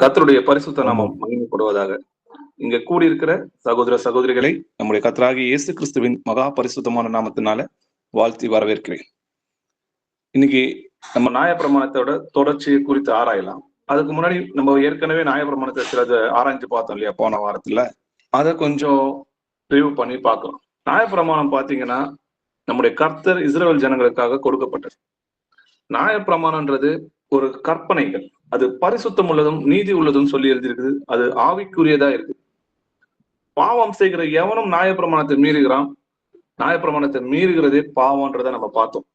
கர்த்தருடைய பரிசுத்த நாமம் மகிமைப்படுவதாக. இங்க கூடியிருக்கிற சகோதர சகோதரிகளை நம்முடைய கர்த்தராகிய இயேசு கிறிஸ்துவின் மகா பரிசுத்தமான நாமத்தினால வாழ்த்தி வரவேற்கிறேன். இன்னைக்கு நம்ம நியாயப்பிரமாணத்தோட தொடர்ச்சியை குறித்து ஆராயலாம். அதுக்கு முன்னாடி நம்ம ஏற்கனவே நியாயப்பிரமாணத்தை சிலது ஆராய்ஞ்சு பார்த்தோம் இல்லையா போன வாரத்துல. அதை கொஞ்சம் ரிவ்யூ பண்ணி பார்க்கலாம். நியாயப்பிரமாணம் பாத்தீங்கன்னா நம்முடைய கர்த்தர் இஸ்ரவேல் ஜனங்களுக்காக கொடுக்கப்பட்டது. நியாயப்பிரமாணம்ன்றது ஒரு கற்பனைகள், அது பரிசுத்தம் உள்ளதும் நீதி உள்ளதும் சொல்லி எழுதியிருக்குது. அது ஆவிக்குரியதா இருக்கு. பாவம் செய்கிற எவனும் நியாயப்பிரமாணத்தை மீறுகிறான். நியாயப்பிரமாணத்தை மீறுகிறதே பாவம்ன்றதை நம்ம பார்த்தோம்.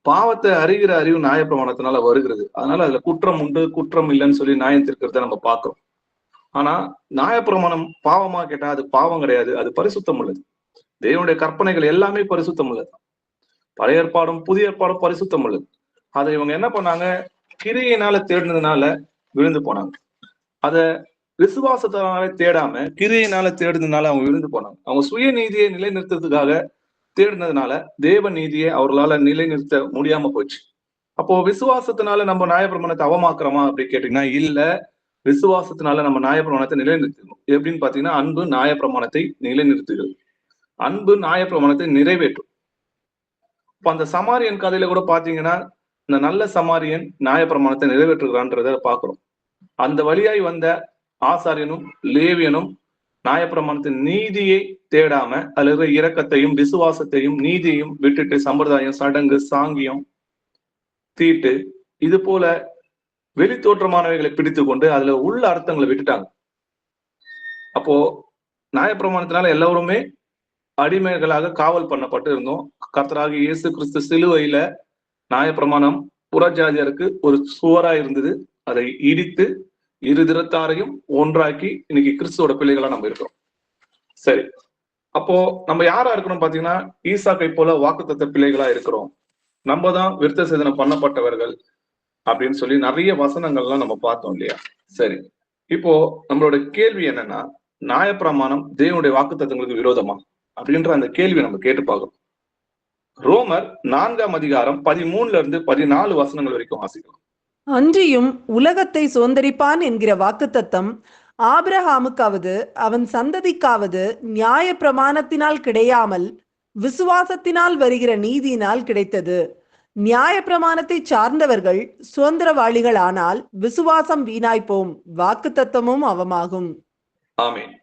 பாவத்தை அறிகிற அறிவு நியாயப்பிரமாணத்தினால வருகிறது. அதனால அதுல குற்றம் உண்டு குற்றம் இல்லைன்னு சொல்லி நியாயம் தீர்க்கிறத நம்ம பார்க்கிறோம். ஆனா நியாயப்பிரமாணம் பாவமா கேட்டா அது பாவம் கிடையாது, அது பரிசுத்தம் உள்ளது. தேவனுடைய கற்பனைகள் எல்லாமே பரிசுத்தம் உள்ளது. பழைய ஏற்பாடும் புதிய ஏற்பாடும் பரிசுத்தம் உள்ளது. அதை இவங்க என்ன பண்ணாங்க, கிரியையினால தேடினதுனால விழுந்து போனாங்க. அத விசுவாசத்தினால தேடாம கிரியையினால தேடினதுனால அவங்க விழுந்து போனாங்க. அவங்க சுய நீதியை நிலைநிறுத்துறதுக்காக தேடினதுனால தேவ நீதியை அவர்களால நிலைநிறுத்த முடியாம போச்சு. அப்போ விசுவாசத்தினால நம்ம நியாயப்பிரமாணத்தை அவமாக்குறோமா அப்படி கேட்டீங்கன்னா இல்ல. விசுவாசத்தினால நம்ம நியாயப்பிரமாணத்தை நிலைநிறுத்தணும். எப்படின்னு பாத்தீங்கன்னா அன்பு நியாயப்பிரமாணத்தை நிலைநிறுத்துகிறது. அன்பு நியாயப்பிரமாணத்தை நிறைவேற்றும். இப்ப அந்த சமாரியன் கதையில கூட பாத்தீங்கன்னா இந்த நல்ல சமாரியன் நியாயப்பிரமாணத்தை நிறைவேற்றுகிறான்றத பாக்குறோம். அந்த வழியாய் வந்த ஆசாரியனும் லேவியனும் நியாயப்பிரமாணத்தின் நீதியை தேடாம அதுல இருக்கிற இரக்கத்தையும் விசுவாசத்தையும் நீதியையும் விட்டுட்டு சம்பிரதாயம் சடங்கு சாங்கியம் தீட்டு இது போல வெளி தோற்றமானவைகளை பிடித்து கொண்டு அதுல உள்ள அர்த்தங்களை விட்டுட்டாங்க. அப்போ நியாயப்பிரமாணத்தினால எல்லாருமே அடிமைகளாக காவல் பண்ணப்பட்டு இருந்தோம். கர்த்தராகிய இயேசு கிறிஸ்து சிலுவையில நியாயப்பிரமாணம் புறஜாதியருக்கு ஒரு சுவரா இருந்தது. அதை இடித்து இரு திறத்தாரையும் ஒன்றாக்கி இன்னைக்கு கிறிஸ்துவோட பிள்ளைகளா நம்ம இருக்கிறோம். சரி, அப்போ நம்ம யாரா இருக்கணும் பாத்தீங்கன்னா ஈசாக்கை போல வாக்குத்தத்த பிள்ளைகளா இருக்கிறோம். நம்ம தான் விருத்த சேதனம் பண்ணப்பட்டவர்கள் அப்படின்னு சொல்லி நிறைய வசனங்கள்லாம் நம்ம பார்த்தோம் இல்லையா. சரி, இப்போ நம்மளோட கேள்வி என்னன்னா, நியாயப்பிரமாணம் தேவனுடைய வாக்குத்தத்தங்களுக்கு விரோதமா அப்படின்ற அந்த கேள்வி நம்ம கேட்டு பார்க்கணும். ரோமர் 4ஆம் அதிகாரம் 13-14 வசனங்கள் வரைக்கும் வாசிக்கலாம். அன்றியும் உலகத்தை சுதந்தரிப்பான் என்கிற வாக்குத்தத்தம் ஆபிரகாமுக்காவது அவன் சந்ததிக்காவது நியாய பிரமாணத்தினால் கிடையாமல் விசுவாசத்தினால் வருகிற நீதியினால் கிடைத்தது. நியாய பிரமாணத்தை சார்ந்தவர்கள் சுதந்திரவாளிகள் ஆனால் விசுவாசம் வீணாய்ப்போம், வாக்குத்தத்தமும் அவமாகும். ஆமீன்.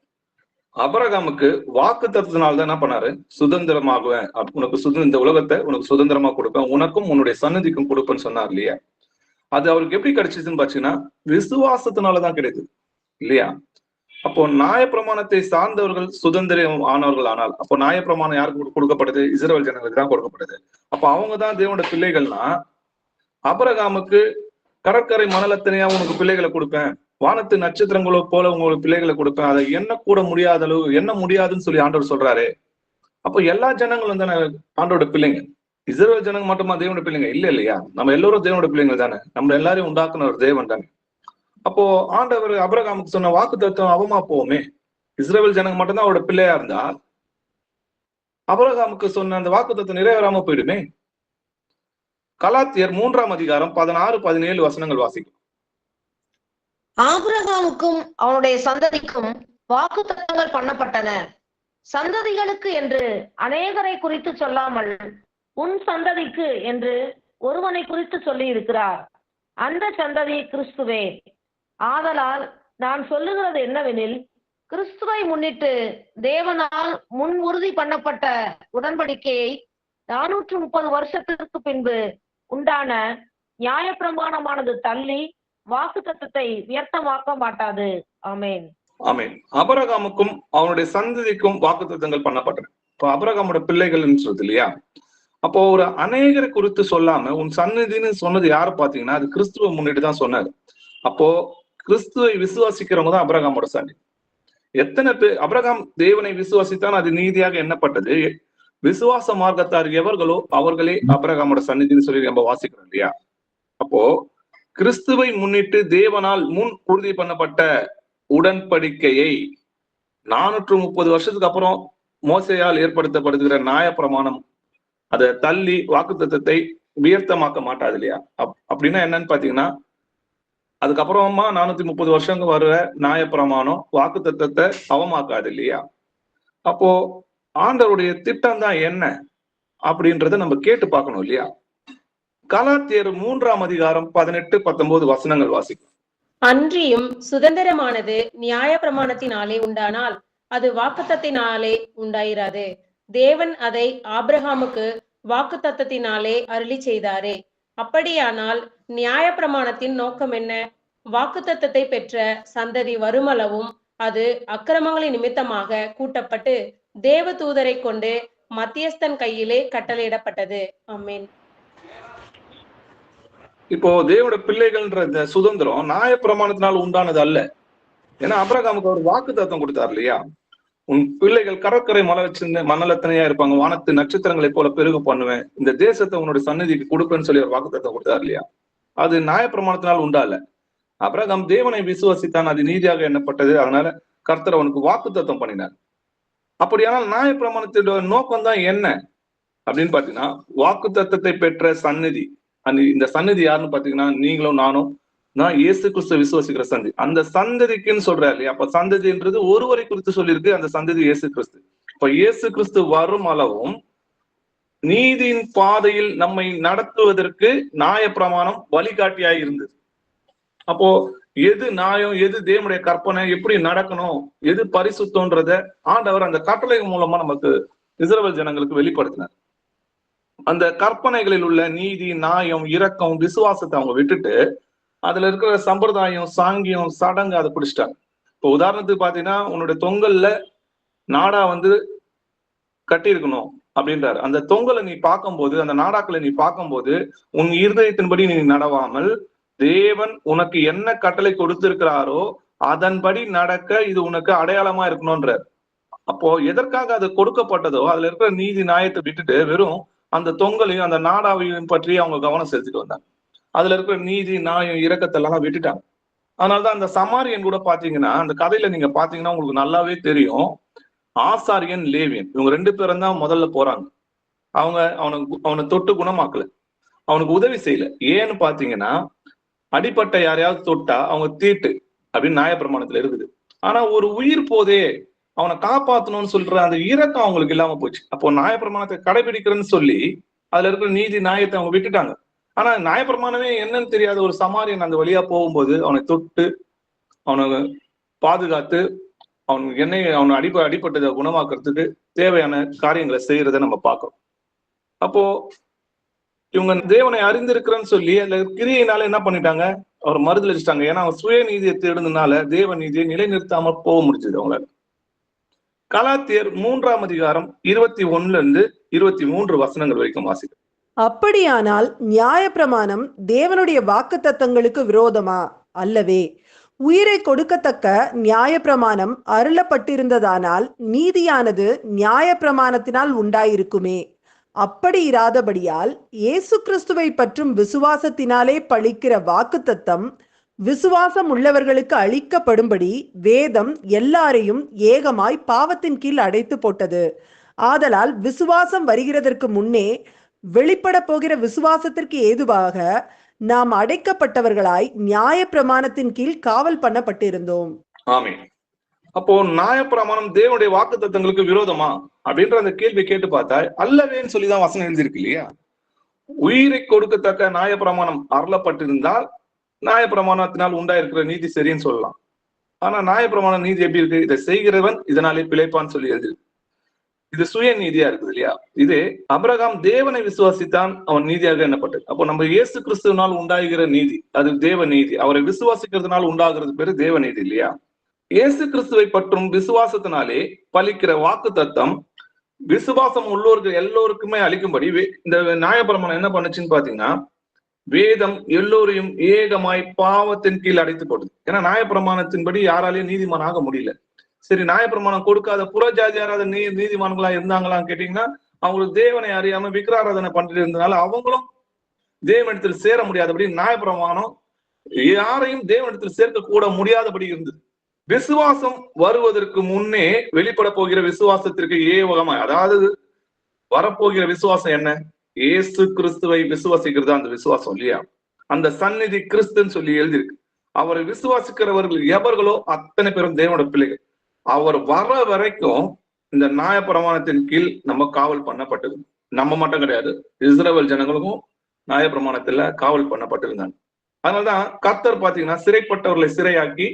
அபிரகாமுக்கு வாக்குத்தத்தத்தினால்தான் என்ன பண்ணாரு, சுதந்திரமாகுவேன், உனக்கு இந்த உலகத்தை உனக்கு சுதந்திரமா கொடுப்பேன், உனக்கும் உன்னுடைய சன்னதிக்கும் கொடுப்பேன்னு சொன்னார் இல்லையா. அது அவருக்கு எப்படி கிடைச்சிதுன்னு பாத்தீங்கன்னா விசுவாசத்தினாலதான் கிடைத்தது இல்லையா. அப்போ நியாயப்பிரமாணத்தை சார்ந்தவர்கள் சுதந்திரம் ஆனவர்கள் ஆனால் அப்போ நியாயப்பிரமாணம் யாருக்கு கொடுக்கப்பட்டது, இஸ்ரவேல் ஜனங்களுக்கு தான் கொடுக்கப்பட்டது. அப்போ அவங்கதான் தேவனோட பிள்ளைகள்னா அபிரகாமுக்கு கடற்கரை மணலத்தனையா உனக்கு பிள்ளைகளை கொடுப்பேன், வானத்து நட்சத்திரங்களோ போல உங்களுக்கு பிள்ளைகளை கொடுப்பேன், அதை என்ன கூட முடியாத அளவு என்ன முடியாதுன்னு சொல்லி ஆண்டவர் சொல்றாரு. அப்போ எல்லா ஜனங்களும் தானே ஆண்டோட பிள்ளைங்க. இஸ்ரவேல் ஜனங்க மட்டுமா தேவனோட பிள்ளைங்க இல்ல இல்லையா. நம்ம எல்லாரும் தேவனோட பிள்ளைங்க தானே, நம்ம எல்லாரையும் உண்டாக்குன ஒரு தேவன் தானே. அப்போ ஆண்டவர் அபிரகாமுக்கு சொன்ன வாக்கு தத்துவம் அவமா போவோமே. இஸ்ரவேல் ஜனங்க மட்டும்தான் அவரோட பிள்ளையா இருந்தா அபிரகாமுக்கு சொன்ன அந்த வாக்கு தத்துவம் நிறைவேறாம போயிடுமே. கலாத்தியர் 3ஆம் அதிகாரம் 16-17 வசனங்கள் வாசிக்கும். ஆபிரகாமுக்கும் அவனுடைய சந்ததிக்கும் வாக்கு தத்தங்கள் பண்ணப்பட்டன. சந்ததிகளுக்கு என்று அநேகரை குறித்து சொல்லாமல் உன் சந்ததிக்கு என்று ஒருவனை குறித்து சொல்லி இருக்கிறார். அந்த சந்ததி கிறிஸ்துவே. ஆதலால் நான் சொல்லுகிறது என்னவெனில், கிறிஸ்துவை முன்னிட்டு தேவனால் முன் உறுதி பண்ணப்பட்ட உடன்படிக்கையை 430 வருஷத்திற்கு பின்பு உண்டான நியாயப்பிரமாணமானது தள்ளி வாக்கு தத்தத்தை வியர்த்தமாக்க மாட்டாது. ஆமேன். ஆமேன். அபிரகாமுக்கும் அவனுடைய சந்ததிக்கும் வாக்கு தத்தங்கள் பண்ணப்பட்டன. இப்போ அபிரகாமோட பிள்ளைகள்னு சொல்றது இல்லையா. அப்போ ஒரு அநேகரை குறித்து சொல்லாம உன் சன்னதின்னு சொன்னது யாரு பாத்தீங்கன்னா அது கிறிஸ்துவை முன்னிட்டு தான் சொன்னாரு. அப்போ கிறிஸ்துவை விசுவாசிக்கிறவங்க தான் அபிரகாமோட சன்னதி. எத்தனை பேர் அபிரகாம் தேவனை விசுவாசித்தான் அது நீதியாக எண்ணப்பட்டது. விசுவாச மார்க்கத்தார் எவர்களோ அவர்களே அபிரகாமோட சன்னதின்னு சொல்லி நம்ம வாசிக்கிறோம் இல்லையா. அப்போ கிறிஸ்துவை முன்னிட்டு தேவனால் முன் உறுதி பண்ணப்பட்ட உடன்படிக்கையை 430 வருஷத்துக்கு அப்புறம் மோசையால் ஏற்படுத்தப்படுகிற நியாயப்பிரமாணம் அதை தள்ளி வாக்குத்தத்தத்தை வியர்த்தமாக்க மாட்டாது இல்லையா. அப்படின்னா என்னன்னு பாத்தீங்கன்னா அதுக்கப்புறமா 430 வருஷங்க வர்ற நியாயப்பிரமாணம் வாக்கு தத்தத்தை அவமாக்காது இல்லையா? அப்போ ஆண்டவருடைய திட்டம் தான் என்ன அப்படின்றத நம்ம கேட்டு பார்க்கணும் இல்லையா? கலாத்தியர் 3ஆம் அதிகாரம் 18-19 வசனங்கள் வாசிக்கும். அன்றியும் சுதந்திரமானது நியாயப்பிரமாணத்தினாலே உண்டானால் அது வாக்குத்தத்தினாலே உண்டாயிராது. தேவன் அதை ஆபிரகாமுக்கு வாக்குத்தத்தத்தினாலே அருளி செய்தாரே. அப்படியானால் நியாயப்பிரமாணத்தின் நோக்கம் என்ன? வாக்குத்தத்தத்தை பெற்ற சந்ததி வருமளவும் அது அக்கிரமங்களின் நிமித்தமாக கூட்டப்பட்டு தேவ தூதரை கொண்டு மத்தியஸ்தன் கையிலே கட்டளையிடப்பட்டது. ஆமென். இப்போ தேவோட பிள்ளைகள்ன்ற இந்த சுதந்திரம் நியாயப்பிரமாணத்தினால் உண்டானது அல்ல. ஏன்னா ஆபிரகாமுக்கு ஒரு வாக்கு தத்தம் கொடுத்தார் இல்லையா? உன் பிள்ளைகள் கடற்கரை மணலத்தனையா இருப்பாங்க, வானத்து நட்சத்திரங்களை போல பெருக பண்ணுவேன், இந்த தேசத்தை உன்னோட சன்னதிக்கு கொடுப்பேன்னு சொல்லி ஒரு வாக்கு தத்தம் கொடுத்தார் இல்லையா? அது நியாயப்பிரமாணத்தினால் உண்டால. ஆபிரகாம் தேவனை விசுவாசித்தான், அது நீதியாக எண்ணப்பட்டது. அதனால கர்த்தர் அவனுக்கு வாக்கு தத்தம் பண்ணினார். அப்படியானால் நியாயப்பிரமாணத்தோட நோக்கம் தான் என்ன அப்படின்னு பாத்தீங்கன்னா, வாக்கு தத்தத்தை பெற்ற சந்நிதி. இந்த சந்நிதி யாருன்னு பாத்தீங்கன்னா நீங்களும் நானும் தான், இயேசு கிறிஸ்து விசுவாசிக்கிற சந்தி. அந்த சந்ததிக்குன்னு சொல்றாரு இல்லையா? அப்ப சந்ததின்றது ஒருவரை குறித்து சொல்லியிருக்கு, அந்த சந்ததி இயேசு கிறிஸ்து. இப்ப இயேசு கிறிஸ்து வரும் அளவும் நீதியின் பாதையில் நம்மை நடத்துவதற்கு நியாயப்பிரமாணம் வழிகாட்டியாய் இருந்தது. அப்போ எது நியாயம், எது தேவனுடைய கற்பனை, எப்படி நடக்கணும், எது பரிசுத்தம்ன்றத ஆண்டவர் அந்த கட்டளை மூலமா நமக்கு இஸ்ரவேல் ஜனங்களுக்கு வெளிப்படுத்தினார். அந்த கற்பனைகளில் உள்ள நீதி, நியாயம், இரக்கம், விசுவாசத்தை அவங்க விட்டுட்டு அதுல இருக்கிற சம்பிரதாயம், சாங்கியம், சடங்கு அதை பிடிச்சிட்டாங்க. இப்போ உதாரணத்துக்கு பாத்தீங்கன்னா, உன்னுடைய தொங்கல்ல நாடா கட்டியிருக்கணும் அப்படின்றாரு. அந்த தொங்கலை நீ பார்க்கும்போது, அந்த நாடாக்களை நீ பார்க்கும்போது உன் இருதயத்தின்படி நீ நடவாமல் தேவன் உனக்கு என்ன கட்டளை கொடுத்திருக்கிறாரோ அதன்படி நடக்க இது உனக்கு அடையாளமா இருக்கணும்ன்றார். அப்போ எதற்காக அது கொடுக்கப்பட்டதோ அதுல இருக்கிற நீதி நியாயத்தை விட்டுட்டு வெறும் அந்த தொங்கலையும் அந்த நாடாவையும் பற்றி அவங்க கவனம் செலுத்திட்டு வந்தாங்க. அதுல இருக்கிற நீதி, நியாயம், இரக்கத்தெல்லாம் விட்டுட்டாங்க. அதனாலதான் அந்த சமாரியன் கூட பாத்தீங்கன்னா, அந்த கதையில நீங்க பாத்தீங்கன்னா உங்களுக்கு நல்லாவே தெரியும், ஆசாரியன், லேவியன் இவங்க 2 பேரும் தான் முதல்ல போறாங்க. அவனை தொட்டு குணமாக்கல, அவனுக்கு உதவி செய்யல. ஏன்னு பாத்தீங்கன்னா, அடிப்பட்ட யாரையாவது தொட்டா அவங்க தீட்டு அப்படின்னு நியாயப்பிரமாணத்துல இருக்குது. ஆனா ஒரு உயிர் போதே அவனை காப்பாத்தணும்னு சொல்ற அந்த இரக்கம் அவங்களுக்கு இல்லாம போச்சு. அப்போ நியாயப்பிரமாணத்தை கடைபிடிக்கிறேன்னு சொல்லி அதுல இருக்கிற நீதி நியாயத்தை அவங்க விட்டுட்டாங்க. ஆனா நியாயப்பிரமாணமே என்னன்னு தெரியாத ஒரு சமாரியன் அந்த வழியா போகும்போது அவனை தொட்டு அவனை பாதுகாத்து அவனை அடிப்பட்டதை குணமாக்குறதுக்கு தேவையான காரியங்களை செய்யறதை நம்ம பார்க்கிறோம். அப்போ இவங்க தேவனை அறிந்திருக்கிறேன்னு சொல்லி அதுல கிரியையினால என்ன பண்ணிட்டாங்க, அவர் மறுதலிச்சிட்டாங்க. ஏன்னா அவங்க சுய நீதியை தேடுனதுனால தேவ நீதியை நிலைநிறுத்தாம போக முடிஞ்சது அவங்களால. கலாத்தியர் 3ஆம் அதிகாரம் 21-23 வசனங்கள் வரைக்கும் வாசிக்கும். அப்படியானால் நியாயப்பிரமாணம் தேவனுடைய வாக்குத்தத்தங்களுக்கு விரோதமா? அல்லவே. உயிரை கொடுக்கத்தக்க நியாயப்பிரமாணம் அருளப்பட்டிருந்ததானால் நீதியானது நியாயப்பிரமாணத்தினால் உண்டாயிருக்குமே. அப்படி இராதபடியால் இயேசு கிறிஸ்துவை பற்றும் விசுவாசத்தினாலே பழிக்கிற வாக்குத்தத்தம் விசுவாசம் உள்ளவர்களுக்கு அளிக்கப்படும்படி வேதம் எல்லாரையும் ஏகமாய் பாவத்தின் கீழ் அடைத்து போட்டது. ஆதலால் விசுவாசம் வருகிறதற்கு முன்னே வெளிப்பட போகிற விசுவாசத்திற்கு ஏதுவாக நாம் அடைக்கப்பட்டவர்களாய் நியாயப்பிரமாணத்தின் கீழ் காவல் பண்ணப்பட்டிருந்தோம். ஆமென். அப்போ நியாயப்பிரமாணம் தேவனுடைய வாக்கு தத்தங்களுக்கு விரோதமா அப்படின்ற அந்த கேள்வி கேட்டு பார்த்தா அல்லவேன்னு சொல்லிதான் வசனம் எழுதியிருக்கு இல்லையா? உயிரை கொடுக்கத்தக்க நியாயப்பிரமாணம் அருளப்பட்டிருந்தால் நியாயப்பிரமாணத்தினால் உண்டாயிருக்கிற நீதி சரின்னு சொல்லலாம். ஆனா நியாயப்பிரமாண நீதி எப்படி இருக்கு? இதை செய்கிறவன் இதனாலே பிழைப்பான்னு சொல்லி எழுதிருக்கு. இது சுய நீதியா இருக்குது இல்லையா? இது ஆபிரகாம் தேவனை விசுவாசித்தான், அவன் நீதியாக எண்ணப்பட்டது. அப்போ நம்ம இயேசு கிறிஸ்துவினால் உண்டாகிற நீதி அது தேவ நீதி. அவரை விசுவாசிக்கிறதுனால உண்டாகிறது பேரு தேவ நீதி இல்லையா? இயேசு கிறிஸ்துவை பற்றும் விசுவாசத்தினாலே பலிக்கிற வாக்கு தத்தம் விசுவாசம் உள்ளோருக்கு எல்லோருக்குமே அளிக்கும்படி இந்த நியாயப்பிரமாணம் என்ன பண்ணுச்சுன்னு பாத்தீங்கன்னா, வேதம் எல்லோரையும் ஏகமாய் பாவத்தின் கீழ் அடைத்து போடுது. ஏன்னா நியாயப்பிரமாணத்தின்படி யாராலையும் நீதிமான் ஆக முடியல. சரி, நியாயப்பிரமாணம் கொடுக்காத புற ஜாதி யாராவது நீதிமான்களா இருந்தாங்களான்னு கேட்டீங்கன்னா, அவங்களுக்கு தேவனை அறியாம விக்கிராராதனை பண்ணிட்டு இருந்ததுனால அவங்களும் தேவனிடத்தில் சேர முடியாதபடி நியாயப்பிரமாணம் யாரையும் தேவனிடத்தில் சேர்க்க கூட முடியாதபடி இருந்தது. விசுவாசம் வருவதற்கு முன்னே வெளிப்பட போகிற விசுவாசத்திற்கு ஏவகமாய், அதாவது வரப்போகிற விசுவாசம் என்ன? இயேசு கிறிஸ்துவை விசுவாசிக்கிறது அந்த விசுவாசம் இல்லையா? அந்த சந்நிதி கிறிஸ்துன்னு சொல்லி எழுதியிருக்கு. அவரை விசுவாசிக்கிறவர்கள் எவர்களோ அத்தனை பேரும் தேவனோட பிள்ளைகள். அவர் வர வரைக்கும் இந்த நியாயப்பிரமாணத்தின் கீழ் நம்ம காவல் பண்ணப்பட்டது. நம்ம மட்டும் கிடையாது, இஸ்ரவேல் ஜனங்களுக்கும் நியாயப்பிரமாணத்துல காவல் பண்ணப்பட்டிருந்தாங்க. அதனாலதான் கர்த்தர் பாத்தீங்கன்னா சிறைப்பட்டவர்களை சிறையாக்கி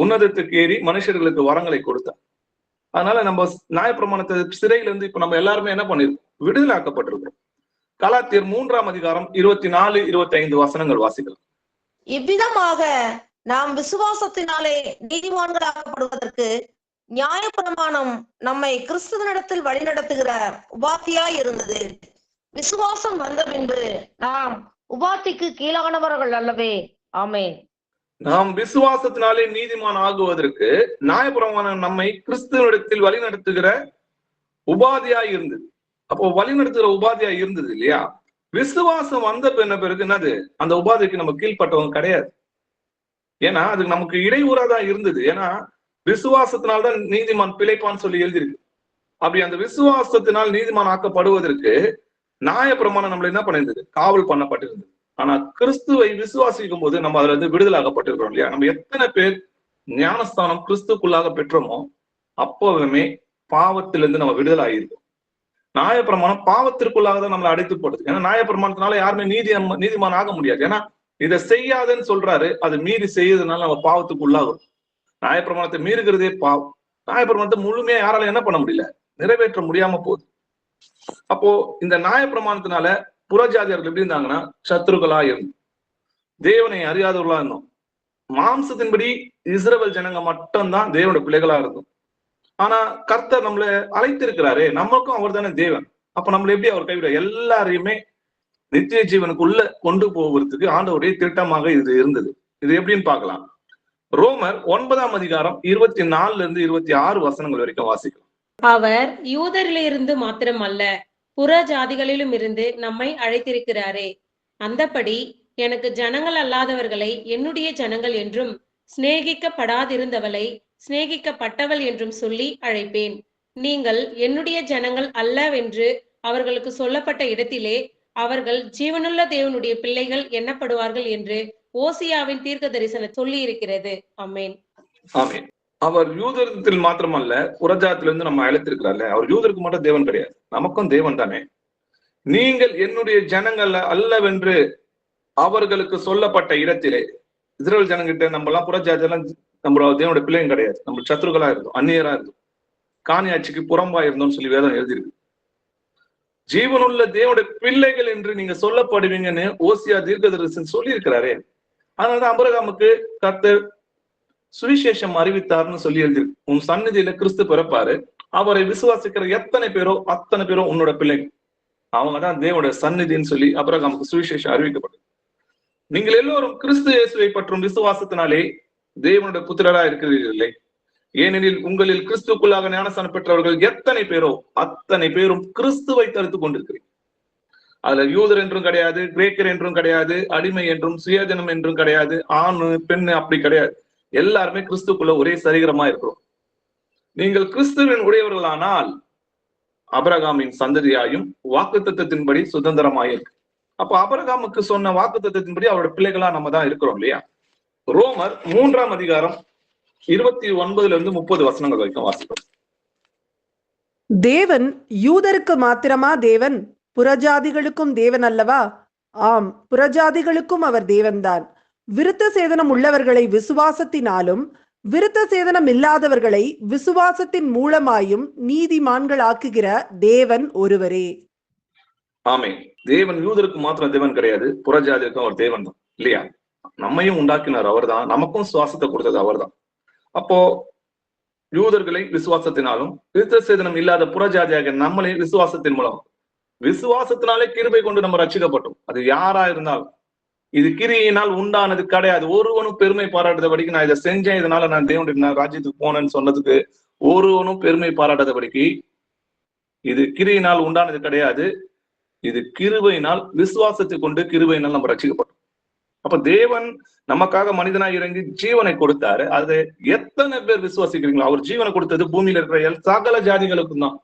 உன்னதத்துக்கு ஏறி மனுஷர்களுக்கு வரங்களை கொடுத்தார். அதனால நம்ம நியாயப்பிரமாணத்தை சிறையில இருந்து இப்ப நம்ம எல்லாருமே என்ன பண்ணிருக்கோம், விடுதலாக்கப்பட்டிருக்கோம். கலாத்தியர் 3ஆம் அதிகாரம் 24, 25 வசனங்கள் வாசிக்கலாம். இவ்விதமாக நாம் விசுவாசத்தினாலே நீதிமான்களாக்கப்படுவதற்கு நியாயப்பிரமாணம் நம்மை கிறிஸ்துவனிடத்தில் வழிநடத்துகிற உபாத்தியாய் இருந்தது. விசுவாசம் வந்த பின்பு நாம் உபாத்திக்கு கீழானவர்கள் அல்லவே. ஆமென். நாம் விசுவாசத்தினாலே நீதிமான் ஆகுவதற்கு நியாயப்பிரமாணம் நம்மை கிறிஸ்துவனிடத்தில் வழிநடத்துகிற உபாதியாய் இருந்தது. அப்போ வழிநடத்துகிற உபாதியாய் இருந்தது இல்லையா? விசுவாசம் வந்த பிறகு என்னது, அந்த உபாதிக்கு நம்ம கீழ்பட்டவங்க கிடையாது. ஏன்னா அது நமக்கு இடையூறாதான் இருந்தது. ஏன்னா விசுவாசத்தினால்தான் நீதிமான் பிழைப்பான்னு சொல்லி எழுதியிருக்கு. அப்படி அந்த விசுவாசத்தினால் நீதிமான் ஆக்கப்படுவதற்கு நியாயப்பிரமாணம் நம்மள என்ன பண்ணிருந்தது, காவல் பண்ணப்பட்டிருந்தது. ஆனா கிறிஸ்துவை விசுவாசிக்கும் போது நம்ம அதுல இருந்து விடுதலாகப்பட்டிருக்கிறோம் இல்லையா? நம்ம எத்தனை பேர் ஞானஸ்தானம் கிறிஸ்துக்குள்ளாக பெற்றோமோ அப்போவுமே பாவத்திலிருந்து நம்ம விடுதலை ஆகியிருக்கோம். நியாயப்பிரமாணம் பாவத்திற்குள்ளாக தான் நம்மளை அடைத்து போடுது. ஏன்னா நியாயப்பிரமாணத்தினால யாருமே நீதிமான் ஆக முடியாது. ஏன்னா இதை செய்யாதுன்னு சொல்றாரு, அது மீறி செய்யறதுனால நம்ம பாவத்துக்கு உள்ளாகும். நியாயப்பிரமாணத்தை மீறுகிறதே பாவம். நியாயப்பிரமாணத்தை முழுமையா யாரால என்ன பண்ண முடியல, நிறைவேற்ற முடியாம போகுது. அப்போ இந்த நியாயப்பிரமாணத்தினால புறஜாதியர்கள் எப்படி இருந்தாங்கன்னா சத்துருக்களா இருந்தோம், தேவனை அறியாதவர்களா இருந்தோம். மாம்சத்தின்படி இஸ்ரவேல் ஜனங்க மட்டும்தான் தேவனோட பிள்ளைகளா இருந்தோம். ஆனா கர்த்தர் நம்மள அழைத்திருக்கிறாரே, நமக்கும் அவர் தானே தேவன். அப்ப நம்மள எப்படி அவர் கைவிட, எல்லாரையுமே நித்திய ஜீவனுக்குள்ள கொண்டு போவதற்கு ஆண்டவருடைய திட்டமாக இது இருந்தது. இது எப்படின்னு பார்க்கலாம். ரோமர் 9ஆம் அதிகாரம் 24 இருந்து 26 வசனங்கள் வரைக்கும் வாசிக்கலாம். அவர் யூதரிலிருந்து மாத்திரமல்ல புற ஜாதிகளிலும் இருந்து நம்மை அழைத்திருக்கிறாரே. அந்தபடி எனக்கு ஜனங்கள் அல்லாதவர்களை என்னுடைய ஜனங்கள் என்றும் சிநேகிக்கப்படாதிருந்தவளை சிநேகிக்கப்பட்டவள் என்றும் சொல்லி அழைப்பேன். நீங்கள் என்னுடைய ஜனங்கள் அல்லவென்று அவர்களுக்கு சொல்லப்பட்ட இடத்திலே அவர்கள் ஜீவனுள்ள தேவனுடைய பிள்ளைகள் எண்ணப்படுவார்கள் என்று ஓசியாவின் தீர்க்க தரிசனம் சொல்லி இருக்கிறது. ஆமென். ஆமென். அவர் யூதத்தில் மாத்திரமல்ல புறஜாத்திலிருந்து நம்ம அழைத்திருக்கிறார்ல, அவர் யூதருக்கு மட்டும் தேவன் கிடையாது, நமக்கும் தேவன் தானே. நீங்கள் என்னுடைய ஜனங்கள் அல்லவென்று அவர்களுக்கு சொல்லப்பட்ட இடத்திலே, இஸ்ரவேல் ஜனங்கிட்ட நம்ம எல்லாம் புறஜாதியெல்லாம் நம்ம தேவனுடைய பிள்ளைங்க கிடையாது, நம்ம சத்துருக்களா இருந்தோம், அந்நியரா இருந்தோம், காணியாட்சிக்கு புறம்பா இருந்தோம்னு சொல்லி வேதம் எழுதியிருக்கு. ஜீவனுள்ள தேவனுடைய பிள்ளைகள் என்று நீங்க சொல்லப்படுவீங்கன்னு ஓசியா தீர்க்கதரிசன் சொல்லி இருக்கிறாரே. அதனாலதான் ஆபிரகாமுக்கு கர்த்தர் சுவிசேஷம் அறிவித்தார்னு சொல்லி எழுதிருக்கு. உன் சந்நிதியில கிறிஸ்து பிறப்பாரு, அவரை விசுவாசிக்கிற எத்தனை பேரோ அத்தனை பேரோ உன்னோட பிள்ளைங்க, அவங்கதான் தேவனுடைய சந்நிதின்னு சொல்லி ஆபிரகாமுக்கு சுவிசேஷம் அறிவிக்கப்பட்டது. நீங்கள் எல்லோரும் கிறிஸ்து இயேசுவை பற்றும் விசுவாசத்தினாலே தேவனுடைய புத்திரரா இருக்கிறீர்களே. ஏனெனில் உங்களில் கிறிஸ்துக்குள்ளாக ஞானஸ்தானம் பெற்றவர்கள் எத்தனை பேரோ அத்தனை பேரும் கிறிஸ்துவை தடுத்து கொண்டிருக்கிறீர்கள். அதுல யூதர் என்றும் கிடையாது, கிரேக்கர் என்றும் கிடையாது, அடிமை என்றும் சுயஜனம் என்றும் கிடையாது, ஆண் பெண்ணு அப்படி கிடையாது. எல்லாருமே கிறிஸ்துக்குள்ள ஒரே சரீரமா இருக்கிறோம். நீங்கள் கிறிஸ்துவின் உடையவர்களானால் ஆபிரகாமின் சந்ததியாயும் வாக்குத்தத்தத்தின்படி சுதந்திரமாயிருக்கு. அப்ப ஆபிரகாமுக்கு சொன்ன வாக்குத்தத்தத்தின்படி அவரோட பிள்ளைகளா நம்ம தான் இருக்கிறோம் இல்லையா? ரோமர் 3ஆம் அதிகாரம் 29 இருந்து 30 வசனங்கள் வரைக்கும் வாசிப்போம். தேவன் யூதருக்கு மாத்திரமா தேவன், புறஜாதிகளுக்கும் தேவன் அல்லவா? ஆம், புறஜாதிகளுக்கும் அவர் தேவன்தான். விருத்த சேதனம் உள்ளவர்களை விசுவாசத்தினாலும் விருத்த சேதனம் இல்லாதவர்களை விசுவாசத்தின் மூலமாயும் நீதிமான்கள் ஆக்குகிற தேவன் ஒருவரே. ஆமே, தேவன் யூதருக்கு மாத்திரம் தேவன் கிடையாது, புறஜாதிக்கும் அவர் தேவன் தான் இல்லையா? நம்மையும் உண்டாக்கினார் அவர்தான், நமக்கும் சுவாசத்தை கொடுத்தது அவர்தான். அப்போ யூதர்களை விசுவாசத்தினாலும் விருத்த சேதனம் இல்லாத புறஜாதியாக நம்மளே விசுவாசத்தின் மூலம், விசுவாசத்தினாலே கிருபை கொண்டு நம்ம ரட்சிக்கப்பட்டோம். அது யாரா இருந்தாலும் இது கிரியினால் உண்டானது கிடையாது. ஒருவனும் பெருமை பாராட்டுறபடிக்கு நான் இதை செஞ்சேன், இதனால நான் தேவனுடைய ராஜ்யத்துக்கு போனேன்னு சொன்னதுக்கு ஒருவனும் பெருமை பாராட்டாதபடிக்கு இது கிரியினால் உண்டானது கிடையாது. இது கிருபையினால், விசுவாசத்தை கொண்டு கிருபையினால் நம்ம ரட்சிக்கப்பட்டோம். அப்ப தேவன் நமக்காக மனிதனாய் இறங்கி ஜீவனை கொடுத்தாரு. அது எத்தனை பேர் விசுவாசிக்கிறீங்களோ? அவர் ஜீவனை கொடுத்தது பூமியில இருக்கிற சகல ஜாதிகளுக்கும் தான்,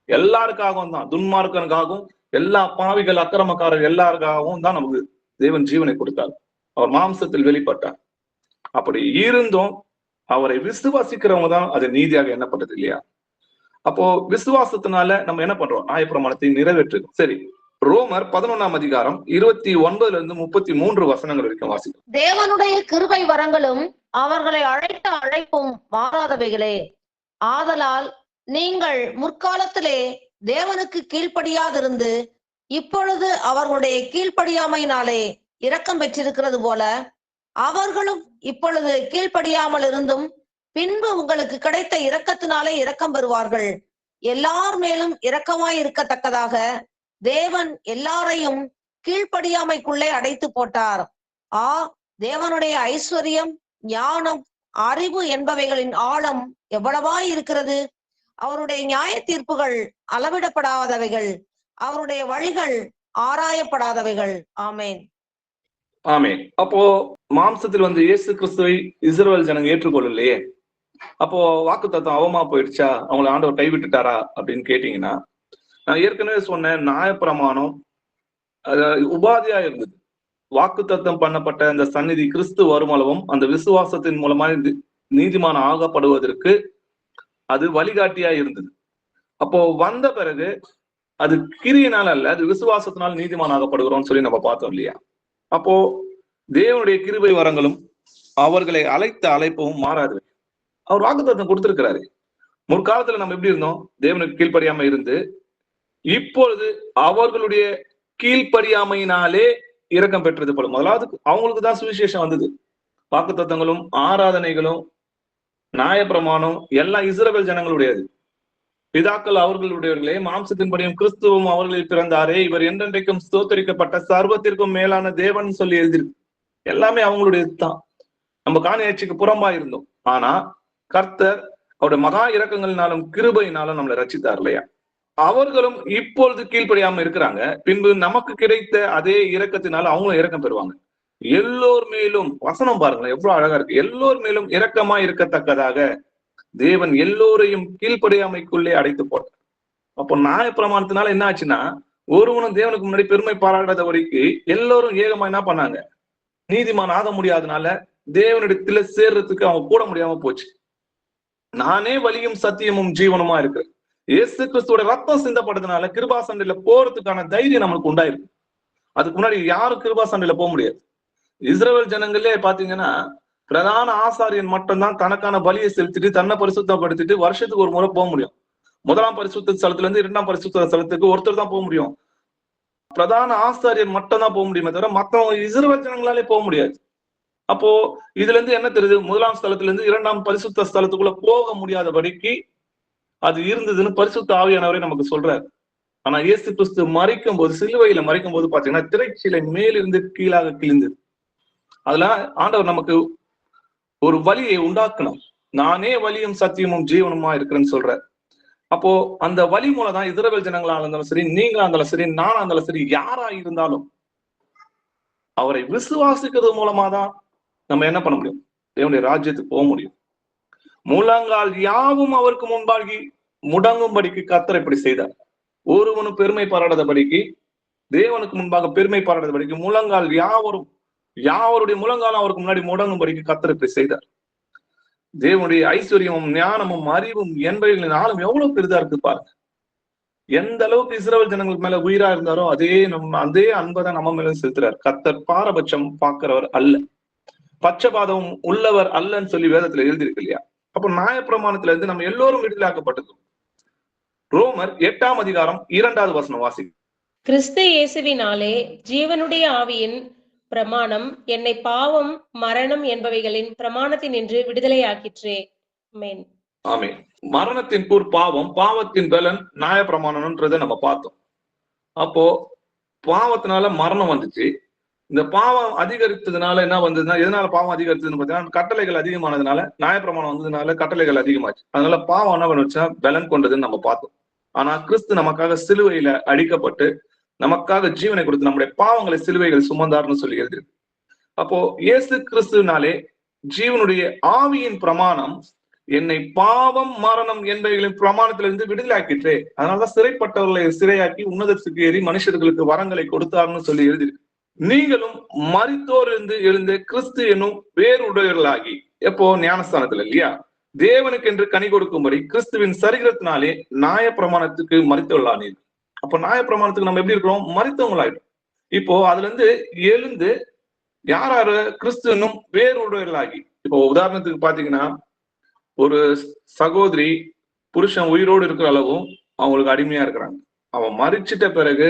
எல்லாருக்காகவும் தான், துன்மார்க்கனுக்காகவும் எல்லா பாவிகள் அக்கிரமக்காரர் எல்லாருக்காகவும் தான் நமக்கு தேவன் ஜீவனை கொடுத்தார். அவர் மாம்சத்தில் வெளிப்பட்டார். அப்படி இருந்தும் அவரை விசுவாசிக்கிறவங்க தான் அது நீதியாக எண்ணப்பட்டது இல்லையா? அப்போ விசுவாசத்தினால நம்ம என்ன பண்றோம்? நியாயப்பிரமாணத்தை நிறைவேற்றுறோம். சரி, ரோமர் 11ஆம் அதிகாரம் 29 33 வசனங்கள் வரைக்கும் வாசிக்கும். தேவனுடைய கிருபை வரங்களும் அவர்களை அழைத்த அழைப்பும் மாறாதவைகளே. ஆதலால் நீங்கள் முற்காலத்திலே தேவனுக்கு கீழ்ப்படியாதிருந்து இப்பொழுது அவர்களுடைய கீழ்ப்படியாமையினாலே இரக்கம் பெற்றிருக்கிறது போல அவர்களும் இப்பொழுது கீழ்ப்படியாமல் இருந்தும் பின்பு உங்களுக்கு கிடைத்த இரக்கத்தினாலே இரக்கம் பெறுவார்கள். எல்லார் மேலும் இரக்கமாய் இருக்கத்தக்கதாக தேவன் எல்லாரையும் கீழ்ப்படியாமைக்குள்ளே அடைத்து போட்டார். தேவனுடைய ஐஸ்வர்யம், ஞானம், அறிவு என்பவைகளின் ஆழம் எவ்வளவாய் இருக்கிறது! அவருடைய நியாய தீர்ப்புகள் அளவிடப்படாதவைகள், அவருடைய வழிகள் ஆராயப்படாதவைகள். ஆமேன். ஆமேன். அப்போ மாம்சத்தில் வந்து இயேசு கிறிஸ்துவை இஸ்ரவேல் ஜனங்க ஏற்றுக்கொள்ளலையே, அப்போ வாக்குத்தத்தம் அவமா போயிடுச்சா? அவங்களை ஆண்டவர் கைவிட்டுட்டாரா அப்படின்னு கேட்டீங்கன்னா, நான் ஏற்கனவே சொன்னேன், நியாயப்பிரமாணம் உபாதியா இருந்தது. வாக்குத்தத்தம் பண்ணப்பட்ட அந்த சந்நிதி கிறிஸ்து வருமளவும் அந்த விசுவாசத்தின் மூலமா நீதிமான் ஆகப்படுவதற்கு அது வழிகாட்டியா இருந்தது. அப்போ வந்த பிறகு அது கிரியினால் அல்ல, அது விசுவாசத்தினால் நீதிமான் ஆகப்படுகிறோம்னு சொல்லி நம்ம பார்த்தோம் இல்லையா? அப்போ தேவனுடைய கிருபை வரங்களும் அவர்களை அழைத்த அழைப்பவும் மாறாது. அவர் வாக்குத்தத்தம் கொடுத்திருக்கிறாரு. முற்காலத்துல நம்ம எப்படி இருந்தோம்? தேவனுக்கு கீழ்ப்படியாம இருந்து இப்பொழுது அவர்களுடைய கீழ்ப்படியாமையினாலே இரக்கம் பெற்றது போல. முதலாவது அவங்களுக்கு தான் சுவிசேஷம் வந்தது. வாக்குத்தத்தங்களும் ஆராதனைகளும் நியாயப்பிரமாணம் எல்லாம் இஸ்ரவேல் ஜனங்களுடையது. பிதாக்கள் அவர்களுடையவர்களே, மாம்சத்தின்படியும் கிறிஸ்துவும் அவர்களில் பிறந்தாரே, இவர் என்றென்றைக்கும் ஸ்தோத்தரிக்கப்பட்ட சர்வத்திற்கும் மேலான தேவன் சொல்லி எழுதிருக்கு. எல்லாமே அவங்களுடையது தான். நம்ம காணியாட்சிக்கு புறம்பா இருந்தோம். ஆனா கர்த்தர் அவருடைய மகா இரக்கங்களினாலும் கிருபையினாலும் நம்மளை ரட்சித்தார் இல்லையா? அவர்களும் இப்பொழுது கீழ்ப்படியாம இருக்கிறாங்க. பின்பு நமக்கு கிடைத்த அதே இரக்கத்தினால அவங்களும் இரக்கம் பெறுவாங்க. எல்லோர் மேலும், வசனம் பாருங்களேன் எவ்வளவு அழகா இருக்கு, எல்லோர் மேலும் இரக்கமா இருக்கத்தக்கதாக தேவன் எல்லோரையும் கீழ்ப்படியாமைக்குள்ளே அடைத்து போட்டார். அப்போ நியாயப்பிரமாணத்தினால என்ன ஆச்சுன்னா, ஒருவனும் தேவனுக்கு முன்னாடி பெருமை பாராட்டாத வரைக்கும் எல்லோரும் ஏகமா என்ன பண்ணாங்க? நீதிமான் ஆக முடியாதனால தேவனிடத்துல சேர்றதுக்கு அவங்க கூட முடியாம போச்சு. நானே வழியும் சத்தியமும் ஜீவனுமா இருக்கு. இயேசு கிறிஸ்துவோட ரத்தம் சிந்தப்பட்டதுனால கிருபா சண்டையில போறதுக்கான தைரியம் நம்மளுக்கு உண்டாயிருக்கு. அதுக்கு முன்னாடி யாரும் கிருபா சண்டையில போக முடியாது. இஸ்ரவேல் ஜனங்களே பாத்தீங்கன்னா, பிரதான ஆசாரியன் மட்டும்தான் தனக்கான பலியை செலுத்திட்டு தன்னை பரிசுத்தப்படுத்திட்டு வருஷத்துக்கு ஒரு முறை போக முடியும். முதலாம் பரிசுத்த ஸ்தலத்துல இருந்து 2ஆம் பரிசுத்த ஸ்தலத்துக்கு ஒருத்தர் தான் போக முடியும். பிரதான ஆசாரியன் மட்டும் தான் போக முடியுமே தவிர மற்றவங்க இஸ்ரவேல் ஜனங்களாலே போக முடியாது. அப்போ இதுல இருந்து என்ன தெரியுது? முதலாம் ஸ்தலத்துல இருந்து 2ஆம் பரிசுத்த ஸ்தலத்துக்குள்ள போக முடியாதபடிக்கு அது இருந்ததுன்னு பரிசுத்த ஆவியானவரே நமக்கு சொல்றாரு. ஆனா இயேசு கிறிஸ்து மறிக்கும் போது, சிலுவையில மறிக்கும் போது பாத்தீங்கன்னா திரைச்சீலை மேலிருந்து கீழாக கிழிந்தது. அதுல ஆண்டவர் நமக்கு ஒரு வழியை உண்டாக்கணும். நானே வழியும் சத்தியமும் ஜீவனுமா இருக்கிறேன்னு சொல்றாரு. அப்போ அந்த வழி மூலம் தான் இஸ்ரவேல் ஜனங்களா இருந்தாலும் சரி, நீங்களா இருந்தாலும் சரி, நானா இருந்தாலும் சரி, யாரா இருந்தாலும் அவரை விசுவாசிக்கிறது மூலமா தான் நம்ம என்ன பண்ண முடியும்? தேவனுடைய ராஜ்யத்துக்கு போக முடியும். முழங்கால் யாவும் அவருக்கு முன்பாகி முடங்கும்படிக்கு கர்த்தர் இப்படி செய்தார். ஒருவனும் பெருமை பாராடாதபடிக்கு, தேவனுக்கு முன்பாக பெருமை பாராடாதபடிக்கு முழங்கால் யாவருடைய முழங்காலும் அவருக்கு முன்னாடி முடங்கும்படிக்கு கர்த்தர் இப்படி செய்தார். தேவனுடைய ஐஸ்வர்யமும் ஞானமும் அறிவும் என்பவைகளின் ஆழம் எவ்வளவு பெரிதா இருக்கு பாருங்க. எந்த அளவுக்கு இஸ்ரவேல் ஜனங்களுக்கு மேல உயிரா இருந்தாரோ அதே அன்பைதான் நம்ம மேல செலுத்துறார். கர்த்தர் பாரபட்சம் பார்க்கிறவர் அல்ல, பட்சபாதம் உள்ளவர் அல்லன்னு சொல்லி வேதத்துல எழுதியிருக்கு இல்லையா? அப்ப நியாயப்பிரமாணத்துல இருந்து நம்ம எல்லோரும் விடுதலாக்கப்பட்டிருக்கோம். ரோமர் 8ஆம் அதிகாரம் 2வது வசனம் வாசி. கிறிஸ்து இயேசுவினாலே ஜீவனுடைய ஆவியின் பிரமாணம் என்னை பாவம் மரணம் என்பவைகளின் பிரமாணத்தினின்று விடுதலையாக்கிற்றே. ஆமென். ஆமென். மரணத்தின் கூர் பாவம், பாவத்தின் பலன் நியாயப்பிரமாணம்ன்றதை நம்ம பார்த்தோம். அப்போ பாவத்தினால மரணம் வந்துச்சு. இந்த பாவம் அதிகரித்ததுனால என்ன வந்ததுன்னா, எதனால பாவம் அதிகரித்ததுன்னு பார்த்தீங்கன்னா, கட்டளைகள் அதிகமானதுனால, நியாயப்பிரமாணம் வந்ததுனால கட்டளைகள் அதிகமாச்சு. அதனால பாவம் என்ன பண்ணுச்சுன்னா பலன் கொண்டதுன்னு நம்ம பார்த்தோம். ஆனா கிறிஸ்து நமக்காக சிலுவையில அடிக்கப்பட்டு நமக்காக ஜீவனை கொடுத்து நம்முடைய பாவங்களை சிலுவைகள் சுமந்தார்னு சொல்லி எழுதிருக்கு. அப்போ இயேசு கிறிஸ்துவினாலே ஜீவனுடைய ஆவியின் பிரமாணம் என்னை பாவம் மரணம் என்பவைகளின் பிரமாணத்திலிருந்து விடுதலாக்கிற்றே. அதனாலதான் சிறைப்பட்டவர்களை சிறையாக்கி உன்னதத்துக்கு ஏறி மனுஷர்களுக்கு வரங்களை கொடுத்தார்னு சொல்லி எழுதிருக்கு. நீங்களும் மரித்தோர் இருந்து எழுந்த கிறிஸ்து என்னும் வேறுடையவர்களாகி, எப்போ ஞானஸ்தானத்துல இல்லையா, தேவனுக்கு என்று கனி கொடுக்கும்படி கிறிஸ்துவின் சரீரத்தினாலே நியாய பிரமாணத்துக்கு மரித்தவர்களானீர்கள். அப்போ நியாய பிரமாணத்துக்கு நம்ம எப்படி இருக்கிறோம்? மரித்தவங்களாயிடும். இப்போ அதுல இருந்து எழுந்து யார் கிறிஸ்து என்னும் வேறுடையவர்களாகி, இப்போ உதாரணத்துக்கு பாத்தீங்கன்னா, ஒரு சகோதரி புருஷன் உயிரோடு இருக்கிற அளவும் அவங்களுக்கு அடிமையா இருக்கிறாங்க. அவன் மரிச்சிட்ட பிறகு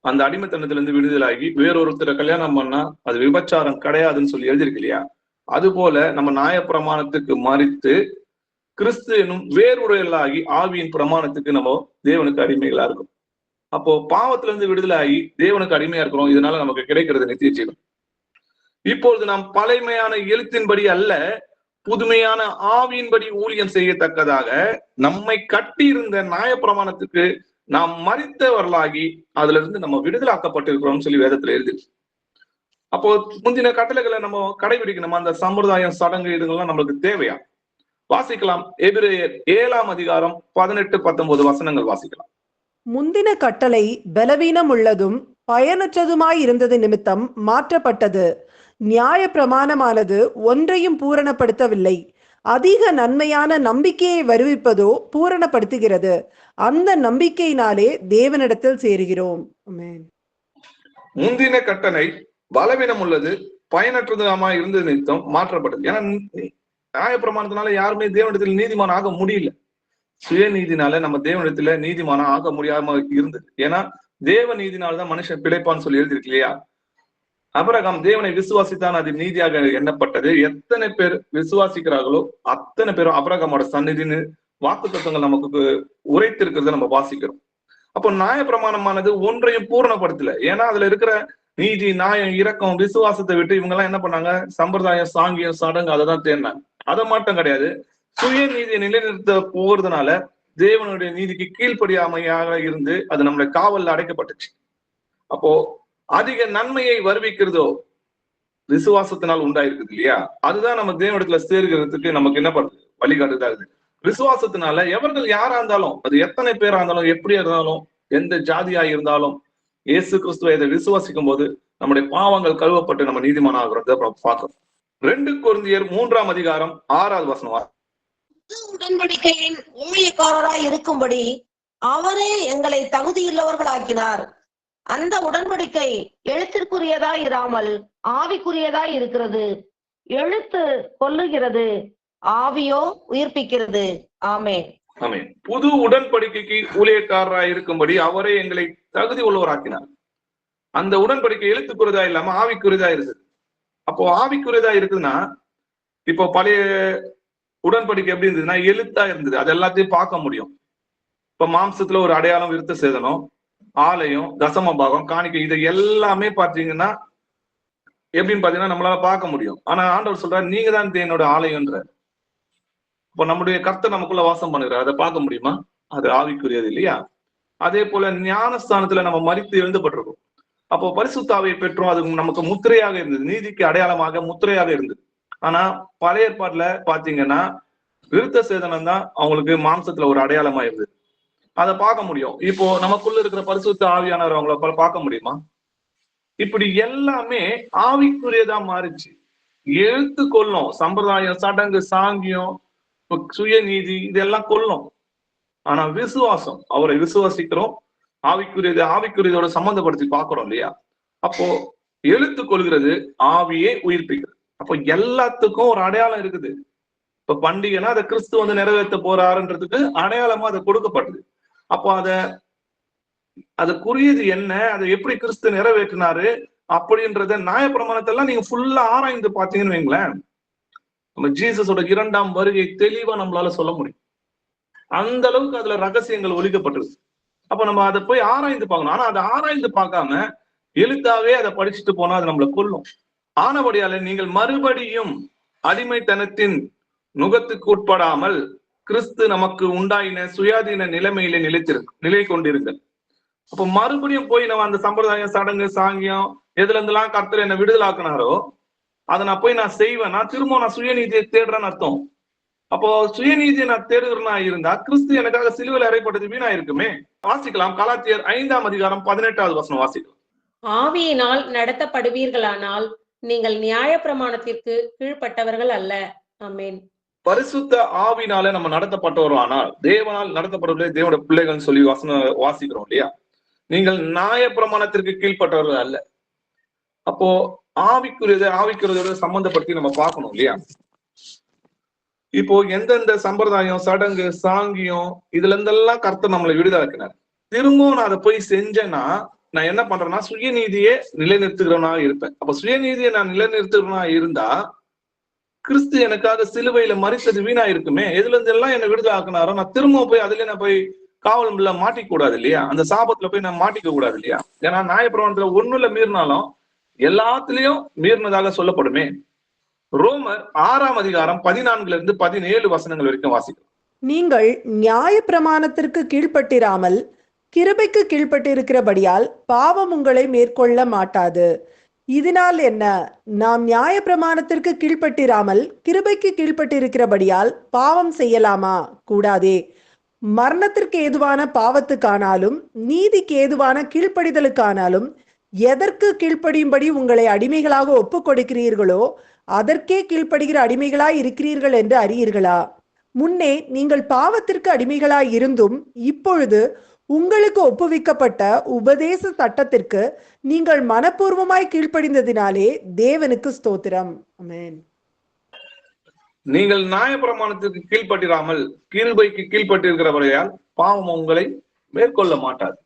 அந்த அடிமைத்தனத்துல இருந்து விடுதலாகி வேறொருத்தரை கல்யாணம் பண்ணா அது விபச்சாரம் கிடையாதுன்னு சொல்லி எழுதியிருக்கு இல்லையா? அது போல நம்ம நியாயப்பிரமாணத்துக்கு மரித்து கிறிஸ்து என்னும் வேறுடையலாகி ஆவியின் பிரமாணத்துக்கு நம்ம தேவனுக்கு அடிமைகளா இருக்கும். அப்போ பாவத்துல இருந்து விடுதலாகி தேவனுக்கு அடிமையா இருக்கிறோம். இதனால நமக்கு கிடைக்கிறது நித்திய ஜீவன். இப்பொழுது நாம் பழைமையான எழுத்தின்படி அல்ல, புதுமையான ஆவியின்படி ஊழியம் செய்யத்தக்கதாக நம்மை கட்டி இருந்த நியாயப்பிரமாணத்துக்கு நாம் மரித்தவர்களாகி அதுல இருந்து நம்ம விடுதலாக்கப்பட்டிருக்கிறோம்னு சொல்லி வேதத்துல எழுதி. அப்போ முந்தின கட்டளைகளை நம்ம கடைபிடிக்கணும். அந்த சம்பிரதாயம், சடங்கு இதுங்கெல்லாம் நம்மளுக்கு தேவையா? வாசிக்கலாம். எபிரேயர் 7ஆம் அதிகாரம் 18-19 வசனங்கள் வாசிக்கலாம். முந்தின கட்டளை பலவீனம் உள்ளதும் பயனற்றதுமாய் இருந்தது நிமித்தம் மாற்றப்பட்டது. நியாய பிரமாணமானது ஒன்றையும் பூரணப்படுத்தவில்லை, அதிக நன்மையான நம்பிக்கையை வருவிப்பதோ பூரணப்படுத்துகிறது. அந்த நம்பிக்கையினாலே தேவனிடத்தில் சேருகிறோம். ஆமென். முந்தின கட்டளை பலவீனம் உள்ளது, பயனற்றதுமா இருந்தது நிமித்தம் மாற்றப்பட்டது. ஏன்னா நியாய பிரமாணத்தினால யாருமே தேவனிடத்தில் நீதிமான் ஆக முடியல. சுயநீதினால நம்ம தேவனிடத்துல நீதிமானம் ஆக முடியாம இருந்தது. ஏன்னா தேவ நீதினால்தான் மனுஷன் பிழைப்பான்னு சொல்லி எழுதிருக்கு இல்லையா? அபிரகாம் தேவனை விசுவாசித்தான், அது நீதியாக எண்ணப்பட்டது. எத்தனை பேர் விசுவாசிக்கிறார்களோ அத்தனை பேரும் அபிரகாமோட சந்நிதின்னு வாக்கு தத்துவங்கள் நமக்கு உரைத்திருக்கிறத நம்ம வாசிக்கிறோம். அப்போ நியாய பிரமாணமானது ஒன்றையும் பூரணப்படுத்தல. ஏன்னா அதுல இருக்கிற நீதி, நியாயம், இரக்கம், விசுவாசத்தை விட்டு இவங்க எல்லாம் என்ன பண்ணாங்க? சம்பிரதாயம், சாங்கியம், சடங்கு அதை தான் தேடினாங்க. அதை மட்டும் கிடையாது, சுய நீதியை நிலைநிறுத்த போறதுனால தேவனுடைய நீதிக்கு கீழ்ப்படியாமையாக இருந்து அது நம்மளுடைய காவல்ல அடைக்கப்பட்டுச்சு. அப்போ அதிக நன்மையை வருவிக்கிறதோ விசுவாசத்தினால் உண்டாயிருக்குது இல்லையா? அதுதான் நம்ம தேவனிடத்துல சேர்கிறதுக்கு நமக்கு என்ன பண்ணுது? வழிகாட்டுதா இருக்குது. விசுவாசத்தினால எவர்கள் யாரா இருந்தாலும், அது எத்தனை பேரா இருந்தாலும், எப்படியா இருந்தாலும், எந்த ஜாதியா இருந்தாலும், இயேசு கிறிஸ்துவை இதை விசுவாசிக்கும் போது நம்முடைய பாவங்கள் கழுவப்பட்டு நம்ம நீதிமான் ஆகிறத பார்க்கிறோம். 2 கொரிந்தியர் 3ஆம் அதிகாரம் 6வது வசனம். உடன்படிக்கையின் ஊழியக்காரராய் இருக்கும்படி அவரே எங்களை தகுதியுள்ளவர்களாக்கினார். அந்த உடன்படிக்கை எழுத்திற்குரியதாய் இராமல் ஆவிக்குரியதாய் இருக்கிறது. எழுத்து கொல்லுகிறது, ஆவியோ உயிர்ப்பிக்கிறது. ஆமென். ஆமென். புது உடன்படிக்கைக்கு ஊழியக்காரராய் இருக்கும்படி அவரே எங்களை தகுதி உள்ளவராக்கினார். அந்த உடன்படிக்கை எழுத்துக்குரியதா இல்லாம ஆவிக்குரியதா இருக்குது. அப்போ ஆவிக்குரியதா இருக்குதுன்னா, இப்போ பழைய உடன்படிக்கை எப்படி இருந்ததுன்னா எழுத்தா இருந்தது, அது எல்லாத்தையும் பார்க்க முடியும். இப்ப மாம்சத்துல ஒரு அடையாளம், விருத்த சேதனம், ஆலயம், தசம பாகம், காணிக்கை, இதை எல்லாமே பார்த்தீங்கன்னா எப்படின்னு பாத்தீங்கன்னா நம்மளால பார்க்க முடியும். ஆனா ஆண்டவர் சொல்றாரு, நீங்க தான் என்னோட ஆலயம்ன்ற. இப்போ நம்முடைய கர்த்தர் நமக்குள்ள வாசம் பண்ணுகிறார், அதை பார்க்க முடியுமா? அது ஆவிக்குரியது இல்லையா? அதே போல ஞானஸ்தானத்துல நம்ம மரித்து எழுதப்பட்டிருக்கோம். அப்போ பரிசுத்தாவை பெற்றோம், அது நமக்கு முத்திரையாக இருந்தது, நீதிக்கு அடையாளமாக முத்திரையாக இருந்தது. ஆனா பழைய ஏற்பாட்டுல பாத்தீங்கன்னா விருத்த சேதனம் தான் அவங்களுக்கு மாம்சத்துல ஒரு அடையாளமா இருந்தது, அதை பார்க்க முடியும். இப்போ நமக்குள்ள இருக்கிற பரிசுத்த ஆவியானவர் அவங்கள பார்க்க முடியுமா? இப்படி எல்லாமே ஆவிக்குரியதா மாறிச்சு. எழுத்து கொள்ளும், சம்பிரதாயம், சடங்கு, சாங்கியம், சுயநீதி, இதெல்லாம் கொள்ளும். ஆனா விசுவாசம், அவரை விசுவாசிக்கிறோம், ஆவிக்குரியதோட சம்பந்தப்படுத்தி பார்க்கிறோம் இல்லையா? அப்போ எழுத்து கொள்கிறது, ஆவியே உயிர்ப்பிக்கிறது. அப்போ எல்லாத்துக்கும் ஒரு அடையாளம் இருக்குது. இப்ப பண்டிகைனா அதை கிறிஸ்து வந்து நிறைவேற்ற போறாருன்றதுக்கு அடையாளமா அதை கொடுக்கப்பட்டது. அப்போ அதுக்குரியது என்ன, அதை எப்படி கிறிஸ்து நிறைவேற்றினாரு அப்படின்றத நியாயப்பிரமாணத்தெல்லாம் நீங்க ஃபுல்லா ஆராய்ந்து பார்த்தீங்கன்னு வைங்களேன், நம்ம ஜீசஸோட 2ஆம் வருகை தெளிவா நம்மளால சொல்ல முடியும். அந்த அளவுக்கு அதுல ரகசியங்கள் ஒலிக்கப்பட்டிருக்கு. அப்ப நம்ம அதை போய் ஆராய்ந்து பார்க்கணும். ஆனா அதை ஆராய்ந்து பார்க்காம எழுத்தாவே அதை படிச்சுட்டு போனா அது நம்மளை கொல்லும். ஆனபடியால நீங்கள் மறுபடியும் அடிமைத்தனத்தின் நுகத்துக்கு உட்படாமல் கிறிஸ்து நமக்கு உண்டாயின சுயாதீன நிலைமையில நிலை கொண்டிருங்கள். அப்ப மறுபடியும் போய் நம்ம அந்த சம்பிரதாயம், சடங்கு, சாங்கியம், எதுல இருந்தெல்லாம் கர்த்தர் என்ன விடுதலாக்குனாரோ அதை நான் போய் நான் செய்வேன், நான் திரும்ப நான் சுயநீதியை தேடுறேன்னு அர்த்தம். அப்போ சுயநீதியை நான் தேடுகிறனா இருந்தா கிறிஸ்து எனக்காக சிலுவையில் அறையப்பட்டது வீணா இருக்குமே. வாசிக்கலாம். கலாத்தியர் 5ஆம் அதிகாரம் 18வது வசனம் வாசிக்கலாம். ஆவியினால் நடத்தப்படுவீர்களானால் நீங்கள் நியாயப்பிரமாணத்திற்கு கீழ்ப்பட்டவர்கள் அல்ல. ஆமென். பரிசுத்த ஆவினால நம்ம நடத்தப்பட்டவரும், ஆனால் தேவனால் நடத்தப்படுவதே தேவனுடைய பிள்ளைகள் சொல்லி வாசிக்கிறோம் இல்லையா? நீங்கள் நியாய பிரமாணத்திற்கு கீழ்ப்பட்டவர்கள் அல்ல. அப்போ ஆவிக்குரியதோட சம்பந்தப்படுத்தி நம்ம பார்க்கணும் இல்லையா? இப்போ எந்தெந்த சம்பிரதாயம், சடங்கு, சாங்கியம் இதுல இருந்தெல்லாம் கர்த்தர் நம்மளை விடுதலைக்கினார். திரும்பவும் நான் அதை போய் செஞ்சேன்னா நான் என்ன பண்றேன்னா சுயநீதியை நிலைநிறுத்துகிறவனா இருப்பேன். அப்ப சுயநீதியை நான் நிலைநிறுத்துகிறவனா இருந்தா கிறிஸ்து எனக்காக சிலுவையில மரித்தது வீணா இருக்குமே. எதுல இருந்து எல்லாம் என்னை விடுதலை ஆக்கினாரோ நான் திரும்பவும் போய் அதுல நான் போய் காவல்ல மாட்டிக்க கூடாது இல்லையா? அந்த சாபத்துல போய் நான் மாட்டிக்க கூடாது இல்லையா? ஏன்னா நியாயப்பிரமாணத்துல ஒண்ணுல மீறினாலும் எல்லாத்துலயும் மீறினதாக சொல்லப்படுமே. ரோமர் 6ஆம் அதிகாரம் 14 17 வசனங்கள் வரைக்கும் வாசிக்கிறோம். நீங்கள் நியாயப்பிரமாணத்திற்கு கீழ்ப்பட்டிராமல் கிருபைக்கு கீழ்ப்பட்டிருக்கிறபடியால் பாவம் உங்களை மேற்கொள்ள மாட்டாது. இதனால் என்ன? நாம் நியாயப்பிரமாணத்திற்கு கீழ்ப்பட்டிராமல் கிருபைக்கு கீழ்ப்பட்டிருக்கிறபடியால் பாவம் செய்யலாமா? கூடாதே. மரணத்திற்கு ஏதுவான பாவத்துக்கானாலும் நீதிக்கு ஏதுவான கீழ்ப்படிதலுக்கானாலும் எதற்கு கீழ்ப்படியும்படி உங்களை அடிமைகளாக ஒப்புக் கொடுக்கிறீர்களோ அதற்கே கீழ்ப்படுகிற அடிமைகளாய் இருக்கிறீர்கள் என்று அறியீர்களா? முன்னே நீங்கள் பாவத்திற்கு அடிமைகளாய் இருந்தும் இப்பொழுது உங்களுக்கு ஒப்புவிக்கப்பட்ட உபதேச சட்டத்திற்கு நீங்கள் மனப்பூர்வமாய் கீழ்ப்படிந்ததினாலே தேவனுக்கு ஸ்தோத்திரம். ஆமென். நீங்கள் நியாயப்பிரமாணத்திற்கு கீழ்ப்பட்டிராமல் கிருபைக்கு கீழ்ப்பட்டிருக்கிறவரையால் பாவம் உங்களை மேற்கொள்ள மாட்டாது.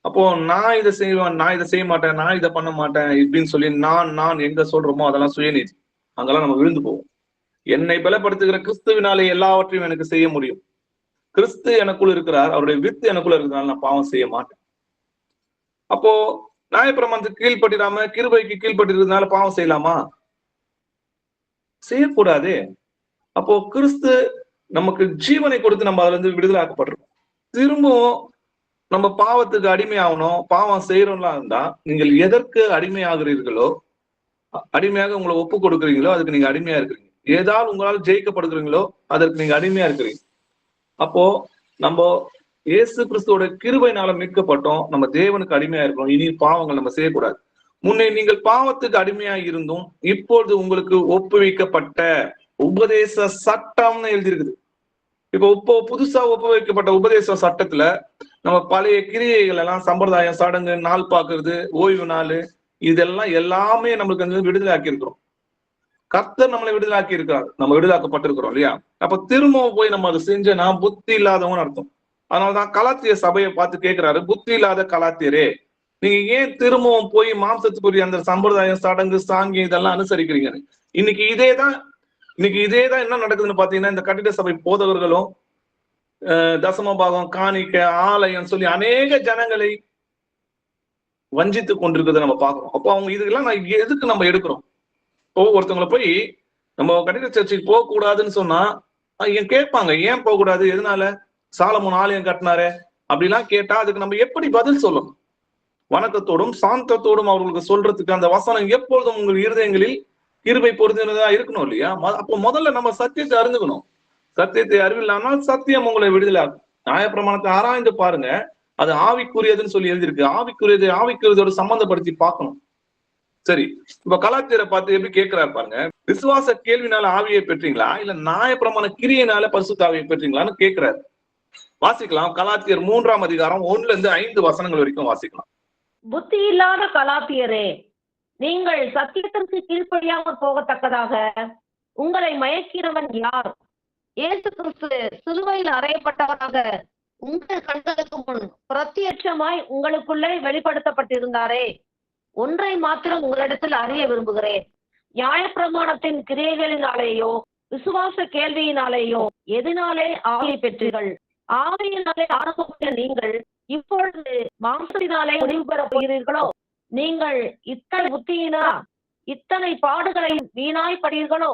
அப்போ நான் இதை செய்வேன், நான் இதை செய்ய மாட்டேன், நான் இதை பண்ண மாட்டேன் இப்படின்னு சொல்லி நான் எங்க சொல்றோமோ அதெல்லாம் சுயநீதி. அங்கெல்லாம் நம்ம விழுந்து போவோம். என்னை பலப்படுத்துகிற கிறிஸ்துவினாலே எல்லாவற்றையும் எனக்கு செய்ய முடியும். கிறிஸ்து எனக்குள்ள இருக்கிறார், அவருடைய வித்து எனக்குள்ள இருக்கிறதுனால நான் பாவம் செய்ய மாட்டேன். அப்போ நியாயப்பிரமாணத்துக்கு கீழ்ப்பட்டிராம கிருபைக்கு கீழ்ப்பட்டிருக்கிறதுனால பாவம் செய்யலாமா? செய்யக்கூடாது. அப்போ கிறிஸ்து நமக்கு ஜீவனை கொடுத்து நம்ம அதுல இருந்து விடுதலை ஆக்கப்படுறோம். திரும்பவும் நம்ம பாவத்துக்கு அடிமை ஆகணும், பாவம் செய்யறோம்லாம் இருந்தா நீங்கள் எதற்கு அடிமை ஆகுறீர்களோ, அடிமையாக உங்களை ஒப்பு கொடுக்குறீங்களோ அதுக்கு நீங்க அடிமையா இருக்கிறீங்க. ஏதாவது உங்களால் ஜெயிக்கப்படுகிறீங்களோ அதற்கு நீங்க அடிமையா இருக்கிறீங்க. அப்போ நம்ம இயேசு கிறிஸ்துவோட கிருபையினால மீட்கப்பட்டோம், நம்ம தேவனுக்கு அடிமையா இருக்கிறோம். இனி பாவங்கள் நம்ம செய்யக்கூடாது. முன்னே நீங்கள் பாவத்துக்கு அடிமையா இருந்தும் இப்பொழுது உங்களுக்கு ஒப்புவிக்கப்பட்ட உபதேச சட்டம்னு எழுதியிருக்குது. இப்போ புதுசா ஒப்புவிக்கப்பட்ட உபதேச சட்டத்துல நம்ம பழைய கிரியைகள் எல்லாம், சம்பிரதாயம், சடங்கு, நாள் பாக்குறது, ஓய்வு நாள், இதெல்லாம் எல்லாமே நம்மளுக்கு வந்து விடுதலை ஆக்கி இருக்கிறோம். கர்த்தர் நம்மளை விடுதலாக்கி இருக்காரு, நம்ம விடுதலாக்கப்பட்டிருக்கிறோம் இல்லையா? அப்ப திரும்பவும் போய் நம்ம அதை செஞ்சோம்னா புத்தி இல்லாதவன்னு அர்த்தம். அதனாலதான் கலாத்திய சபையை பார்த்து கேட்கிறாரு, புத்தி இல்லாத கலாத்தியரே, நீங்க ஏன் திரும்பவும் போய் மாம்சத்துக்குரிய அந்த சம்பிரதாயம், சடங்கு, சாங்கியம் இதெல்லாம் அனுசரிக்கிறீங்க? இன்னைக்கு இதேதான் என்ன நடக்குதுன்னு பாத்தீங்கன்னா, இந்த கட்டிட சபை போதவர்களும் தசம பாகம், காணிக்க, ஆலயம் சொல்லி அநேக ஜனங்களை வஞ்சித்து கொண்டிருக்கிறத நம்ம பாக்குறோம். அப்போ அவங்க இதுக்கெல்லாம் எதுக்கு நம்ம எடுக்கிறோம்? ஒருத்தவங்களை போய் நம்ம கட்டிட சர்ச்சைக்கு போக கூடாதுன்னு சொன்னா கேட்பாங்க, ஏன் போக கூடாது, எதனால? சாலமோன் ஆலயம் கட்டினாரே அப்படிலாம் கேட்டா அதுக்கு நம்ம எப்படி பதில் சொல்லணும்? வணக்கத்தோடும் சாந்தத்தோடும் அவர்களுக்கு சொல்றதுக்கு அந்த வசனம் எப்பொழுதும் உங்கள் இருதயங்களில் கிருபை பொருந்தினதா இருக்கணும் இல்லையா? அப்போ முதல்ல நம்ம சத்தியத்தை அறிந்துக்கணும். சத்தியத்தை அறிவில்லாமல் சத்தியம் உங்களை விடுதலை ஆகும். நியாயப்பிரமாணத்தை ஆராய்ந்து பாருங்க, அது ஆவிக்குரியதுன்னு சொல்லி எழுதியிருக்கு. ஆவிக்குரியதோட சம்பந்தப்படுத்தி பார்க்கணும். சரி, இப்ப கலாத்தியரை பார்த்து எப்படி கேட்கிறாரு பாருங்க, விசுவாச கேள்வினால ஆவியை பெற்றீங்களா இல்ல நியாயப்பிரமாண கிரியையினால பரிசுத்த ஆவியை பெற்றீங்களான்னு கேட்கிறாரு. வாசிக்கலாம். கலாத்தியர் 3ஆம் அதிகாரம் 1-5 வசனங்கள் வரைக்கும் வாசிக்கலாம். புத்தி இல்லாத கலாத்தியரே, நீங்கள் சத்தியத்திற்கு கீழ்ப்படியாமல் போகத்தக்கதாக உங்களை மயக்கிறவன் யார்? இயேசு கிறிஸ்து சிலுவையில் அறையப்பட்டவராக உங்கள் கண்களுக்கு முன் பிரத்யட்சமாய் உங்களுக்குள்ளே வெளிப்படுத்தப்பட்டிருந்தாரே. ஒன்றை மாத்திரம் உங்களிடத்தில் அறிய விரும்புகிறேன். நியாயப்பிரமாணத்தின் கிரியைகளினாலேயோ விசுவாச கேள்வியினாலேயோ எதனாலே ஆவி பெற்றீர்கள்? ஆவியினாலே ஆரம்பப்பட்ட நீங்கள் இப்பொழுது மாம்சத்தினாலே முடிவு பெற போகிறீர்களோ? நீங்கள் இத்தனை புத்தியினா இத்தனை பாடுகளை வீணாய் படுகிறீர்களோ?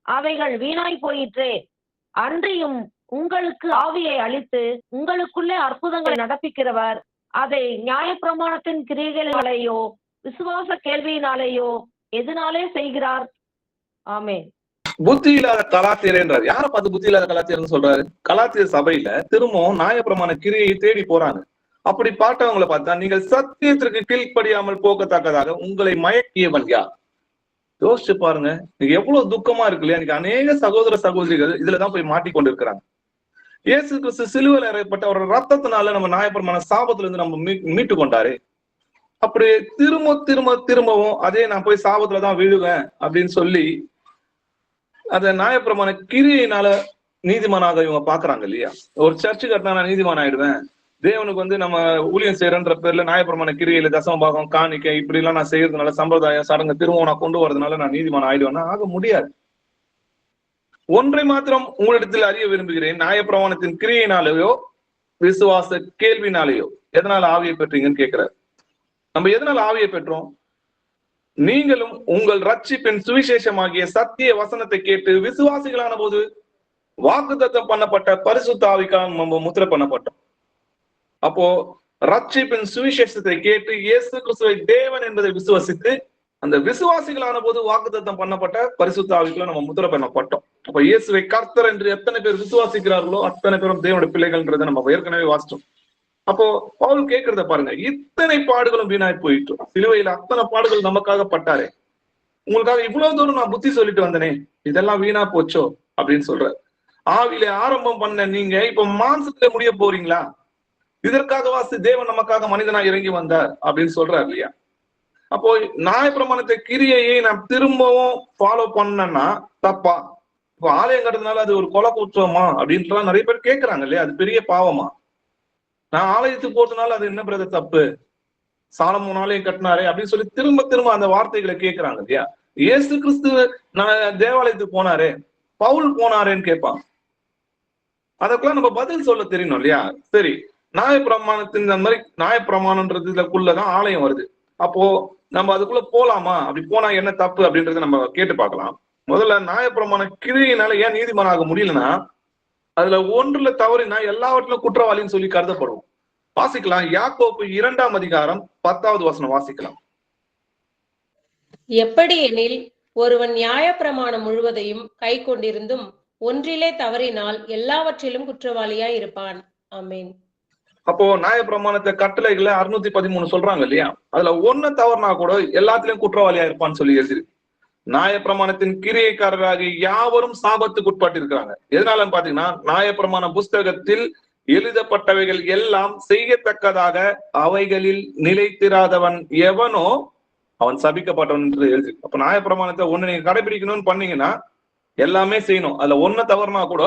அவைகள் வீணாய் போயிற்றே. அன்றியும் உங்களுக்கு ஆவியை அளித்து உங்களுக்குள்ளே அற்புதங்களை நடப்பிக்கிறவர் அதை நியாயப்பிரமாணத்தின் கிரியைகளினாலேயோ விசுவாச கேள்வியினாலேயோ எதனாலே செய்கிறார்? ஆமென். புத்தி இல்லாத கலாத்தியர் என்றார். யார பார்த்து புத்தி இல்லாத கலாத்தியர்னு சொல்றாரு? கலாத்தியர் சபையில திரும்பவும் நியாயப்பிரமாண கிரியை தேடி போறாங்க. அப்படி பார்த்தவங்களை பார்த்தா, நீங்கள் சத்தியத்திற்கு கீழ்ப்படியாமல் போகத்தக்கதாக உங்களை மயக்கியவன் யார்? யோசிச்சு பாருங்க. நீங்க எவ்வளவு துக்கமா இருக்கு இல்லையா? இன்னைக்கு அநேக சகோதர சகோதரிகள் இதுலதான் போய் மாட்டிக்கொண்டு இருக்கிறாங்க. இயேசு கிறிஸ்து சிலுவையில் அறையப்பட்ட ஒரு ரத்தத்தினால நம்ம நியாயப்பிரமாண சாபத்துல இருந்து நம்ம மீட்டு கொண்டாரு. அப்படி திரும்பவும் அதே நான் போய் சாபத்துலதான் விழுவேன் அப்படின்னு சொல்லி அத நியாயப்பிரமாண கிரியையினால நீதிமானாக இவங்க பாக்குறாங்க இல்லையா? ஒரு சர்ச்சு கட்டினா நான் நீதிமான் ஆயிடுவேன், தேவனுக்கு நம்ம ஊழியம் செய்யறன்ற பேர்ல நியாயப்பிரமாண கிரியையில தசம பாகம் காணிக்க இப்படி எல்லாம் நான் செய்யறதுனால சம்பிரதாயம் சடங்கு திரும்பவும் நான் கொண்டு வரதுனால நான் நீதிமான் ஆயிடுவேன்னா ஆக முடியாது. ஒன்றை மாத்திரம் உங்களிடத்தில் அறிய விரும்புகிறேன், நியாயப்பிரமாணத்தின் கிரியையினாலேயோ விசுவாச கேள்வினாலேயோ எதனால ஆவியை பெற்றீங்கன்னு கேட்கிறார். நம்ம எதனால ஆவியை பெற்றோம்? நீங்களும் உங்கள் ரட்சிப்பின் சுவிசேஷமாகிய சத்திய வசனத்தை கேட்டு விசுவாசிகளான போது வாக்குத்தத்தம் பண்ணப்பட்ட பரிசுத்த ஆவிக்காக நம்ம முத்திரை பண்ணப்பட்டோம். அப்போ ரட்சிப்பின் சுவிசேஷத்தை கேட்டு இயேசு கிறிஸ்துவை தேவன் என்பதை விசுவாசித்து அந்த விசுவாசிகளான போது வாக்குத்தத்தம் பண்ணப்பட்ட பரிசுத்த ஆவிக்குள்ள நம்ம முத்திரை பண்ணப்பட்டோம். அப்ப இயேசுவை கர்த்தர் என்று எத்தனை பேர் விசுவாசிக்கிறார்களோ அத்தனை பேரும் தேவனுடைய பிள்ளைகள்ன்றதை நம்ம ஏற்கனவே வாசிச்சோம். அப்போ பவுல் கேட்கிறத பாருங்க, இத்தனை பாடுகளும் வீணாய் போயிட்டு, சிலுவையில அத்தனை பாடுகள் நமக்காக பட்டாரே, உங்களுக்காக இவ்வளவு தூரம் நான் புத்தி சொல்லிட்டு வந்தனே, இதெல்லாம் வீணா போச்சோ அப்படின்னு சொல்ற. ஆவியில ஆரம்பம் பண்ண நீங்க இப்ப மாம்சத்துல முடிய போறீங்களா? இதற்காக வாசி தேவன் நமக்காக மனிதனா இறங்கி வந்தார் அப்படின்னு சொல்றாரு இல்லையா? அப்போ நியாயப்பிரமாணத்தை கிரியையை நான் திரும்பவும் ஃபாலோ பண்ணேன்னா தப்பா? இப்போ ஆலயம் கட்டுறதுனால அது ஒரு கொலை குற்றமா அப்படின்ட்டு நிறைய பேர் கேட்கறாங்க இல்லையா? அது பெரிய பாவமா? நான் ஆலயத்துக்கு போறதுனால அது என்ன பிரதர் தப்பு? சாலமோன் ஆலயம் கட்டினாரே அப்படின்னு சொல்லி திரும்ப அந்த வார்த்தைகளை கேட்கிறாங்க இல்லையா? இயேசு கிறிஸ்து நான் தேவாலயத்துக்கு போனாரே, பவுல் போனாரேன்னு கேட்பாங்க. அதுக்கெல்லாம் நம்ம பதில் சொல்ல தெரியணும் இல்லையா? சரி, நியாயப்பிரமாணத்தின் இந்த மாதிரி நியாயப்பிரமாணன்றதுக்குள்ளதான் ஆலயம் வருது. அப்போ நம்ம அதுக்குள்ள போலாமா? அப்படி போனா என்ன தப்பு அப்படின்றத நம்ம கேட்டு பார்க்கலாம். முதல்ல நியாயப்பிரமாண கிரியையினால ஏன் நீதிமானாக முடியலன்னா, அதுல ஒன்றுல தவறினா எல்லாவற்றிலும் குற்றவாளின்னு சொல்லி கருதப்படும். வாசிக்கலாம், யாக்கோப்பு 2ஆம் அதிகாரம் 10வது வசனம் வாசிக்கலாம். எப்படி எனில் ஒருவன் நியாயப்பிரமாணம் முழுவதையும் கை கொண்டிருந்தும் ஒன்றிலே தவறினால் எல்லாவற்றிலும் குற்றவாளியாய் இருப்பான். ஆமென். அப்போ நியாயப்பிரமாணத்தை கட்டளைகளை 613 சொல்றாங்க இல்லையா? அதுல ஒண்ணு தவறுனா கூட எல்லாத்திலையும் குற்றவாளியா இருப்பான்னு சொல்லி எழுதிருக்கு. நியாயப்பிரமாணத்தின் கிரியைக்காரராக யாவரும் சாபத்துக்கு உட்பட்டு இருக்கிறாங்க. எதனாலன்னு பாத்தீங்கன்னா, நியாயப்பிரமாண புஸ்தகத்தில் எழுதப்பட்டவைகள் எல்லாம் செய்யத்தக்கதாக அவைகளில் நிலைத்திராதவன் எவனோ அவன் சபிக்கப்பட்டவன் என்று எழுதி. அப்ப நியாயப்பிரமாணத்தை ஒண்ணு நீங்க கடைபிடிக்கணும்னு பண்ணீங்கன்னா எல்லாமே செய்யணும். அதுல ஒண்ணு தவறுனா கூட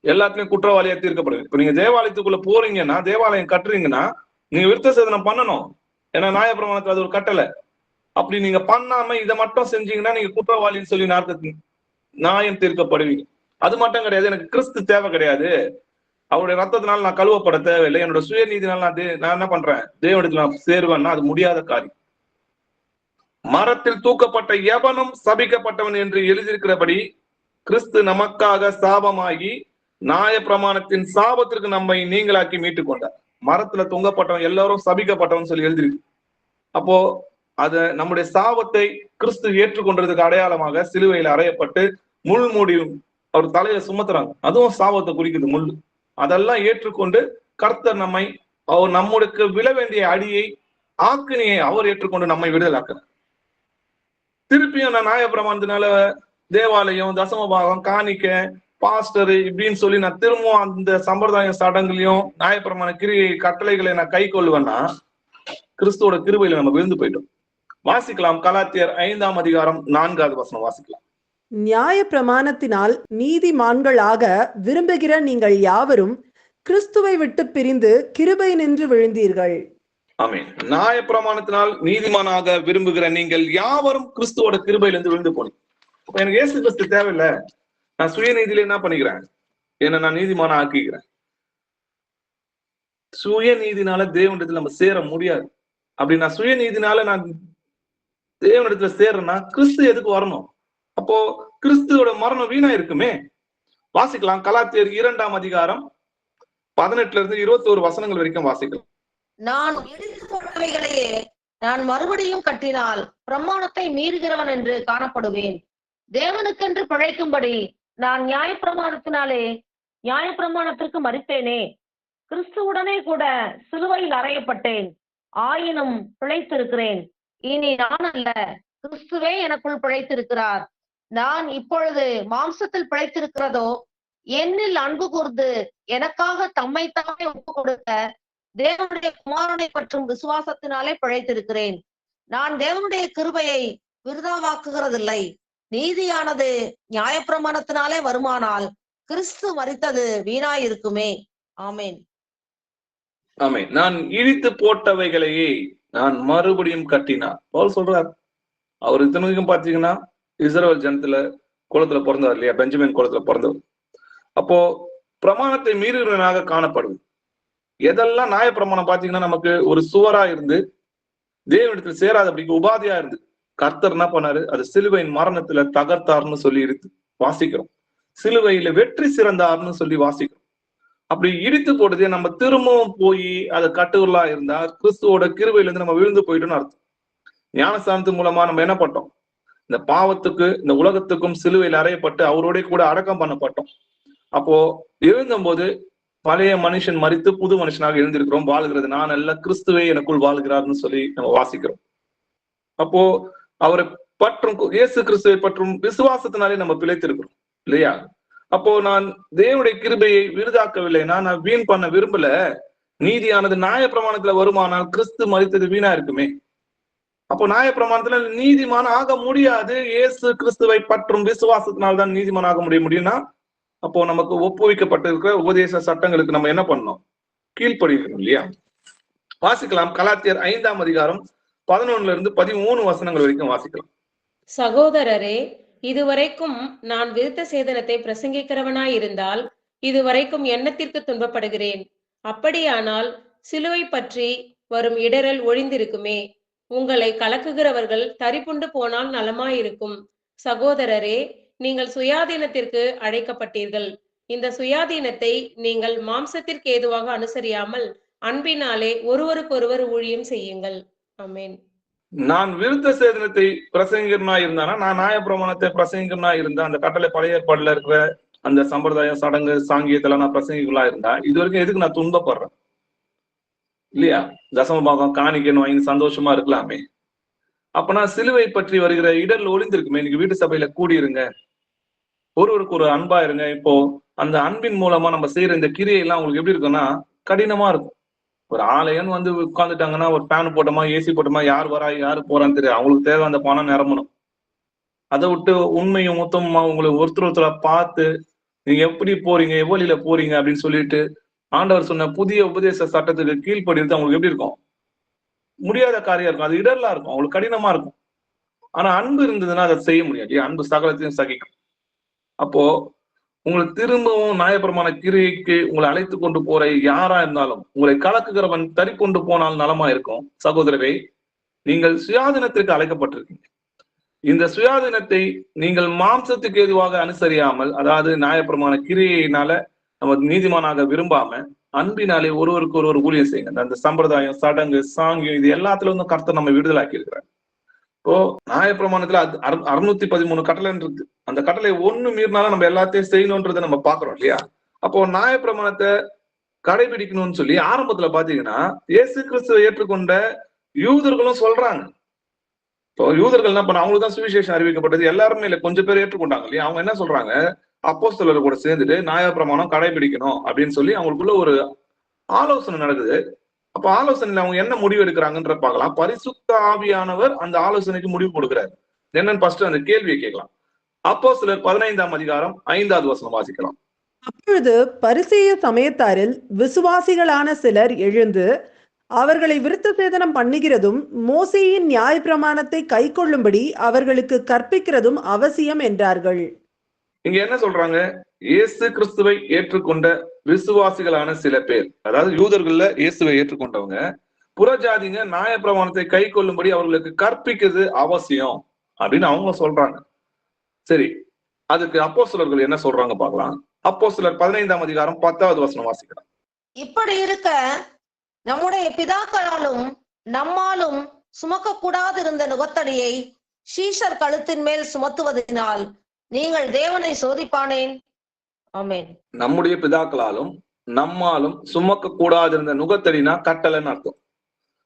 எல்லாத்துலயும் குற்றவாளியா தீர்க்கப்படுது. இப்ப நீங்க தேவாலயத்துக்குள்ள போறீங்கன்னா, தேவாலயம் கட்டுறீங்கன்னா நீங்க விருத்த சேதனம் பண்ணணும். ஏன்னா நியாயப்பிரமாணத்துல அது ஒரு கட்டளை. அப்படி நீங்க பண்ணாம இதை மட்டும் செஞ்சீங்கன்னா நீங்க குற்றவாளின்னு சொல்லி நியாயம் தீர்க்கப்படுவீங்க. அது மட்டும் கிடையாது, எனக்கு கிறிஸ்து தேவை கிடையாது, அவருடைய ரத்தத்தினால நான் கழுவப்பட தேவையில்லை, என்னோட சுயநீதினால நான் என்ன பண்றேன், தேவனிடத்துல நான் சேருவேன்னா அது முடியாத காரியம். மரத்தில் தூக்கப்பட்ட எவனும் சபிக்கப்பட்டவன் என்று எழுதியிருக்கிறபடி கிறிஸ்து நமக்காக சாபமாகி நியாயப்பிரமாணத்தின் சாபத்திற்கு நம்மை நீங்களாக்கி மீட்டுக் கொண்டார். மரத்துல தொங்கப்பட்டவன் எல்லாரும் சபிக்கப்பட்டவன் சொல்லி எழுதிருக்கு. அப்போ அத நம்முடைய சாபத்தை கிறிஸ்து ஏற்றுக்கொண்டதுக்கு அடையாளமாக சிலுவையில் அறையப்பட்டு முள் மூடி அவர் தலையில சுமத்துறாங்க. அதுவும் சாபத்தை குறிக்குது, முள். அதெல்லாம் ஏற்றுக்கொண்டு கர்த்தர் நம்மை, அவர் நம்முடைய விழ வேண்டிய அடியை ஆக்கினியை அவர் ஏற்றுக்கொண்டு நம்மை விடுதலாக்குறார். திருப்பியும் நான் நியாயப்பிரமாணத்தினால தேவாலயம், தசமபாகம், காணிக்க, பாஸ்டர் இப்படின்னு சொல்லி நான் திரும்பவும் அந்த சம்பிரதாய சடங்குலையும் நியாயப்பிரமாண கிரியை கட்டளைகளை நான் கை கொள்ளுவேன்னா கிறிஸ்துவோட கிருபையில நம்ம விழுந்து போயிட்டோம். வாசிக்கலாம், கலாத்தியர் 5ஆம் அதிகாரம் 4வது வசனம் வாசிக்கலாம். நியாய பிரமாணத்தினால் நீதிமான்களாக விரும்புகிற நீங்கள் யாவரும் கிறிஸ்துவை விட்டு பிரிந்து கிருபை நின்று விழுந்தீர்கள். ஆமென். நியாய பிரமாணத்தினால் நீதிமானாக விரும்புகிற நீங்கள் யாவரும் கிறிஸ்துவோட கிருபையிலிருந்து விழுந்து போனீங்க. எனக்கு இயேசு கிறிஸ்து தேவையில்லை, நான் சுயநீதியில என்ன பண்ணிக்கிறேன், என்ன நான் நீதிமான ஆக்கிக்கிறேன். சுயநீதினால தேவனிடத்துல நம்ம சேர முடியாது. அப்படி நான் சுயநீதினால நான் தேவனிடத்துல சேர்றேன்னா கிறிஸ்து எதுக்கு வரணும்? அப்போ கிறிஸ்துவோட மரணம் வீணா இருக்குமே. வாசிக்கலாம், கலாத்தியர் 2ஆம் அதிகாரம் 18ல இருந்து 21 வசனங்கள் வரைக்கும் வாசிக்கலாம். நான் இடித்து போட்டவைகளையே நான் மறுபடியும் கட்டினால் பிரமாணத்தை மீறுகிறவன் என்று காணப்படுவேன். தேவனுக்கென்று பிழைக்கும்படி நான் நியாயப்பிரமாணத்தினாலே நியாயப்பிரமாணத்திற்கு மறித்தேனே. கிறிஸ்துவுடனே கூட சிலுவையில் அறையப்பட்டேன், ஆயினும் பிழைத்திருக்கிறேன். இனி நான் அல்ல, கிறிஸ்துவே எனக்குள் பிழைத்திருக்கிறார். நான் இப்பொழுது மாம்சத்தில் பிழைத்திருக்கிறதோ, என்னில் அன்பு கூர்ந்து எனக்காக தம்மை தாமே ஒப்பு கொடுத்த தேவனுடைய குமாரனை பற்றும் விசுவாசத்தினாலே பிழைத்திருக்கிறேன். நான் தேவனுடைய கிருபையை விருதாவாக்குகிறதில்லை. நீதியானது நியாயப்பிரமாணத்தினாலே வருமானால் கிறிஸ்து மரித்தது வீணாயிருக்குமே. ஆமேன். ஆமென். நான் இடித்து போட்டவைகளையே நான் மறுபடியும் கட்டினார். பவுல் சொல்றார். அவர் இத்தனைக்கும் பாத்தீங்கன்னா இஸ்ரவேல் ஜனத்துல குலத்துல பிறந்தவர் இல்லையா, பெஞ்சமின் குலத்துல பிறந்தவர். அப்போ பிரமாணத்தை மீறுகிறவனாக காணப்படுது. எதெல்லாம் நியாய பிரமாணம் பாத்தீங்கன்னா நமக்கு ஒரு சுவரா இருந்து தேவனிடத்தில் சேராதபடிக்கு உபாதியா இருந்து கர்த்தர் என்ன பண்ணாரு, அது சிலுவையின் மரணத்துல தகர்த்தார்னு சொல்லி இருக்கு வாசிக்கிறோம். சிலுவையில வெற்றி சிறந்தார்னு சொல்லி வாசிக்கிறோம். அப்படி இடித்து போட்டதே நம்ம திரும்பவும் போய் அதை கட்டுவலா இருந்தா கிறிஸ்துவோட கிருபையில இருந்து நம்ம விழுந்து போயிட்டோம்னு அர்த்தம். ஞானஸ்தானத்து மூலமா நம்ம என்ன பண்ணோம், இந்த பாவத்துக்கு இந்த உலகத்துக்கும் சிலுவையில் அறையப்பட்டு அவரோட கூட அடக்கம் பண்ணப்பட்டோம். அப்போ எழுந்தும் போது பழைய மனுஷன் மரித்து புது மனுஷனாக எழுந்திருக்கிறோம். வாழ்கிறது நான் அல்ல, கிறிஸ்துவே எனக்குள் வாழ்கிறார்னு சொல்லி நம்ம வாசிக்கிறோம். அப்போ அவரை பற்றும் இயேசு கிறிஸ்துவை பற்றும் விசுவாசத்தினாலே நம்ம பிழைத்திருக்கிறோம் இல்லையா. அப்போ நான் தேவனுடைய கிருபையை விருதாக்கவில்லைன்னா நான் வீண் பண்ண விரும்பல. நீதியானது நியாய பிரமாணத்துல வருமானால் கிறிஸ்து மரித்தது வீணா இருக்குமே. அப்போ நியாய பிரமாணத்துல நீதிமான ஆக முடியாது. இயேசு கிறிஸ்துவை பற்றும் விசுவாசத்தினால்தான் நீதிமான ஆக முடியும்னா அப்போ நமக்கு ஒப்புவிக்கப்பட்டிருக்கிற உபதேச சட்டங்களுக்கு நம்ம என்ன பண்ணணும், கீழ்ப்படிக்கணும் இல்லையா. வாசிக்கலாம். கலாத்தியர் 5ஆம் அதிகாரம் 11-13 வசனங்கள் வரைக்கும் வாசிக்கலாம். சகோதரரே, இதுவரைக்கும் நான் விருத்த சேதனத்தை பிரசங்கிக்கிறவனாயிருந்தால் இதுவரைக்கும் எண்ணத்திற்கு துன்பப்படுகிறேன். அப்படியானால் சிலுவை பற்றி வரும் இடரல் ஒழிந்திருக்குமே. உங்களை கலக்குகிறவர்கள் தரிப்புண்டு போனால் நலமாயிருக்கும். சகோதரரே, நீங்கள் சுயாதீனத்திற்கு அழைக்கப்பட்டீர்கள். இந்த சுயாதீனத்தை நீங்கள் மாம்சத்திற்கு ஏதுவாக அனுசரியாமல் அன்பினாலே ஒருவருக்கொருவர் ஊழியம் செய்யுங்கள். ஆமென். நான் விருத்த சேதனத்தை பிரசங்கிக்கிறனா இருந்தானா, நான் நியாய பிரமாணத்தை பிரசங்கிக்கிறனா இருந்தா, அந்த கட்டளை பழைய ஏற்பாடுல இருக்கிற அந்த சம்பிரதாயம் சடங்கு சாங்கியத்தெல்லாம் நான் பிரசங்கிக்கலாம் இருந்தா இது வரைக்கும் எதுக்கு நான் துன்பப்படுறேன் இல்லையா. தசம பாகம் காணிக்கணும் வாங்கி சந்தோஷமா இருக்கலாமே. அப்பனா சிலுவை பற்றி வருகிற இடர்ல ஒளிந்திருக்குமே. இன்னைக்கு வீட்டு சபையில கூடியிருங்க, ஒருவருக்கு ஒரு அன்பா இருங்க. இப்போ அந்த அன்பின் மூலமா நம்ம செய்யற இந்த கிரியையெல்லாம் உங்களுக்கு எப்படி இருக்குன்னா கடினமா இருக்கும். ஒரு ஆலயம் வந்து உட்காந்துட்டாங்கன்னா ஒரு ஃபேன் போட்டோமா ஏசி போட்டோமா யார் வரா யாரு போறான்னு தெரியும். அவங்களுக்கு தேவை அந்த பணம் நிரம்பணும். அதை விட்டு உண்மையும் மொத்தமா உங்களுக்கு ஒருத்தர பார்த்து நீங்க எப்படி போறீங்க எவ்வளியில போறீங்க அப்படின்னு சொல்லிட்டு ஆண்டவர் சொன்ன புதிய உபதேச சட்டத்துக்கு கீழ்ப்படிறது அவங்களுக்கு எப்படி இருக்கும், முடியாத காரியம் இருக்கும். அது இடர்லா இருக்கும், அவங்களுக்கு கடினமா இருக்கும். ஆனா அன்பு இருந்ததுன்னா அதை செய்ய முடியாது. அன்பு சகலத்தையும் சகிக்கும். அப்போ உங்களுக்கு திரும்பவும் நியாயப்பிரமாண கிரியைக்கு உங்களை அழைத்து கொண்டு போற யாரா இருந்தாலும் உங்களை கலக்குகிறவன் தரிக்கொண்டு போனால் நலமா இருக்கும். சகோதரரை, நீங்கள் சுயாதீனத்திற்கு அழைக்கப்பட்டிருக்கீங்க. இந்த சுயாதீனத்தை நீங்கள் மாம்சத்துக்கு ஏதுவாக அனுசரியாமல், அதாவது நியாயப்பிரமாண கிரியையினால நம்ம நீதிமானாக விரும்பாம அன்பினாலே ஒருவருக்கு ஒருவர் ஊழியம் செய்யுங்க. அந்த சம்பிரதாயம் சடங்கு சாங்கியம் இது எல்லாத்துல இருந்தும் கர்த்தர் நம்ம விடுதலாக்கி இருக்கிறார். இப்போ நியாயப்பிரமாணத்துல 613 கட்டளை இருக்கு. அந்த கட்டளை ஒண்ணு மீறினாலும் நம்ம எல்லாத்தையும் செய்யணும்ன்றதை நம்ம பாக்குறோம் இல்லையா. அப்போ நியாயப்பிரமாணத்தை கடைபிடிக்கணும்னு சொல்லி ஆரம்பத்துல பாத்தீங்கன்னா இயேசு கிறிஸ்துவை ஏற்றுக்கொண்ட யூதர்களும் சொல்றாங்க. இப்போ யூதர்கள் என்ன பண்ண, அவங்களுக்கு தான் சுவிசேஷம் அறிவிக்கப்பட்டது. எல்லாருமே இல்லை, கொஞ்சம் பேர் ஏற்றுக்கொண்டாங்க இல்லையா. அவங்க என்ன சொல்றாங்க, அப்போஸ்தலர் கூட சேர்ந்துட்டு நியாயப்பிரமாணம் கடைபிடிக்கணும் அப்படின்னு சொல்லி அவங்களுக்குள்ள ஒரு ஆலோசனை நடக்குது. அப்ப ஆலோசனையில அவங்க என்ன முடிவு எடுக்கிறாங்கன்ற பார்க்கலாம். பரிசுத்த ஆவியானவர் அந்த ஆலோசனைக்கு முடிவு கொடுக்கிறாரு. என்னன்னு ஃபர்ஸ்ட் அந்த கேள்வியை கேட்கலாம். அப்போஸ்தலர் 15ஆம் அதிகாரம் 5வது வசனம் வாசிக்கலாம். அப்பொழுது பரிசேய சமயத்தாரில் விசுவாசிகளான சிலர் எழுந்து அவர்களை விருத்த சேதனம் பண்ணுகிறதும் மோசேயின் நியாயப்பிரமாணத்தை கை கொள்ளும்படி அவர்களுக்கு கற்பிக்கிறதும் அவசியம் என்றார்கள். இங்க என்ன சொல்றாங்க, இயேசு கிறிஸ்துவை ஏற்றுக்கொண்ட விசுவாசிகளான சில பேர், அதாவது யூதர்கள்ல இயேசுவை ஏற்றுக்கொண்டவங்க புறஜாதிங்க நியாயப்பிரமாணத்தை கை கொள்ளும்படி அவர்களுக்கு கற்பிக்கிறது அவசியம் அப்படின்னு அவங்க சொல்றாங்க. சரி, அதுக்கு அப்போஸ்தலர்கள் என்ன சொல்றாங்க பார்க்கலாம். அப்போஸ்தலர் 15ஆம் அதிகாரம் 10வது வசனம் வாசிக்கலாம். இப்படி இருக்க நம்முடைய பிதாக்களாலும் நம்மாலும் சுமக்க கூடாது இருந்த நுகத்தடியை சீஷர் கழுத்தின் மேல் சுமத்துவதனால் நீங்கள் தேவனை சோதிப்பானேன். ஆமென். நம்முடைய பிதாக்களாலும் நம்மாலும் சுமக்க கூடாது இருந்த நுகத்தடினா கட்டளைன்னு அர்த்தம்.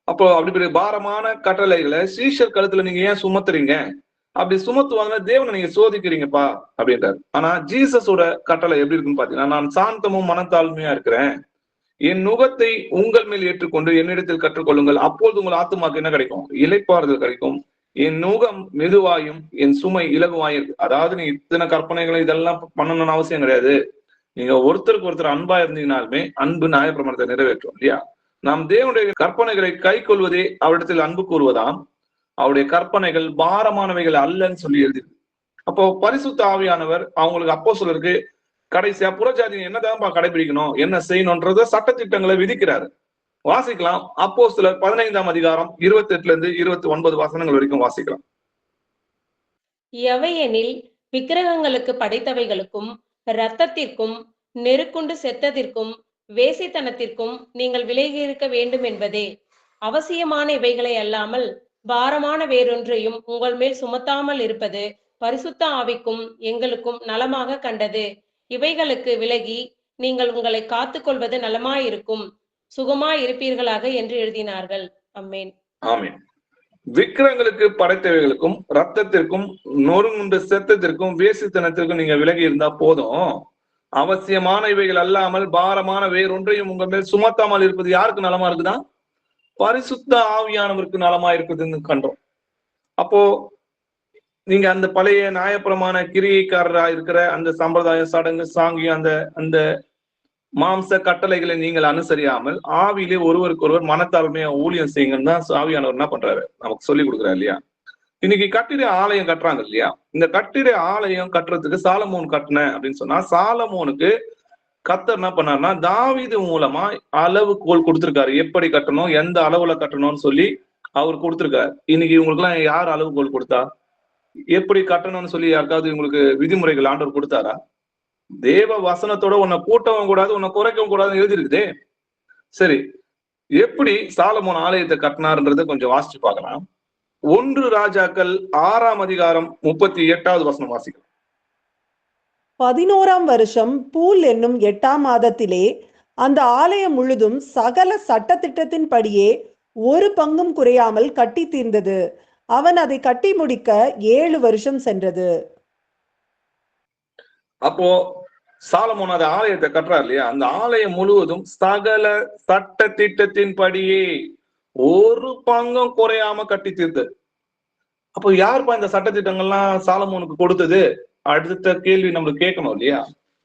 அப்போ அப்படி பாரமான கட்டளைகளை சீஷர் கழுத்துல நீங்க ஏன் சுமத்துறீங்க? அப்படி சுமத்துவாங்க தேவனை நீங்க சோதிக்கிறீங்கப்பா அப்படின்றாரு. ஆனா ஜீசஸோட கட்டளை எப்படி இருக்குன்னு பாத்தீங்கன்னா, நான் சாந்தமும் மனத்தாழ்மையா இருக்கிறேன், என் நுகத்தை உங்கள் மேல் ஏற்றுக்கொண்டு என்னிடத்தில் கற்றுக்கொள்ளுங்கள், அப்பொழுது உங்கள் ஆத்துமாக்கு என்ன கிடைக்கும்? இளைப்பாறுதல் கிடைக்கும். என் நுகம் மெதுவாயும் என் சுமை இலகுவாயும் இருக்கு. அதாவது நீ இத்தனை கற்பனைகளை இதெல்லாம் பண்ணணும்னு அவசியம் கிடையாது. நீங்க ஒருத்தருக்கு ஒருத்தர் அன்பா இருந்தீங்கனாலுமே அன்பு நியாயப்பிரமாணத்தை நிறைவேற்றும் இல்லையா? நாம் தேவனுடைய கற்பனைகளை கை கொள்வதே அவரிடத்தில் அன்பு கூறுவதாம். அவருடைய கற்பனைகள் பாரமானவைகள் அல்லன்னு சொல்லி எழுதிருக்கு. அப்போ பரிசுத்த ஆவியானவர் அவங்களுக்கு அப்போஸ்தலருக்கு கடைசியா புறஜாதி என்னதான் கடைபிடிக்கணும், என்ன செய்யணும்ன்றத சட்டத்திட்டங்களை விதிக்கிறாரு. வாசிக்கலாம். அப்போஸ்தலர் 15ஆம் அதிகாரம் 28ல இருந்து 29 வசனங்கள் வரைக்கும் வாசிக்கலாம். எவையெனில் விக்கிரகங்களுக்கு படைத்தவைகளுக்கும் இரத்தத்திற்கும் நெருக்குண்டு செத்ததிற்கும் வேசித்தனத்திற்கும் நீங்கள் விலகி இருக்க வேண்டும் என்பதே. அவசியமான இவைகளை அல்லாமல் பாரமான வேறொன்றையும் உங்கள் மேல் சுமத்தாமல் இருப்பது பரிசுத்த ஆவிக்கும் எங்களுக்கும் நலமாக கண்டது. இவைகளுக்கு விலகி நீங்கள் உங்களை காத்துக்கொள்வது நலமாயிருக்கும், சுகமாயிருப்பீர்களாக என்று எழுதினார்கள். ஆமென். ஆமென். விக்கிரகங்களுக்கு படைத்தவைகளுக்கும் ரத்தத்திற்கும் நொறுங்குண்டு செத்தத்திற்கும் வேசித்தனத்திற்கும் நீங்க விலகி இருந்தா போதும். அவசியமான இவைகள் அல்லாமல் பாரமான வேறொன்றையும் உங்க மேல் சுமத்தாமல் இருப்பது யாருக்கு நலமா இருக்குதா? பரிசுத்த ஆவியானவருக்கு நலமா இருக்குதுன்னு கண்டோம். அப்போ நீங்க அந்த பழைய நியாயப்பிரமாண கிரியைக்காரரா இருக்கிற அந்த சம்பிரதாயம், சடங்கு, சாங்கியம், அந்த மாம்ச கட்டளைகளை நீங்கள் அனுசரியாமல் ஆவியிலே ஒருவருக்கு ஒருவர் மனத்தாழ்மையா ஊழியம் செய்யுங்கன்னு தான் ஆவியானவர் என்ன பண்றாரு? நமக்கு சொல்லி கொடுக்குறாரு இல்லையா? இன்னைக்கு கட்டிட ஆலயம் கட்டுறாங்க இல்லையா? இந்த கட்டிட ஆலயம் கட்டுறதுக்கு சாலமோன் கட்டின அப்படின்னு சொன்னா, சாலமோனுக்கு கர்த்தர் என்ன பண்ணாருன்னா தாவீது மூலமா அளவுகோல் கொடுத்திருக்காரு. எப்படி கட்டணும், எந்த அளவுல கட்டணும்னு சொல்லி அவர் கொடுத்திருக்காரு. இன்னைக்கு இவங்களுக்கு எல்லாம் யார் அளவுகோல் கொடுத்தா? எப்படி கட்டணும்னு சொல்லி யாருக்காவது இவங்களுக்கு விதிமுறைகள் ஆண்டவர் கொடுத்தாரா? தேவ வசனத்தோட உன்னை கூட்டவும் கூடாது, உன்னை குறைக்கவும் கூடாதுன்னு எழுதிருக்குதே. சரி, எப்படி சாலமோன் ஆலயத்தை கட்டினார்ன்றத கொஞ்சம் வாசிச்சு பார்க்கலாம். 1 ராஜாக்கள் 6ஆம் அதிகாரம் 38வது வசனம் வாசிக்கலாம். 11ஆம் வருஷம் பூல் என்னும் 8ஆம் மாதத்திலே அந்த ஆலயம் முழுதும் சகல சட்டத்திட்டத்தின்படியே ஒரு பங்கும் குறையாமல் கட்டி தீர்ந்தது. அவன் அதை கட்டி முடிக்க 7 வருஷம் சென்றது. அப்போ சாலமோன் அந்த ஆலயத்தை கட்டுறாரு இல்லையா? அந்த ஆலயம் முழுவதும் சகல சட்ட திட்டத்தின் படியே ஒரு பங்கும் குறையாம கட்டி தீர்த்தது. அப்போ யாருப்பா இந்த சட்ட திட்டங்கள்லாம் சாலமோனுக்கு கொடுத்தது? அடுத்த கேள்வி நம்மளுக்கு கேட்கணும் இல்லையா?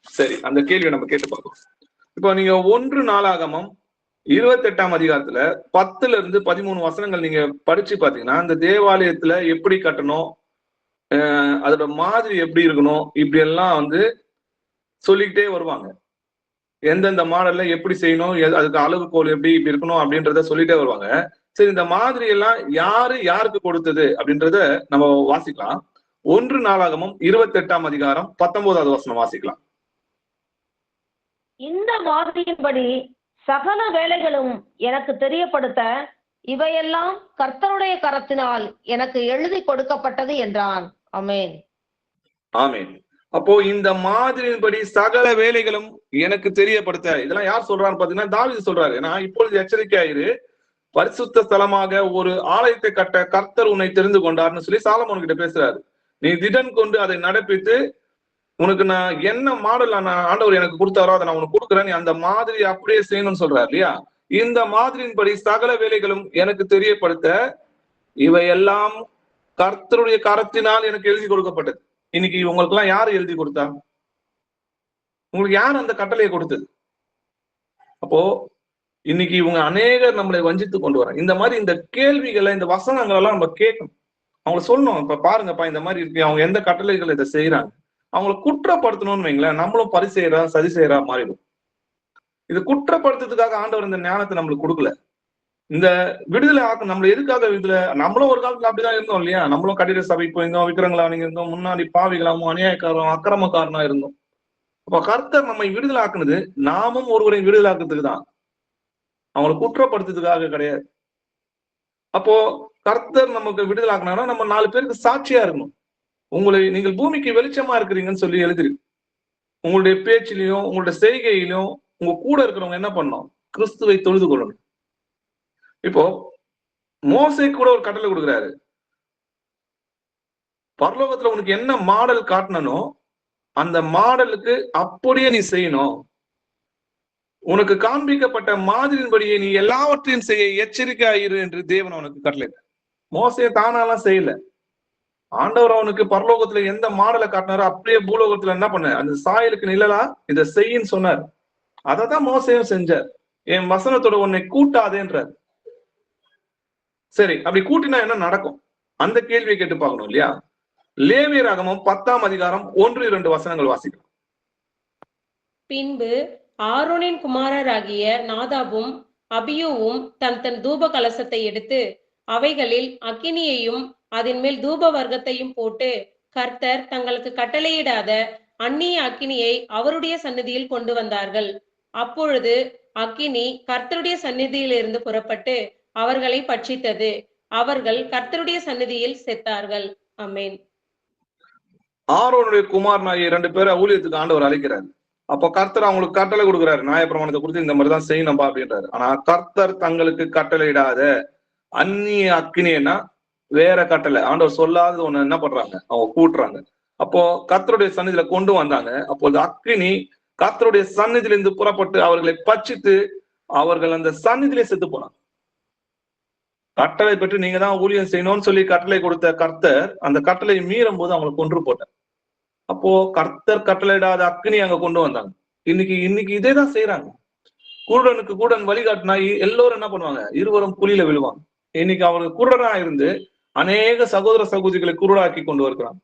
சரி, அந்த கேள்வியை நம்ம கேட்டு பார்ப்போம். இப்போ நீங்க 1 நாளாகமம் 28ஆம் அதிகாரத்துல 10ல இருந்து 13 வசனங்கள் நீங்க படிச்சு பாத்தீங்கன்னா, அந்த தேவாலயத்துல எப்படி கட்டணும், அதோட மாதிரி எப்படி இருக்கணும், இப்படி எல்லாம் சொல்லிக்கிட்டே வருவாங்க. எந்தெந்த மாடல்ல எப்படி செய்யணும், அதுக்கு அளவுகோல் எப்படி இப்படி இருக்கணும் அப்படின்றத சொல்லிட்டே வருவாங்க. சரி, இந்த மாதிரி எல்லாம் யாருக்கு கொடுத்தது அப்படின்றத நம்ம வாசிக்கலாம். 1 நாளாகமம் 28ஆம் அதிகாரம் 19வது வசனம் வாசிக்கலாம். இந்த மாதிரியின்படி சகல வேலைகளும் எனக்கு தெரியப்படுத்த இவையெல்லாம் கர்த்தருடைய கரத்தினால் எனக்கு எழுதி கொடுக்கப்பட்டது என்றான். ஆமென். ஆமென். அப்போ இந்த மாதிரியின்படி சகல வேலைகளும் எனக்கு தெரியப்படுத்த, இதெல்லாம் யார் சொல்றான்னு பாத்தீங்கன்னா தாவீது சொல்றாரு. ஏன்னா இப்பொழுது எச்சரிக்கையாயிரு, பரிசுத்த ஸ்தலமாக ஒரு ஆலயத்தை கட்ட கர்த்தர் உன்னை தெரிந்து கொண்டார்னு சொல்லி சாலமோன் கிட்ட பேசுறாரு. நீ திடன் கொண்டு அதை நடப்பித்து உனக்கு நான் என்ன மாடல் ஆண்டவர் எனக்கு கொடுத்தாரோ அதை நான் உனக்கு கொடுக்குறேன், நீ அந்த மாதிரி அப்படியே செய்யணும்னு சொல்றாரு இல்லையா? இந்த மாதிரியின்படி சகல வேலைகளும் எனக்கு தெரியப்படுத்த இவையெல்லாம் கர்த்தருடைய கரத்தினால் எனக்கு எழுதி கொடுக்கப்பட்டது. இன்னைக்கு உங்களுக்கு எல்லாம் யாரு எழுதி கொடுத்தா? உங்களுக்கு யார் அந்த கட்டளையை கொடுத்தது? அப்போ இன்னைக்கு இவங்க அநேகர் நம்மளை வஞ்சித்து கொண்டு வராங்க. இந்த மாதிரி இந்த கேள்விகளை, இந்த வசனங்கள் எல்லாம் நம்ம கேட்கணும். அவங்களை சொல்லணும், இப்ப பாருங்கப்பா இந்த மாதிரி இருக்கு, அவங்க எந்த கட்டளைகள் இதை செய்யறாங்க, அவங்களை குற்றப்படுத்தணும்னு வைங்களேன், நம்மளும் பரிசெய்யறா சதி செய்யறா மாறிடும். இது குற்றப்படுத்துறதுக்காக ஆண்டவர் இந்த ஞானத்தை நம்மளுக்கு கொடுக்கல. இந்த விடுதலை ஆக்க நம்மள எதுக்காக இதுல, நம்மளும் ஒரு காலத்துல அப்படிதான் இருந்தோம் இல்லையா? நம்மளும் கட்டிட சபைக்கு போயிருந்தோம், விக்கிரங்களா இருந்தோம், முன்னாடி பாவிகளாவும் அநியாயக்காரம் அக்கிரமக்காரனா இருந்தோம். அப்ப கர்த்தர் நம்மை விடுதலை ஆக்குனது நாமும் ஒருவரை விடுதலை ஆக்குறதுக்கு தான், அவங்களை குற்றப்படுத்துறதுக்காக கிடையாது. அப்போ கர்த்தர் நமக்கு விடுதலை ஆக்குனா நம்ம 4 பேருக்கு சாட்சியா இருக்கணும். நீங்கள் பூமிக்கு வெளிச்சமா இருக்கிறீங்கன்னு சொல்லி எழுதிருக்கு. உங்களுடைய பேச்சிலையும் உங்களுடைய செய்கையிலும் உங்க கூட இருக்கிறவங்க என்ன பண்ணணும்? கிறிஸ்துவை தொழுது கொள்ளணும். இப்போ மோசே கூட ஒரு கட்டளை கொடுக்குறாரு, பரலோகத்துல உனக்கு என்ன மாடல் காட்டனோ அந்த மாடலுக்கு அப்படியே நீ செய்யணும். உனக்கு காண்பிக்கப்பட்ட மாதிரியின்படியே நீ எல்லாவற்றையும் செய்ய எச்சரிக்கையாயிரு என்று தேவன் அவனுக்கு கட்டளை. மோசே தானாலாம் செய்யல. ஆண்டவர் அவனுக்கு பரலோகத்துல எந்த மாடலை காட்டினாரோ அப்படியே பூலோகத்துல என்ன பண்ண, அந்த சாயலுக்கு நிழலா இதை செய்யின்னு சொன்னார். அததான் மோசையும் செஞ்சார். என் வசனத்தோட உன்னை கூட்டாதேன்றார். சரி, அப்படி கூட்டினா என்ன நடக்கும்? அந்த கேள்வியை கேட்டு பார்க்கணும் இல்லையா? லேவியராகமம் 10ஆம் அதிகாரம் 1-2 வசனங்கள் வாசிக்கலாம். பின்பு ஆரோனின் குமாரராகிய நாதாபும் அபியூவும் தன் தன் தூப கலசத்தை எடுத்து அவைகளில் அக்கினியையும் அதன் மேல் தூப வர்க்கத்தையும் போட்டு கர்த்தர் தங்களுக்கு கட்டளையிடாத அந்நிய அக்கினியை அவருடைய சந்நிதியில் கொண்டு வந்தார்கள். அப்பொழுது அக்கினி கர்த்தருடைய சந்நிதியிலிருந்து புறப்பட்டு அவர்களை பட்சித்தது. அவர்கள் கர்த்தருடைய சந்நிதியில் செத்தார்கள். ஆமென். ஆரோனுடைய குமாரனாகிய 2 பேரை ஊழியத்துக்கு ஆண்டவர் அழைக்கிறார். அப்போ கர்த்தர் அவங்களுக்கு கட்டளை கொடுக்குறாரு, நியாயப்பிரமாணத்தை கொடுத்து இந்த மாதிரிதான் செய்யணும்பா அப்படின்றாரு. ஆனா கர்த்தர் தங்களுக்கு கட்டளையிடாத அந்நிய அக்கினின்னா வேற கட்டளை, ஆண்டவர் சொல்லாத ஒண்ணு என்ன பண்றாங்க, அவங்க கூட்டுறாங்க. அப்போ கர்த்தருடைய சந்நிதியில கொண்டு வந்தாங்க. அப்போது அக்கினி கர்த்தருடைய சந்நிதியிலிருந்து புறப்பட்டு அவர்களை பட்சித்து அவர்கள் அந்த சந்நிதியிலே செத்து போனாங்க. கட்டளை பெற்று நீங்க தான் ஊழியம் செய்யணும்னு சொல்லி கட்டளை கொடுத்த கர்த்தர் அந்த கட்டளை மீறும் போது அவங்களை கொன்று போட்டார். அப்போ கர்த்தர் கட்டளையிடாத அக்கினி அங்க கொண்டு வந்தாங்க. இன்னைக்கு இதேதான் செய்யறாங்க. குருடனுக்கு குருடன் வழிகாட்டினா எல்லோரும் என்ன பண்ணுவாங்க, இருவரும் குழியில விழுவாங்க. இன்னைக்கு அவருக்கு குருடனா இருந்து அநேக சகோதர சகோதரிகளை குருடாக்கி கொண்டு வருகிறாங்க.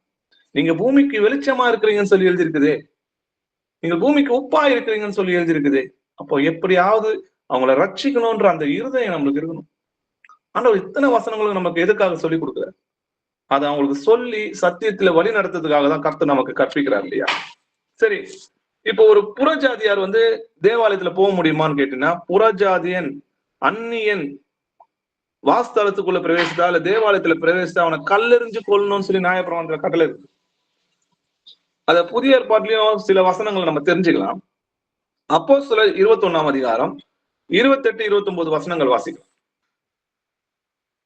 நீங்க பூமிக்கு வெளிச்சமா இருக்கிறீங்கன்னு சொல்லி எழுதியிருக்குதே, நீங்க பூமிக்கு உப்பா இருக்கிறீங்கன்னு சொல்லி எழுதியிருக்குதே. அப்போ எப்படியாவது அவங்கள ரட்சிக்கணும்ன்ற அந்த இருதயம் நம்மளுக்கு இருக்கணும். ஆண்டவர் இத்தனை வசனங்களும் நமக்கு எதுக்காக சொல்லி கொடுக்குறாரு? அதை அவங்களுக்கு சொல்லி சத்தியத்துல வழி நடத்துறதுக்காக தான் கர்த்தர் நமக்கு கற்பிக்கிறார் இல்லையா? சரி, இப்போ ஒரு புறஜாதியார் தேவாலயத்துல போக முடியுமான்னு கேட்டீங்கன்னா, புறஜாதியன் அந்நியன் வாஸ்தலத்துக்குள்ள பிரவேசித்தா இல்ல தேவாலயத்துல பிரவேசித்தா அவனை கல்லெறிஞ்சு கொள்ளணும்னு சொல்லி நியாயப்பிரமாணத்துல கட்டளை இருக்கு. அத புதிய ஏற்பாட்டிலையும் சில வசனங்களை நம்ம தெரிஞ்சுக்கலாம். அப்போஸ்தலர் 21ஆம் அதிகாரம் 28-29 வசனங்கள் வாசிக்கலாம்.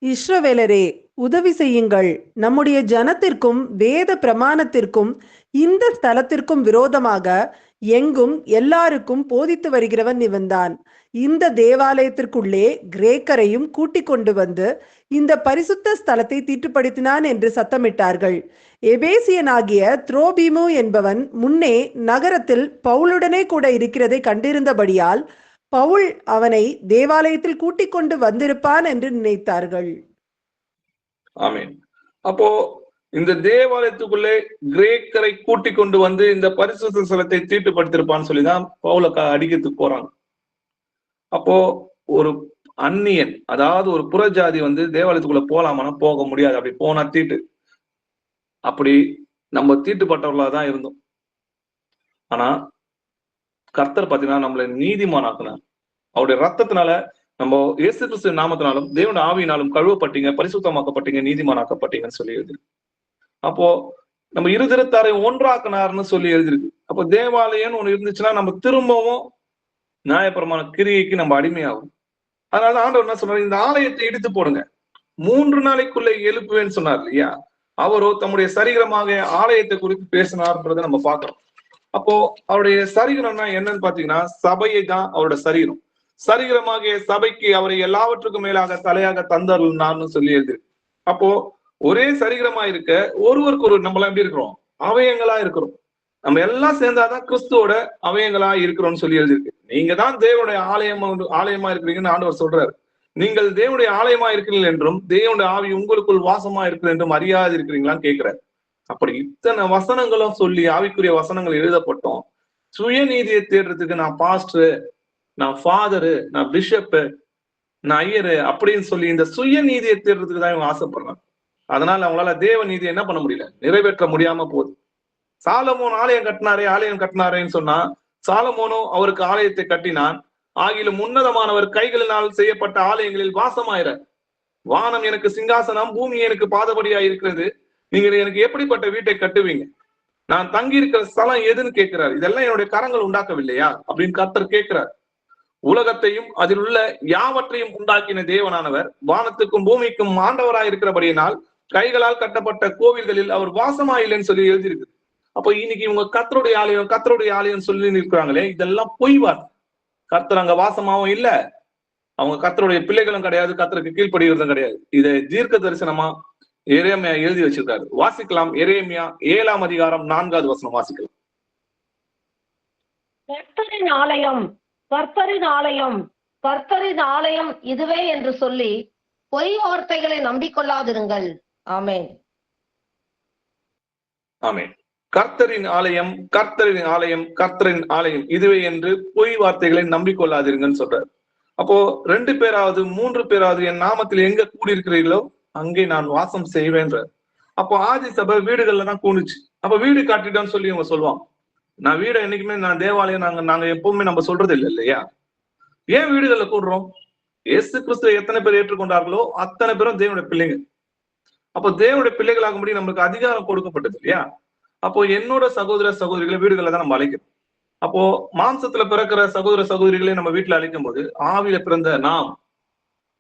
இஸ்ரவேலரே, உதவி செய்யுங்கள். நம்முடைய ஜனத்திற்கும் வேத பிரமாணத்திற்கும் இந்த ஸ்தலத்திற்கும் விரோதமாக எங்கும் எல்லாருக்கும் போதித்து வருகிறவன் இவன்தான். இந்த தேவாலயத்திற்குள்ளே கிரேக்கரையும் கூட்டிக் கொண்டு வந்து இந்த பரிசுத்த ஸ்தலத்தை தீட்டுப்படுத்தினான் என்று சத்தமிட்டார்கள். எபேசியனாகிய துரோபீமு என்பவன் முன்னே நகரத்தில் பவுலுடனே கூட இருக்கிறதை கண்டிருந்தபடியால் பவுல் அவனை தேவாலயத்தில் கூட்டிக் கொண்டு வந்திருப்பான் என்று நினைத்தார்கள். ஆமீன். அப்போ இந்த தேவாலயத்துக்குள்ளே கிரேக்கரை கூட்டிக் கொண்டு வந்து இந்த பரிசுத்த ஸ்தலத்தை தீட்டுப்படுத்திருப்பான்னு சொல்லிதான் பவுல அடிக்கிறதுக்கு போறாங்க. அப்போ ஒரு அந்நியன், அதாவது ஒரு புறஜாதி தேவாலயத்துக்குள்ள போலாமான்னா போக முடியாது. அப்படி போனா தீட்டு. அப்படி நம்ம தீட்டுப்பட்டவர்களாதான் இருந்தோம். ஆனா கர்த்தர் பாத்தீங்கன்னா நம்மளை நீதிமானாக்குனார். அவருடைய ரத்தத்தினால நம்ம இயேசு கிறிஸ்து நாமத்தினாலும் தேவனுடைய ஆவியினாலும் கழுவப்பட்டீங்க, பரிசுத்தமாக்கப்பட்டீங்க, நீதிமானாக்கப்பட்டீங்கன்னு சொல்லி எழுதிருக்கு. அப்போ நம்ம இருதிருத்தாரை ஒன்றாக்குனார்னு சொல்லி எழுதிருக்கு. அப்போ தேவாலயம் ஒண்ணு இருந்துச்சுன்னா நம்ம திரும்பவும் நியாயப்பிரமாண கிரியைக்கு நம்ம அடிமையாகும். அதனால ஆண்டவர் என்ன சொன்னார், இந்த ஆலயத்தை இடித்து போடுங்க, 3 நாளைக்குள்ள எழுப்புவேன்னு சொன்னார் இல்லையா? அவரோ தம்முடைய சரீரமாக ஆலயத்தை குறித்து பேசினார்ன்றதை நம்ம பார்க்கிறோம். அப்போ அவருடைய சரீரம்னா என்னன்னு பாத்தீங்கன்னா சபையை தான் அவரோட சரீரம். சரீரமாகிய சபைக்கு அவரை எல்லாவற்றுக்கும் மேலாக தலையாக தந்தருள்னார்னு சொல்லி எழுதிருக்கு. அப்போ ஒரே சரீரமா இருக்க ஒருவருக்கு ஒரு நம்மளா எப்படி இருக்கிறோம், அவயங்களா இருக்கிறோம். நம்ம எல்லாம் சேர்ந்தாதான் கிறிஸ்துவோட அவயங்களா இருக்கிறோம்னு சொல்லி எழுதிருக்கு. நீங்க தான் தேவனுடைய ஆலயமா இருக்கிறீங்கன்னு ஆண்டவர் சொல்றாரு. நீங்கள் தேவனுடைய ஆலயமா இருக்கிறீர்கள் என்றும் தேவனுடைய ஆவி உங்களுக்குள் வாசமா இருக்கிறது என்றும் அறியாது இருக்கிறீங்களான்னு கேட்கிறாரு. அப்படி இத்தனை வசனங்களும் சொல்லி ஆவிக்குரிய வசனங்கள் எழுதப்பட்டோம். சுயநீதியை தேடுறதுக்கு நான் பாஸ்டரு, நான் ஃபாதரு, நான் பிஷப்பு, நான் ஐயரு அப்படின்னு சொல்லி இந்த சுயநீதியை தேடுறதுக்கு தான் இவங்க ஆசைப்படுறாங்க. அதனால அவங்களால தேவ நீதியை என்ன பண்ண முடியல, நிறைவேற்ற முடியாம போகுது. சாலமோன் ஆலயம் கட்டினாரேன்னு சொன்னா சாலமோனும் அவருக்கு ஆலயத்தை கட்டினான். ஆகிலும் உன்னதமானவர் கைகளினால் செய்யப்பட்ட ஆலயங்களில் வாசமாயிர. வானம் எனக்கு சிங்காசனம், பூமி எனக்கு பாதபடியா இருக்கிறது. நீங்க எனக்கு எப்படிப்பட்ட வீட்டை கட்டுவீங்க? நான் தங்கி இருக்கிற ஸ்தலம் எதுன்னு கேட்கிறார். இதெல்லாம் என்னுடைய கரங்கள் உண்டாக்கவில்லையா அப்படின்னு கர்த்தர் கேட்கிறார். உலகத்தையும் அதில் உள்ள யாவற்றையும் உண்டாக்கின தேவனானவர் வானத்துக்கும் பூமிக்கும் ஆண்டவராய் இருக்கிறபடியினால் கைகளால் கட்டப்பட்ட கோவில்களில் அவர் வாசமாயில்லைன்னு சொல்லி எழுதியிருக்கு. அப்போ இன்னைக்கு இவங்க கர்த்தருடைய ஆலயம் சொல்லி இருக்கிறாங்களே, இதெல்லாம் பொய் வார்த்தை. கர்த்தர் அங்க வாசமாவும் இல்ல, அவங்க கர்த்தருடைய பிள்ளைகளும் கிடையாது, கர்த்தருக்கு கீழ்ப்படுகிறதும் கிடையாது. இதை தீர்க்க தரிசனமா எரேமியா எழுதி வச்சிருக்காரு. வாசிக்கலாம். எரேமியா 7ஆம் அதிகாரம் 4வது வசனம் வாசிக்கலாம். கர்த்தரின் ஆலயம், கர்த்தரின் ஆலயம், கர்த்தரின் ஆலயம் இதுவே என்று சொல்லி பொய் வார்த்தைகளை நம்பிக்கொள்ளாதிருங்கள். ஆமென். ஆமென். கர்த்தரின் ஆலயம், கர்த்தரின் ஆலயம், கர்த்தரின் ஆலயம் இதுவே என்று பொய் வார்த்தைகளை நம்பிக்கொள்ளாதிருங்கன்னு சொல்றாரு. அப்போ 2 பேராவது 3 பேராவது என் நாமத்தில் எங்க கூடியிருக்கிறீர்களோ அங்கே நான் வாசம் செய்வேன்ற. அப்போ ஆதி சபை வீடுகள்ல தான் கூணுச்சு. அப்ப வீடு காட்டிட்டோன்னு சொல்லி இவங்க சொல்லுவாங்க. நான் வீடை என்னைக்குமே, நான் தேவாலயம் நாங்க எப்பவுமே நம்ம சொல்றது இல்லை இல்லையா? ஏன் வீடுகள்ல கூடுறோம்? இயேசு கிறிஸ்துவை எத்தனை பேர் ஏற்றுக்கொண்டார்களோ அத்தனை பேரும் தேவனுடைய பிள்ளைங்க. அப்போ தேவனுடைய பிள்ளைகளாகும்படி நம்மளுக்கு அதிகாரம் கொடுக்கப்பட்டது இல்லையா? அப்போ என்னோட சகோதர சகோதரிகளை வீடுகளை தான் நம்ம அழைக்கிறோம். அப்போ மாம்சத்துல பிறக்கிற சகோதர சகோதரிகளை நம்ம வீட்டுல அழைக்கும் போது ஆவியில பிறந்த நாம்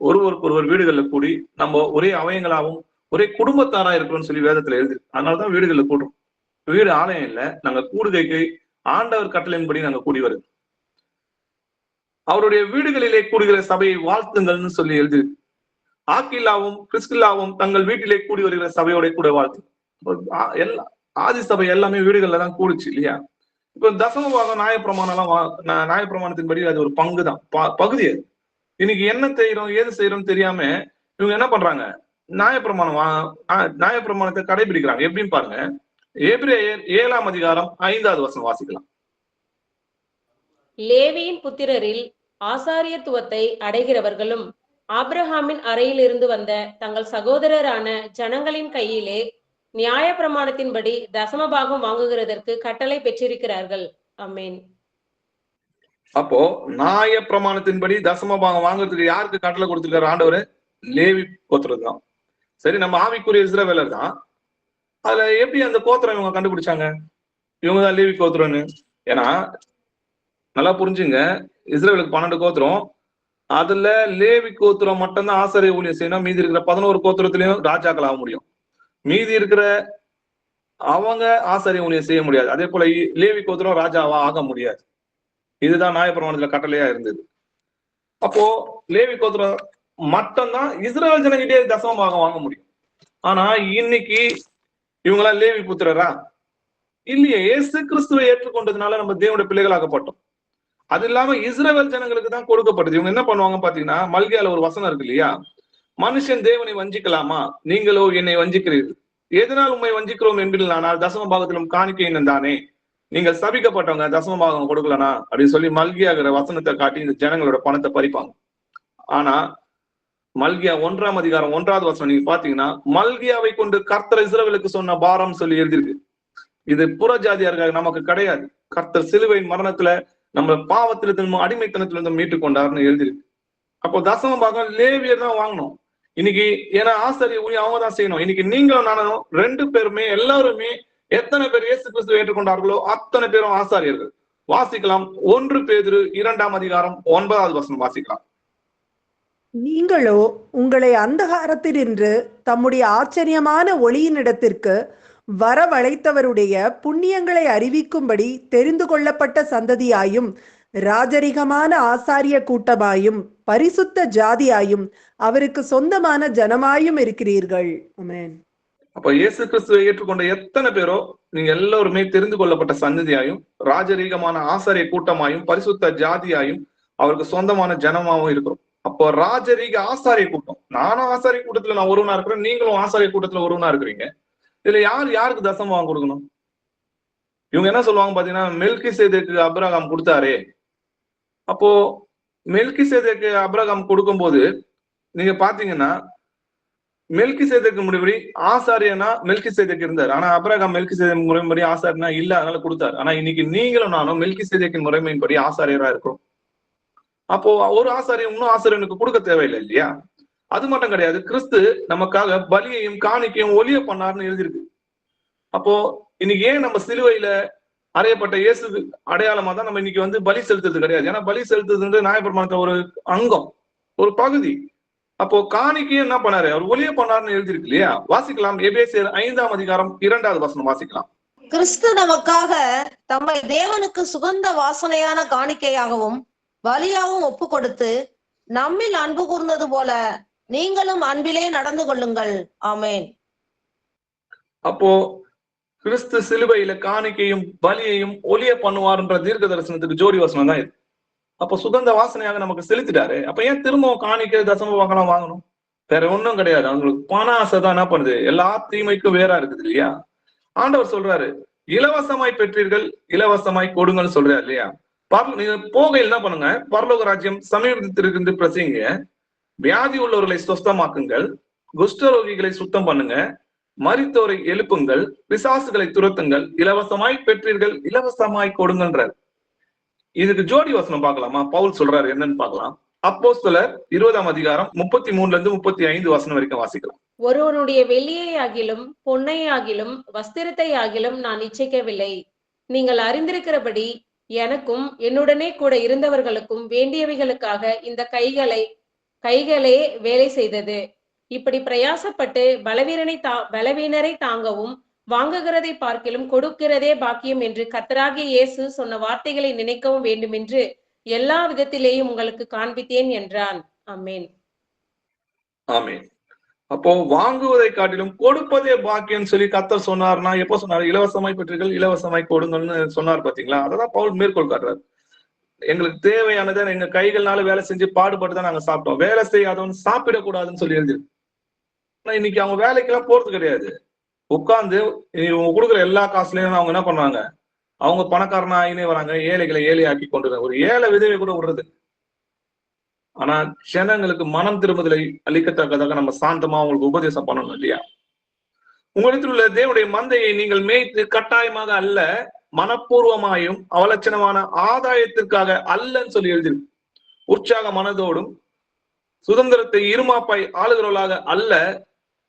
ஒருவருக்கு வீடுகள்ல கூடி நம்ம ஒரே அவயங்களாகவும் ஒரே குடும்பத்தாரா இருக்கிறோம்னு சொல்லி வேதத்துல எழுது. அதனாலதான் வீடுகள்ல கூடுறோம். வீடு ஆலயம் இல்ல, நாங்க கூடுகைக்கு ஆண்டவர் கட்டளையின்படி நாங்க கூடி வருது. அவருடைய வீடுகளிலே கூடுகிற சபையை வாழ்த்துங்கள்னு சொல்லி எழுது. ஆக்கில்லாவும் கிறிஸ்கில்லாவும் தங்கள் வீட்டிலே கூடி வருகிற சபையோட கூட வாழ்த்து. ஆதி சபை எல்லாமே வீடுகள்ல தான் கூடுச்சு இல்லையா? இப்ப தசமபாகம் நியாயப்பிரமாணத்தின்படி அது ஒரு பங்கு தான், பகுதி. அது இன்னைக்கு என்ன செய்யறோம் ஏது செய்யறோம் தெரியாம இவங்க என்ன பண்றாங்க? நியாயப்பிரமாணத்தை கடைபிடிக்கிறாங்க. எப்படின்னு பாருங்க. எபிரேயர் 7ஆம் அதிகாரம் 5வது வசனம் வாசிக்கலாம். லேவியின் புத்திரரில் ஆசாரியத்துவத்தை அடைகிறவர்களும் ஆபிரகாமின் அறையிலிருந்து வந்த தங்கள் சகோதரரான ஜனங்களின் கையிலே நியாய பிரமாணத்தின்படி தசமபாகம் வாங்குகிறதற்கு கட்டளை பெற்றிருக்கிறார்கள். ஆமென். அப்போ நியாய பிரமாணத்தின்படி தசமபாகம் வாங்குறதுக்கு யாருக்கு கட்டளை கொடுத்திருக்காரு ஆண்டவர்? லேவி கோத்திரம் தான். சரி, நம்ம ஆவிக்குரிய இஸ்ரவேலர் தான். அதுல எப்படி அந்த கோத்திரம் இவங்க கண்டுபிடிச்சாங்க இவங்கதான் லேவி கோத்திரம்னு? ஏன்னா நல்லா புரிஞ்சுங்க, இஸ்ரவேலுக்கு 12 கோத்திரம். அதுல லேவி கோத்திரம் மட்டும்தான் ஆசாரிய ஊழியம் செய்யணும். மீதி இருக்கிற 11 கோத்திரத்திலையும் ராஜாக்கள் ஆக முடியும். மீதி இருக்கிற அவங்க ஆசாரிய ஊழியம் செய்ய முடியாது. அதே போல லேவி கோத்திரம் ராஜாவா ஆக முடியாது. இதுதான் நியாயப்பிரமாணத்துல கட்டளையா இருந்தது. அப்போ லேவி கோத்திரம் மட்டும்தான் இஸ்ரவேல் ஜனங்கிட்டே தசமபாகம் வாங்க முடியும். ஆனா இன்னைக்கு இவங்கெல்லாம் லேவி புத்திரரா? இல்லையே. இயேசு கிறிஸ்துவை ஏற்றுக்கொண்டதுனால நம்ம தேவனுடைய பிள்ளைகளாகப்பட்டோம். அது இல்லாம இஸ்ரவேல் ஜனங்களுக்கு தான் கொடுக்கப்பட்டது. இவங்க என்ன பண்ணுவாங்க பாத்தீங்கன்னா, மல்கியால ஒரு வசனம் இருக்கு இல்லையா? மனுஷன் தேவனை வஞ்சிக்கலாமா? நீங்களோ என்னை வஞ்சிக்கிறீர்கள். எதனால் உண்மை வஞ்சிக்கிறோம் என்பதில் தசம பாகத்திலும் காணிக்கையினும் தானே. நீங்கள் சபிக்கப்பட்டவங்க தசம பாகம் கொடுக்கலனா அப்படின்னு சொல்லி மல்கியாகிற வசனத்தை காட்டி இந்த ஜனங்களோட பணத்தை பறிப்பாங்க. ஆனா மல்கியா 1ஆம் அதிகாரம் 1வது வசனம் நீங்க பாத்தீங்கன்னா, மல்கியாவை கொண்டு கர்த்தர் இஸ்ரவேலுக்கு சொன்ன பாரம் சொல்லி எழுதியிருக்கு. இது புற ஜாதியார்கள் நமக்கு கிடையாது. கர்த்தர் சிலுவையின் மரணத்துல நம்ம பாவத்திலிருந்து அடிமைத்தனத்திலிருந்து மீட்டு கொண்டாருன்னு எழுதியிருக்கு. அப்போ தசம பாகம் லேவியர் தான் வாங்கணும் இன்னைக்கு. ஏன்னா ஆசாரிய ஊழியம் அவங்க தான் செய்யணும். இன்னைக்கு நீங்களும் நானும் 2 பேருமே எல்லாருமே எத்தனை பேர் இயேசு கிறிஸ்துவை ஏற்றுக்கொண்டார்களோ அத்தனை பேரும் ஆசாரியர்கள். வாசிக்கலாம். 1 பேதுரு 2ஆம் அதிகாரம் 9வது வசனம் வாசிக்கலாம். நீங்களோ உங்களை அந்தகாரத்தினின்று தம்முடைய ஆச்சரியமான ஒளியினிடத்திற்கு வரவழைத்தவருடைய புண்ணியங்களை அறிவிக்கும்படி தெரிந்து கொள்ளப்பட்ட சந்ததியாயும் ராஜரிகமான ஆசாரிய கூட்டமாயும் பரிசுத்த ஜாதியாயும் அவருக்கு சொந்தமான ஜனமாயும் இருக்கிறீர்கள். ஆமென். அப்ப இயேசு கிறிஸ்துவை ஏற்றுக்கொண்ட எத்தனை பேரோ நீங்க எல்லாருமே தெரிந்து கொள்ளப்பட்ட சந்ததியாயும் ராஜரீகமான ஆசாரிய கூட்டமாயும் பரிசுத்த ஜாதியாயும் அவருக்கு சொந்தமான ஜனமாவும் இருக்கிறோம். அப்போ ராஜரீக ஆசாரிய கூட்டம். நானும் ஆசாரிய கூட்டத்துல நான் ஒருவனா இருக்கிறேன், நீங்களும் ஆசாரிய கூட்டத்துல ஒருவனா இருக்கிறீங்க. இதுல யாருக்கு தசமபாகம் கொடுக்கணும்? இவங்க என்ன சொல்லுவாங்க பாத்தீங்கன்னா, மெல்கிசேதேக்கு ஆபிரகாம் கொடுத்தாரே. அப்போ மெல்கிசேதேக்கு ஆபிரகாம் கொடுக்கும்போது நீங்க பாத்தீங்கன்னா, மெல்கிசேதேக்கு முறைப்படி ஆசாரியனா மெல்கிசேதேக்கு இருந்தார். ஆனா ஆபிரகாம் மெல்கிசேதேக் முறைப்படி ஆசாரியனா இல்ல, அதனால கொடுத்தாரு. ஆனா இன்னைக்கு நீங்களும் நானும் மெல்கிசேதேக்கின் முறைமையின்படி ஆசாரியரா இருக்கிறோம். அப்போ ஒரு ஆசாரியன் இன்னும் ஆசாரியனுக்கு கொடுக்க தேவையில்லை இல்லையா? அது மட்டும் கிடையாது, கிறிஸ்து நமக்காக பலியையும் காணிக்கையும் ஒளிய பண்ணாருன்னு எழுதியிருக்கு. அப்போ இன்னைக்கு ஏன் நம்ம சிலுவையில அறையப்பட்ட இயேசு அடையாளமா தான் நம்ம இன்னைக்கு வந்து பலி செலுத்துறது கிடையாது. ஏன்னா பலி செலுத்துறது நியாயப்பிரமாணத்துல ஒரு அங்கம், ஒரு பகுதி. அப்போ காணிக்கையும் என்ன பண்ணாரு, அவர் ஒளிய பண்ணாருன்னு எழுதிருக்கு இல்லையா? வாசிக்கலாம். எபேசியர் 5ஆம் அதிகாரம் 2வது வசனம் வாசிக்கலாம். கிறிஸ்து நமக்காக தம்மை தேவனுக்கு சுகந்த வாசனையான காணிக்கையாகவும் பலியாகவும் ஒப்பு கொடுத்து நம்மில் அன்பு கூர்ந்தது போல நீங்களும் அன்பிலே நடந்து கொள்ளுங்கள். ஆமென். அப்போ கிறிஸ்து சிலுவையில காணிக்கையும் பலியையும் ஒளிய பண்ணுவார்ன்ற தீர்க்க தரிசனத்துக்கு ஜோடி வசனம் தான் இது. அப்ப சுகந்த வாசனையாக நமக்கு செலுத்திட்டாரு. அப்ப ஏன் திரும்பவும் காணிக்கை தசம பாகம் வாங்கணும்? வேற ஒண்ணும் கிடையாது. அவங்களுக்கு பண ஆசை தான் என்ன பண்ணுது, எல்லா தீமைக்கும் வேறா இருக்குது இல்லையா? ஆண்டவர் சொல்றாரு, இலவசமாய் பெற்றீர்கள், இலவசமாய் கொடுங்கன்னு சொல்றாரு இல்லையா? நீங்க போகையில் என்ன பண்ணுங்க, பரலோக ராஜ்யம் சமீபத்திற்கு பிரசங்க, வியாதி உள்ளவர்களை சுத்தமாக்குங்கள், குஷ்டரோகிகளை சுத்தம் பண்ணுங்க, மரித்தோரை எழுப்புங்கள், பிசாசுகளை துரத்துங்கள், இலவசமாய் பெற்றீர்கள், இலவசமாய் கொடுங்கன்றார். இதுக்கு ஜோடி வசனம் பார்க்கலாமா? பவுல் சொல்றாரு என்னன்னு பார்க்கலாம். அப்போஸ்தலர் 20ஆம் அதிகாரம் 33 35 வசனம் வரைக்கும் வாசிக்கலாம். ஒருவனுடைய வெள்ளியை ஆகிலும் பொன்னை ஆகிலும் வஸ்திரத்தை ஆகிலும் நான் இச்சிக்கவில்லை. நீங்கள் அறிந்திருக்கிறபடி எனக்கும் என்னுடனே கூட இருந்தவர்களுக்கும் வேண்டியவைகளுக்காக இந்த கைகளே வேலை செய்தது. இப்படி பிரயாசப்பட்டு பலவீனரை தாங்கவும் வாங்குகிறதை பார்க்கிலும் கொடுக்கிறதே பாக்கியம் என்று கர்த்தராகிய இயேசு சொன்ன வார்த்தைகளை நினைக்கவும் வேண்டும் என்று எல்லா விதத்திலேயும் உங்களுக்கு காண்பித்தேன் என்றான். ஆமென். ஆமென். அப்போ வாங்குவதை காட்டிலும் கொடுப்பதே பாக்கியம் சொல்லி கர்த்தர் சொன்னார்னா எப்போ சொன்னார்? இலவசமாய் பெற்றீர்கள், இலவசமாய் கொடுங்கன்னு சொன்னார். பாத்தீங்களா? அததான் பவுல் மேற்கோள் காட்டுறாரு. எங்களுக்கு தேவையானதை எங்க கைகள்னால வேலை செஞ்சு பாடுபட்டு தான் நாங்க சாப்பிட்டோம். வேலை செய்யாதவன் சாப்பிடக்கூடாதுன்னு சொல்லி எழுதி. ஆனா இன்னைக்கு அவங்க வேலைக்கெல்லாம் போறது கிடையாது. உட்கார்ந்து கொடுக்குற எல்லா காசுலயும் அவங்க என்ன பண்றாங்க, அவங்க பணக்காரனா ஆகினே வராங்க, ஏழைகளை ஏழையாக்கி கொண்டு ஒரு ஏழை விதவை கூட விடுறது. ஆனா ஜனங்களுக்கு மனம் திரும்புதலை அளிக்கத்தக்கதாக நம்ம சாந்தமா அவங்களுக்கு உபதேசம் பண்ணணும் இல்லையா? உங்களிடத்தில் உள்ள தேவனுடைய மந்தையை நீங்கள் மேய்த்து கட்டாயமாக அல்ல, மனப்பூர்வமாயும் அவலட்சணமான ஆதாயத்திற்காக அல்லன்னு சொல்லி எழுதிருக்கு. உற்சாக மனதோடும் சுதந்திரத்தை இருமாப்பாய் ஆளுகிறவர்களாக அல்ல,